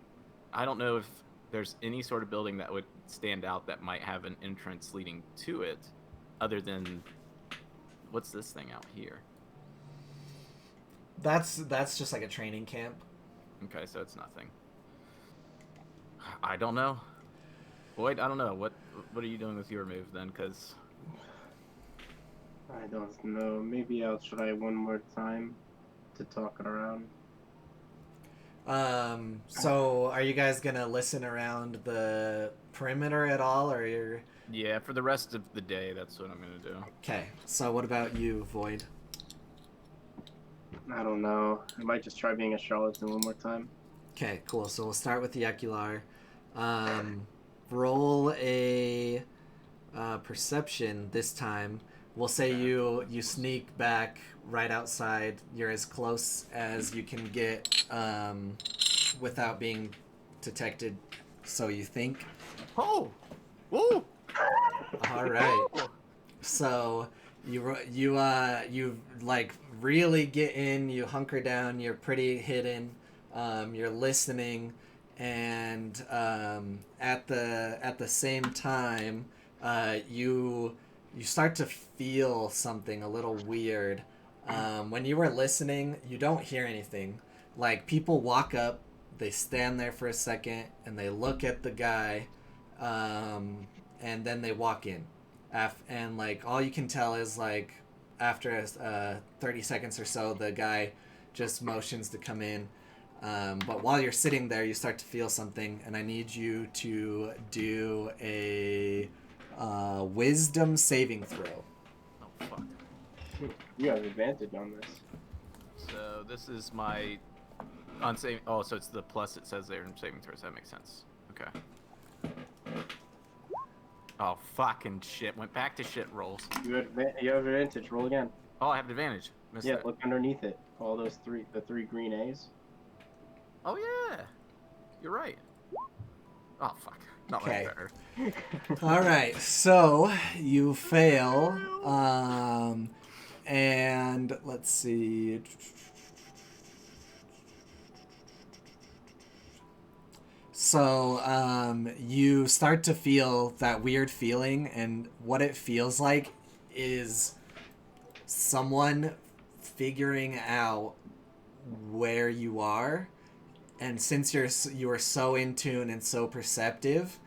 I don't know if there's any sort of building that would stand out that might have an entrance leading to it, other than what's this thing out here? That's just like a training camp. Okay, so it's nothing. I don't know. Boyd, I don't know. What are you doing with your move then? Because I don't know. Maybe I'll try one more time to talk it around. So are you guys gonna listen around the perimeter at all, or you're... Yeah, for the rest of the day, that's what I'm gonna do. Okay, so what about you, Void? I don't know. I might just try being a charlatan one more time. Okay, cool. So we'll start with the Yakular. Roll a perception this time. We'll say you sneak back right outside. You're as close as you can get without being detected. So you think. Oh! Woo! All right. So you like really get in. You hunker down. You're pretty hidden. You're listening, and at the same time, you start to feel something a little weird. When you were listening, you don't hear anything. Like people walk up, they stand there for a second, and they look at the guy, and then they walk in. And like all you can tell is like after 30 seconds or so, the guy just motions to come in. But while you're sitting there, you start to feel something, and I need you to do a wisdom saving throw. Oh, fuck. You have advantage on this. So this is my unsaving. Oh, so it's the plus it says there in saving throws. That makes sense. Okay. Oh, fucking shit. Went back to shit rolls. You have advantage. Roll again. Oh, I have advantage. Missed Yeah, it. look underneath it. All those the three green A's. Oh, yeah. You're right. Oh, fuck. Not Okay. like better. All right, so you fail, and let's see. So you start to feel that weird feeling, and what it feels like is someone figuring out where you are. And since you are so in tune and so perceptive,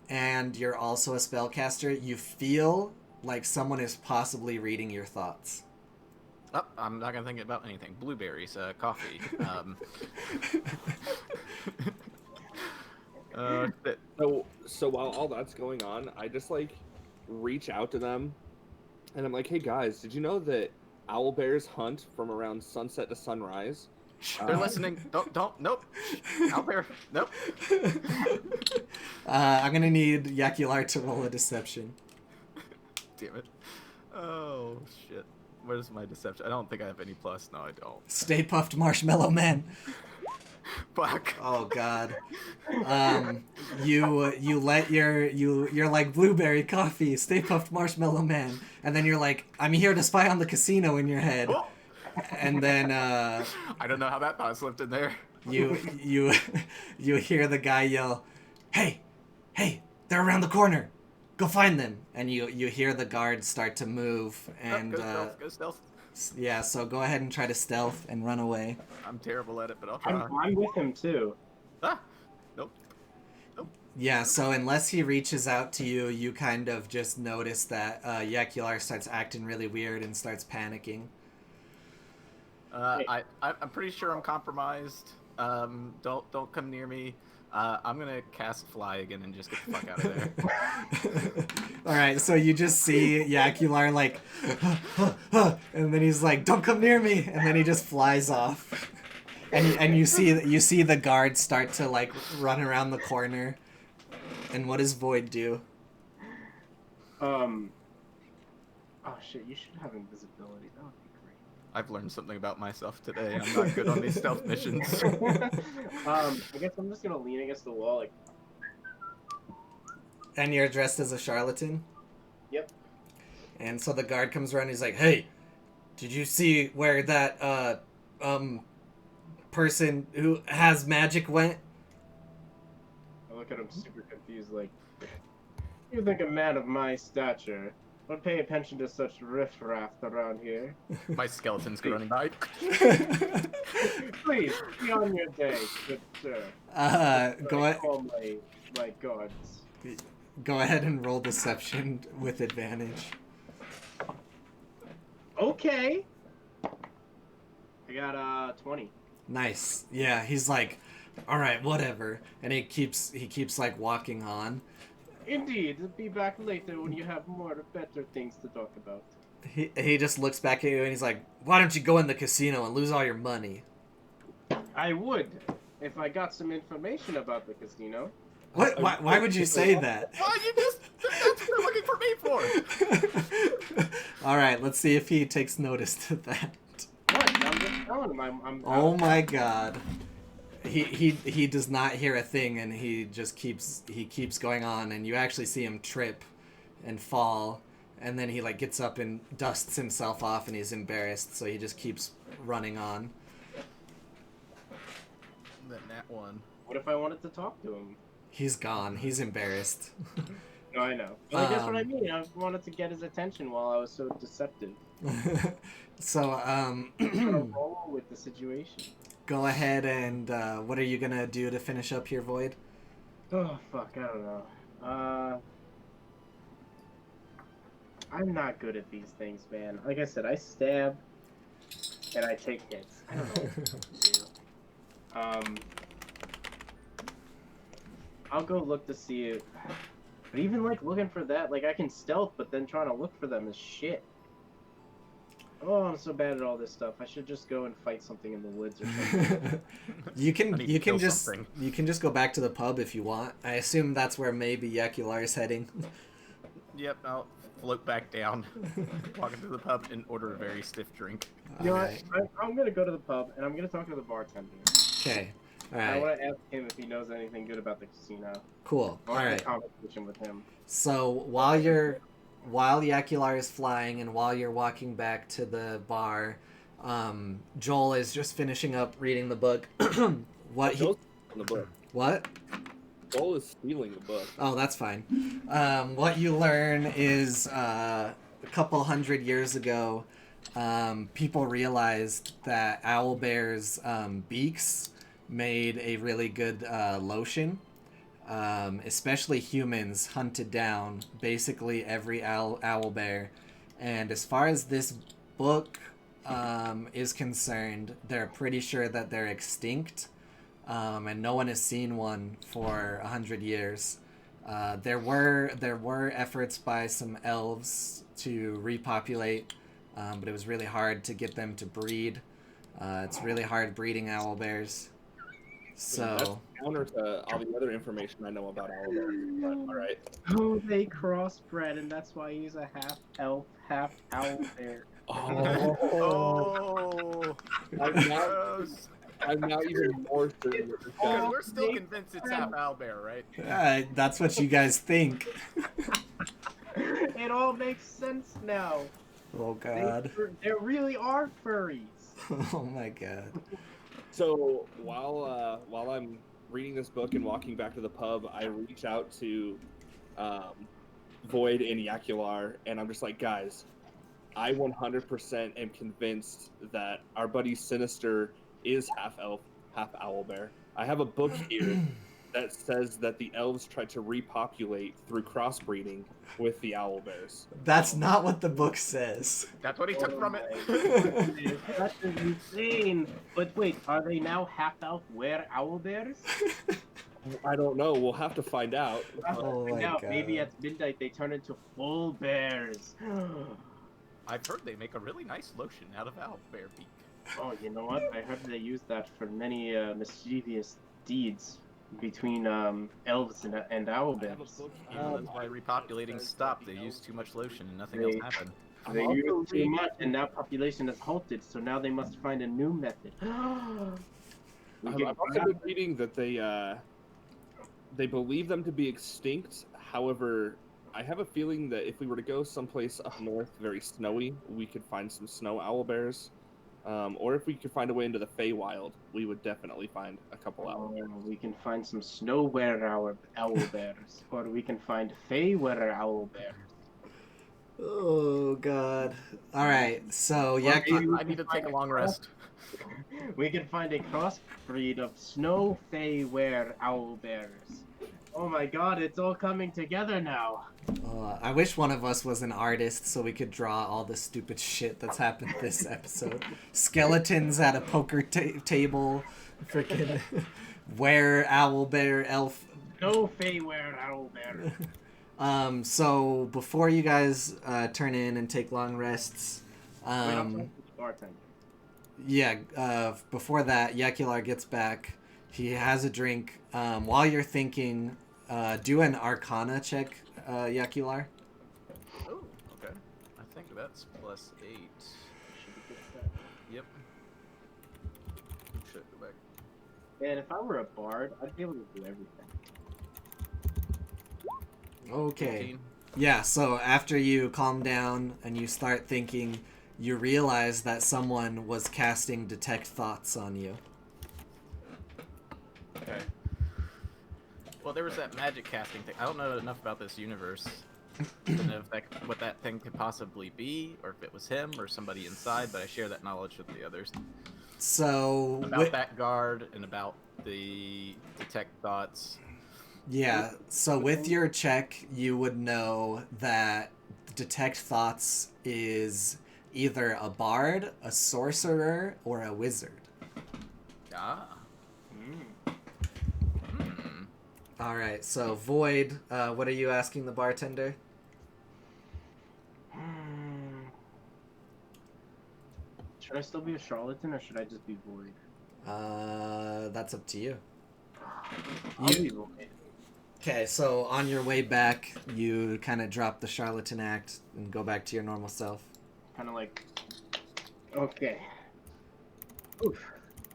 and you're also a spellcaster, you feel like someone is possibly reading your thoughts. Oh, I'm not gonna think about anything. Blueberries, coffee. So while all that's going on, I just like reach out to them, and I'm like, "Hey guys, did you know that owl bears hunt from around sunset to sunrise?" They're listening. Don't. Nope. Owlbear. Nope. I'm gonna need Yakular to roll a deception. Damn it. Oh shit. Where's my deception? I don't think I have any plus. No, I don't. Stay puffed, Marshmallow Man. Fuck. Oh God. You let you're like blueberry coffee, Stay Puffed Marshmallow Man, and then you're like, I'm here to spy on the casino in your head, Oh. and then I don't know how that thought slipped in there. you hear the guy yell, hey, they're around the corner, go find them, and you hear the guards start to move, and Go stealth. yeah, so go ahead and try to stealth and run away. I'm terrible at it, but I'll try. I'm with him too. Ah. Nope. Yeah, so unless he reaches out to you, you kind of just notice that Yakular starts acting really weird and starts panicking. I'm pretty sure I'm compromised. Don't come near me. I'm gonna cast fly again and just get the fuck out of there. All right, so you just see Yakular like, and then he's like, "Don't come near me," and then he just flies off. And you see the guards start to like run around the corner. And what does Void do? Oh shit! You should have invisibility. That would be great. I've learned something about myself today. I'm not good on these stealth missions. I guess I'm just gonna lean against the wall, like. And you're dressed as a charlatan? Yep. And so the guard comes around and he's like, "Hey, did you see where that person who has magic went?" I look at him super confused, like, you think a man of my stature would pay attention to such riffraff around here? My skeleton's running by. Please, be on your day, good sir. Call my guards. Go ahead and roll deception with advantage. Okay. I got 20. Nice. Yeah, he's like, "All right, whatever," and he keeps like walking on. Indeed, be back later when you have more better things to talk about. He just looks back at you and he's like, "Why don't you go in the casino and lose all your money?" I would, if I got some information about the casino. What? Why would you say that? Well, that's what they're looking for me for. All right, let's see if he takes notice to that. What? I'm just telling him. I'm Oh my god. He does not hear a thing, and he just keeps going on, and you actually see him trip and fall, and then he like gets up and dusts himself off, and he's embarrassed, so he just keeps running on. That one. What if I wanted to talk to him? He's gone. He's embarrassed. No, I know. Well, that's what I mean. I wanted to get his attention while I was so deceptive. So Roll with the situation. go ahead and what are you gonna do to finish up your void? Oh fuck, I don't know. I'm not good at these things, man. Like I said, I stab and I take hits. I don't know what to do. I'll go look to see it. But even like looking for that, like I can stealth, but then trying to look for them is shit. Oh, I'm so bad at all this stuff. I should just go and fight something in the woods or something. You I can need to kill just something. you can just go back to the pub if you want. I assume that's where maybe Yakular is heading. Yep, I'll float back down, walk into the pub, and order a very stiff drink. You know Alright. what? I'm gonna go to the pub and I'm gonna talk to the bartender. Okay. All I right. want to ask him if he knows anything good about the casino. Cool. I All want to right. have a conversation with him. So while Yakular is flying and while you're walking back to the bar, Joel is just finishing up reading the book. What he Joel's in the book. what? Joel is stealing the book. Oh, that's fine. What you learn is a couple hundred years ago, people realized that owlbears' beaks made a really good lotion. Especially humans hunted down basically every owlbear. And as far as this book is concerned, they're pretty sure that they're extinct. And no one has seen one for 100 years. There were efforts by some elves to repopulate, but it was really hard to get them to breed. It's really hard breeding owlbears. That's So counter to all the other information I know about owlbears. But all right. Oh, they crossbred, and that's why he's a half elf, half owl bear. Oh, I'm now even more certain that this guy. we're still convinced it's half owlbear, right? that's what you guys think. It all makes sense now. Oh god. They really are furries. Oh my god. So while I'm reading this book and walking back to the pub, I reach out to Void and Yakular, and I'm just like, guys, I 100% am convinced that our buddy Sinister is half elf, half owlbear. I have a book here that says that the elves tried to repopulate through crossbreeding with the owlbears. That's not what the book says. That's what he took from it. That's insane. But wait, are they now half elf WereOWLbears? I don't know. We'll have to find out. Oh my Now, god. maybe at midnight they turn into full bears. I've heard they make a really nice lotion out of owlbear beak. Oh, you know what? I heard they use that for many mischievous deeds between elves and I have a owlbears. book Yeah, here that's why repopulating stopped. They used too much lotion and nothing They- else happened. They I'm use also too reading- much, and now population has halted. So now they must find a new method. We I've can also grab- been reading that they believe them to be extinct. However, I have a feeling that if we were to go someplace up north, very snowy, we could find some snow owlbears. Or if we could find a way into the Feywild, we would definitely find a couple owlbears. We can find some snow WereOWLbears, or we can find Fey WereOWLbears. Oh god. All right. So I need to take a long rest. We can find a crossbreed of snow Fey WereOWLbears. Oh my god, it's all coming together now. I wish one of us was an artist so we could draw all the stupid shit that's happened this episode. Skeletons at a poker table, freaking WereOWLbear elf. No Fey WereOWLbear. So before you guys turn in and take long rests, Wait, I'm talking to the bartender. yeah, before that, Yakular gets back. He has a drink. While you're thinking, do an Arcana check, Yakular. Oh, okay. I think that's +8. Should be good at that. Yep. Should go back. And if I were a bard, I'd be able to do everything. Okay. 15. Yeah, so after you calm down and you start thinking, you realize that someone was casting Detect Thoughts on you. Okay. Well, there was that magic casting thing. I don't know enough about this universe to know if what that thing could possibly be, or if it was him or somebody inside, but I share that knowledge with the others. So... About that guard and about the Detect Thoughts. Yeah, so with your check, you would know that Detect Thoughts is either a bard, a sorcerer, or a wizard. Ah. Alright, so Void, what are you asking the bartender? Should I still be a charlatan or should I just be void? That's up to you. I'll be void. Okay, so on your way back, you kind of drop the charlatan act and go back to your normal self. Kind of like, okay. Oof.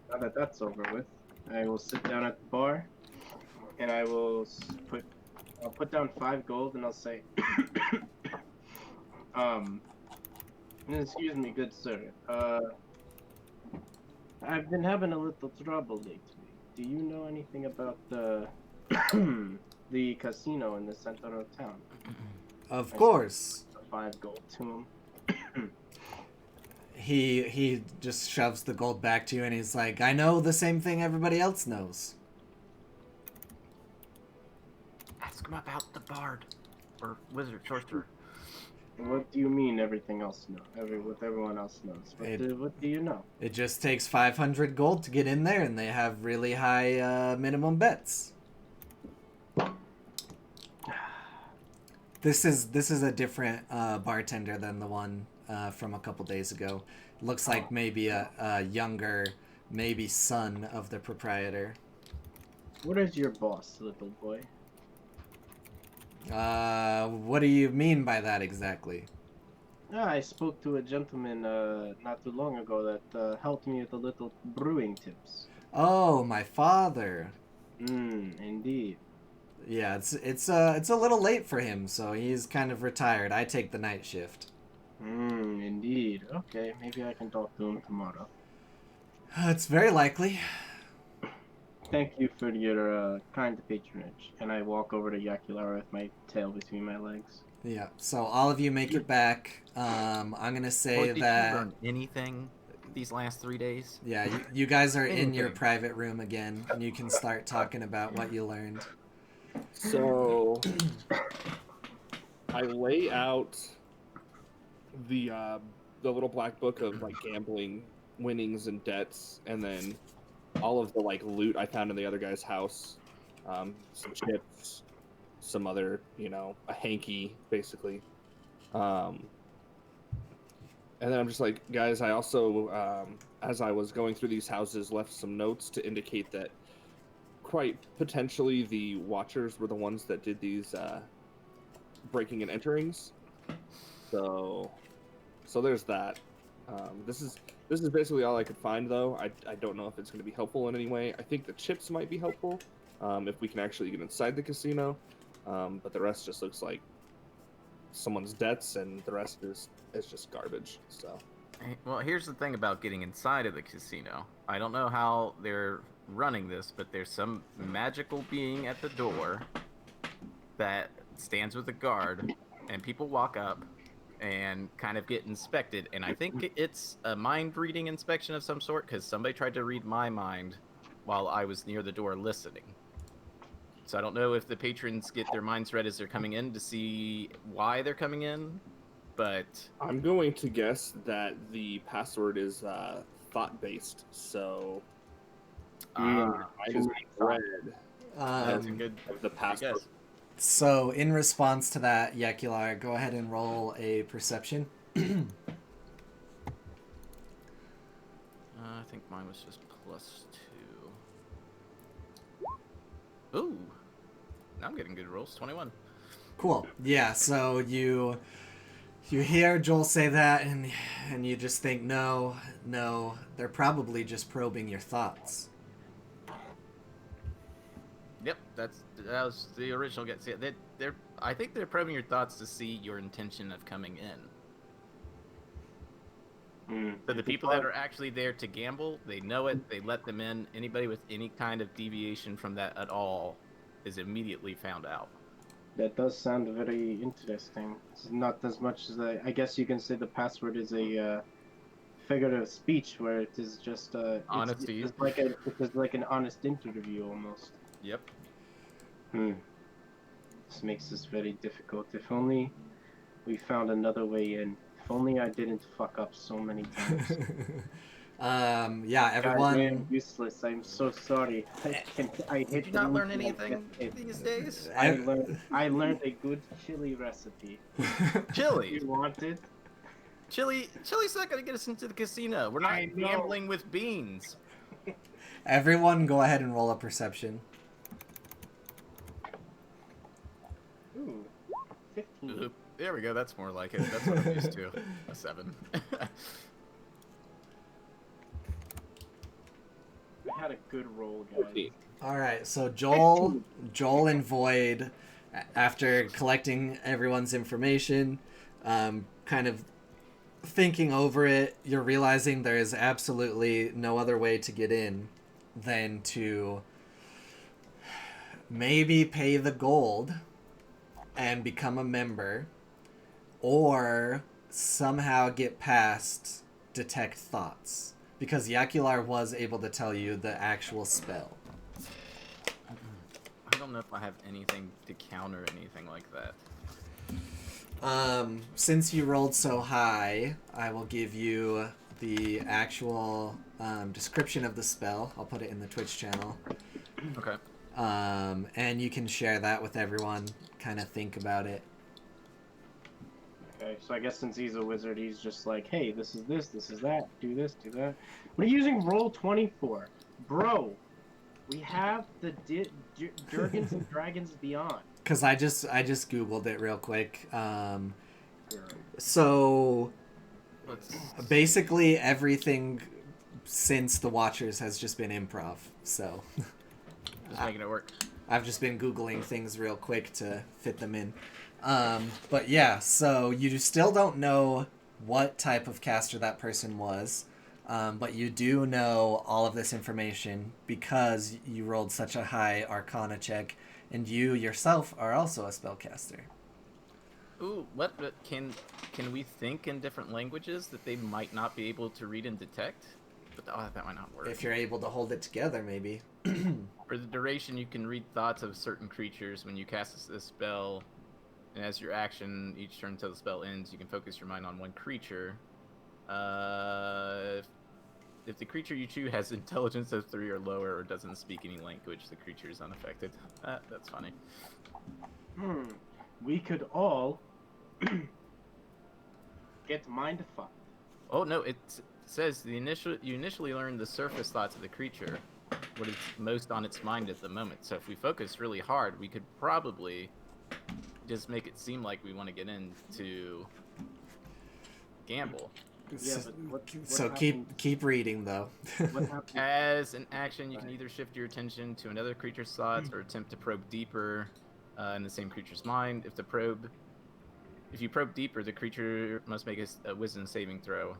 Now that that's over with, I will sit down at the bar, and I will I'll put down 5 gold, and I'll say, excuse me, good sir. I've been having a little trouble lately. Do you know anything about the the casino in the center of town? Of course. 5 gold to him. He just shoves the gold back to you and he's like, I know the same thing everybody else knows. Ask him about the bard or wizard sorcerer. What do you mean everything else knows? What everyone else knows? What do you know? It just takes 500 gold to get in there and they have really high minimum bets. This is a different bartender than the one from a couple days ago. Looks like maybe a younger, maybe son of the proprietor. What is your boss, little boy? What do you mean by that exactly? I spoke to a gentleman not too long ago that helped me with a little brewing tips. Oh, my father. Indeed. Yeah, it's a little late for him, so he's kind of retired. I take the night shift. Indeed. Okay, maybe I can talk to him tomorrow. It's very likely. Thank you for your kind patronage. And I walk over to Yakulara with my tail between my legs. Yeah, so all of you make it back. I'm gonna say Did that... you learn anything these last 3 days? Yeah, you guys are in your private room again, and you can start talking about what you learned. So I lay out the little black book of like gambling winnings and debts, and then all of the like loot I found in the other guy's house, some chips, some other, a hanky basically, and then I'm just like, guys, I also as I was going through these houses left some notes to indicate that quite potentially the Watchers were the ones that did these breaking and enterings. So there's that. This is basically all I could find, though. I don't know if it's going to be helpful in any way. I think the chips might be helpful if we can actually get inside the casino, but the rest just looks like someone's debts, and the rest is just garbage. So. Well, here's the thing about getting inside of the casino. I don't know how they're running this, but there's some magical being at the door that stands with a guard, and people walk up and kind of get inspected, and I think it's a mind-reading inspection of some sort, because somebody tried to read my mind while I was near the door listening. So I don't know if the patrons get their minds read as they're coming in to see why they're coming in, but... I'm going to guess that the password is thought-based, so... I just read that's a good the password. So in response to that, Yakular, go ahead and roll a perception. I think mine was just +2. Ooh. Now I'm getting good rolls. 21. Cool. Yeah, so you hear Joel say that and you just think, no, they're probably just probing your thoughts. Yep, that was the original get. See, they're I think they're probing your thoughts to see your intention of coming in. So the people that are actually there to gamble, they know it, they let them in. Anybody with any kind of deviation from that at all is immediately found out. That does sound very interesting. It's not as much as I guess you can say the password is a figure of speech, where it is just Honesty. It's like an honest interview almost. Yep. This makes this very difficult. If only we found another way in. If only I didn't fuck up so many times. Yeah, everyone. God, I am useless. I'm so sorry. I hate Did you not learn anything these days? I learned a good chili recipe. Chili. You want it? Chili's not gonna get us into the casino. We're not gambling with beans. Everyone, go ahead and roll a perception. Ooh, 15. There we go. That's more like it. That's what I'm used to. A 7. I had a good roll, guys. All right, so Joel and Void, after collecting everyone's information, kind of thinking over it, you're realizing there is absolutely no other way to get in than to maybe pay the gold and become a member, or somehow get past detect thoughts, because Yakular was able to tell you the actual spell. I don't know if I have anything to counter anything like that. Since you rolled so high, I will give you the actual description of the spell. I'll put it in the Twitch channel. Okay. And you can share that with everyone, kind of think about it. Okay, so I guess since he's a wizard, he's just like, hey, this is that, do this, do that. What are you using Roll20 for? Bro, we have the Durgans and Dragons Beyond. Because I just Googled it real quick. So basically everything since the Watchers has just been improv. So just making it work. I've just been Googling things real quick to fit them in. But yeah, so you still don't know what type of caster that person was, but you do know all of this information because you rolled such a high Arcana check, and you yourself are also a spellcaster. Ooh, what can we think in different languages that they might not be able to read and detect? But that might not work. If you're able to hold it together, maybe. For the duration, you can read thoughts of certain creatures when you cast this spell. And as your action, each turn until the spell ends, you can focus your mind on one creature. If the creature you choose has intelligence of 3 or lower or doesn't speak any language, the creature is unaffected. That's funny. We could all get mind fucked. Oh no, it says you initially learn the surface thoughts of the creature, what is most on its mind at the moment. So if we focus really hard, we could probably just make it seem like we want to get into gamble. Yeah, but what So happens- keep reading though. What happens? As an action, you can either shift your attention to another creature's thoughts or attempt to probe deeper in the same creature's mind. If you probe deeper, the creature must make a wisdom saving throw.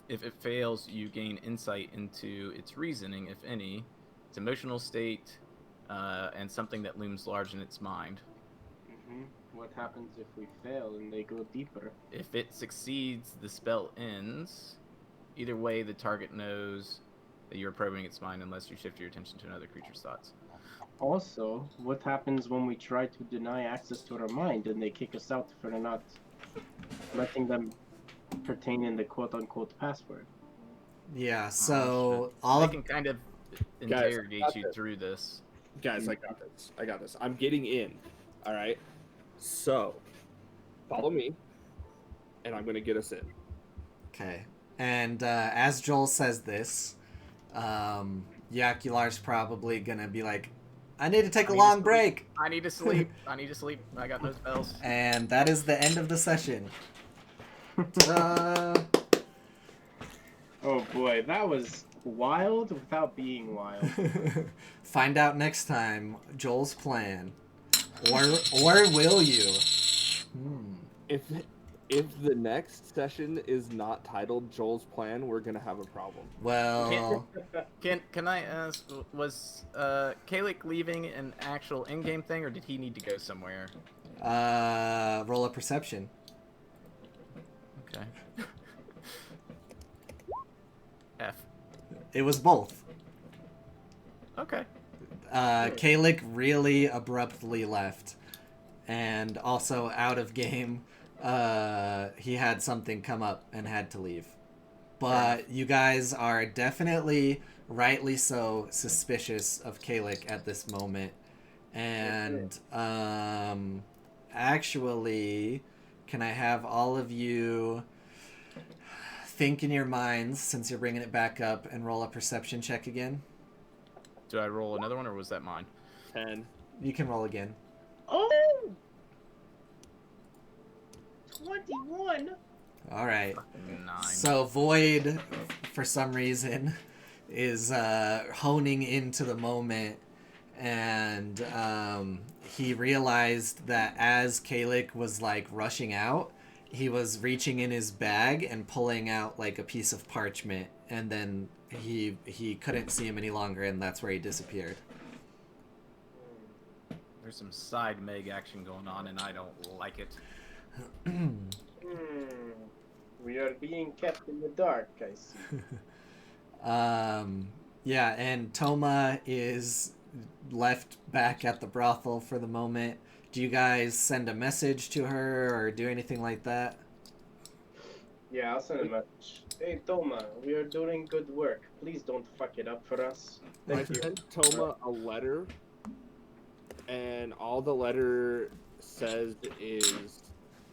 If it fails, you gain insight into its reasoning, if any, its emotional state, and something that looms large in its mind. What happens if we fail and they go deeper? If it succeeds, the spell ends. Either way, the target knows that you're probing its mind unless you shift your attention to another creature's thoughts. Also, what happens when we try to deny access to our mind and they kick us out for not letting them pertain in the quote-unquote password? Yeah, so They can kind of interrogate you through this. Guys, I got this. I'm getting in. All right. So, follow me, and I'm gonna get us in. Okay. And as Joel says this, Yakular's probably gonna be like, I need to take a long break. I need to sleep. I need to sleep. I got no spells. And that is the end of the session. Ta-da! Oh boy, that was wild without being wild. Find out next time Joel's plan. Or will you? If the next session is not titled Joel's Plan, we're gonna have a problem. Well, Can I ask, was Kalik leaving an actual in-game thing, or did he need to go somewhere? roll a perception. Okay. F. It was both. Okay. Kalik really abruptly left, and also out of game. He had something come up and had to leave. But you guys are definitely, rightly so, suspicious of Kalik at this moment. And actually, can I have all of you think in your minds, since you're bringing it back up, and roll a perception check again? Do I roll another one, or was that mine? 10. You can roll again. Oh! 21! Alright. 9. So Void, for some reason, is honing into the moment, and he realized that as Kalik was like rushing out, he was reaching in his bag and pulling out like a piece of parchment, and then he couldn't see him any longer, and that's where he disappeared. There's some side Meg action going on, and I don't like it. We are being kept in the dark, I see. Yeah, and Toma is left back at the brothel for the moment. Do you guys send a message to her or do anything like that? Yeah, I'll send a message. Hey, Toma, we are doing good work. Please don't fuck it up for us. I Thank you. sent Toma a letter, and all the letter says is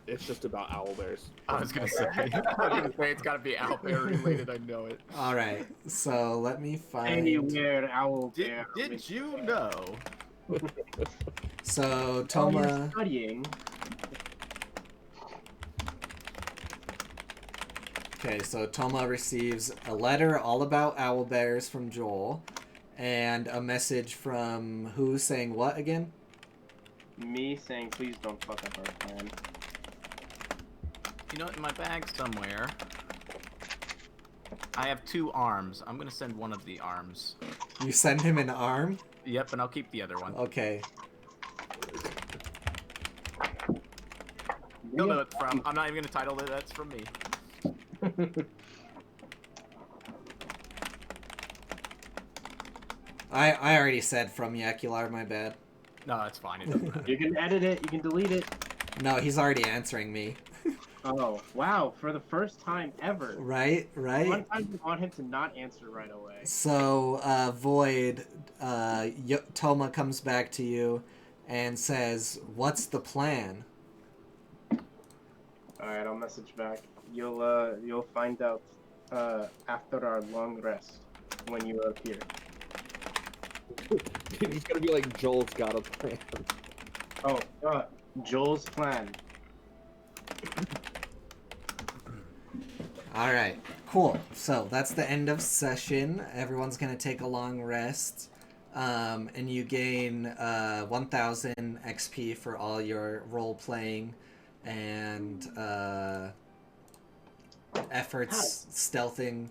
it's just about owlbears. I was gonna say it's gotta be owlbear related. I know it. All right, so let me find. Anywhere, owlbear. Did you know? So You're Toma. studying. Okay, so Toma receives a letter all about owlbears from Joel, and a message from who saying what again? Me saying, please don't fuck up our plan. You know, in my bag somewhere, I have 2 arms. I'm gonna send one of the arms. You send him an arm? Yep, and I'll keep the other one. Okay. You'll know it's from. I'm not even gonna title it. That's from me. I already said from Yakular, my bad. No, that's fine. It doesn't matter. You can edit it, you can delete it. No, he's already answering me. Oh, wow, for the first time ever. Right? One time you want him to not answer right away. So, Void, Toma comes back to you and says, "What's the plan?" Alright, I'll message back. You'll find out after our long rest when you appear. It's gonna be like Joel's got a plan. Oh, Joel's plan. Alright, cool. So, that's the end of session. Everyone's gonna take a long rest. And you gain 1,000 XP for all your role-playing and efforts stealthing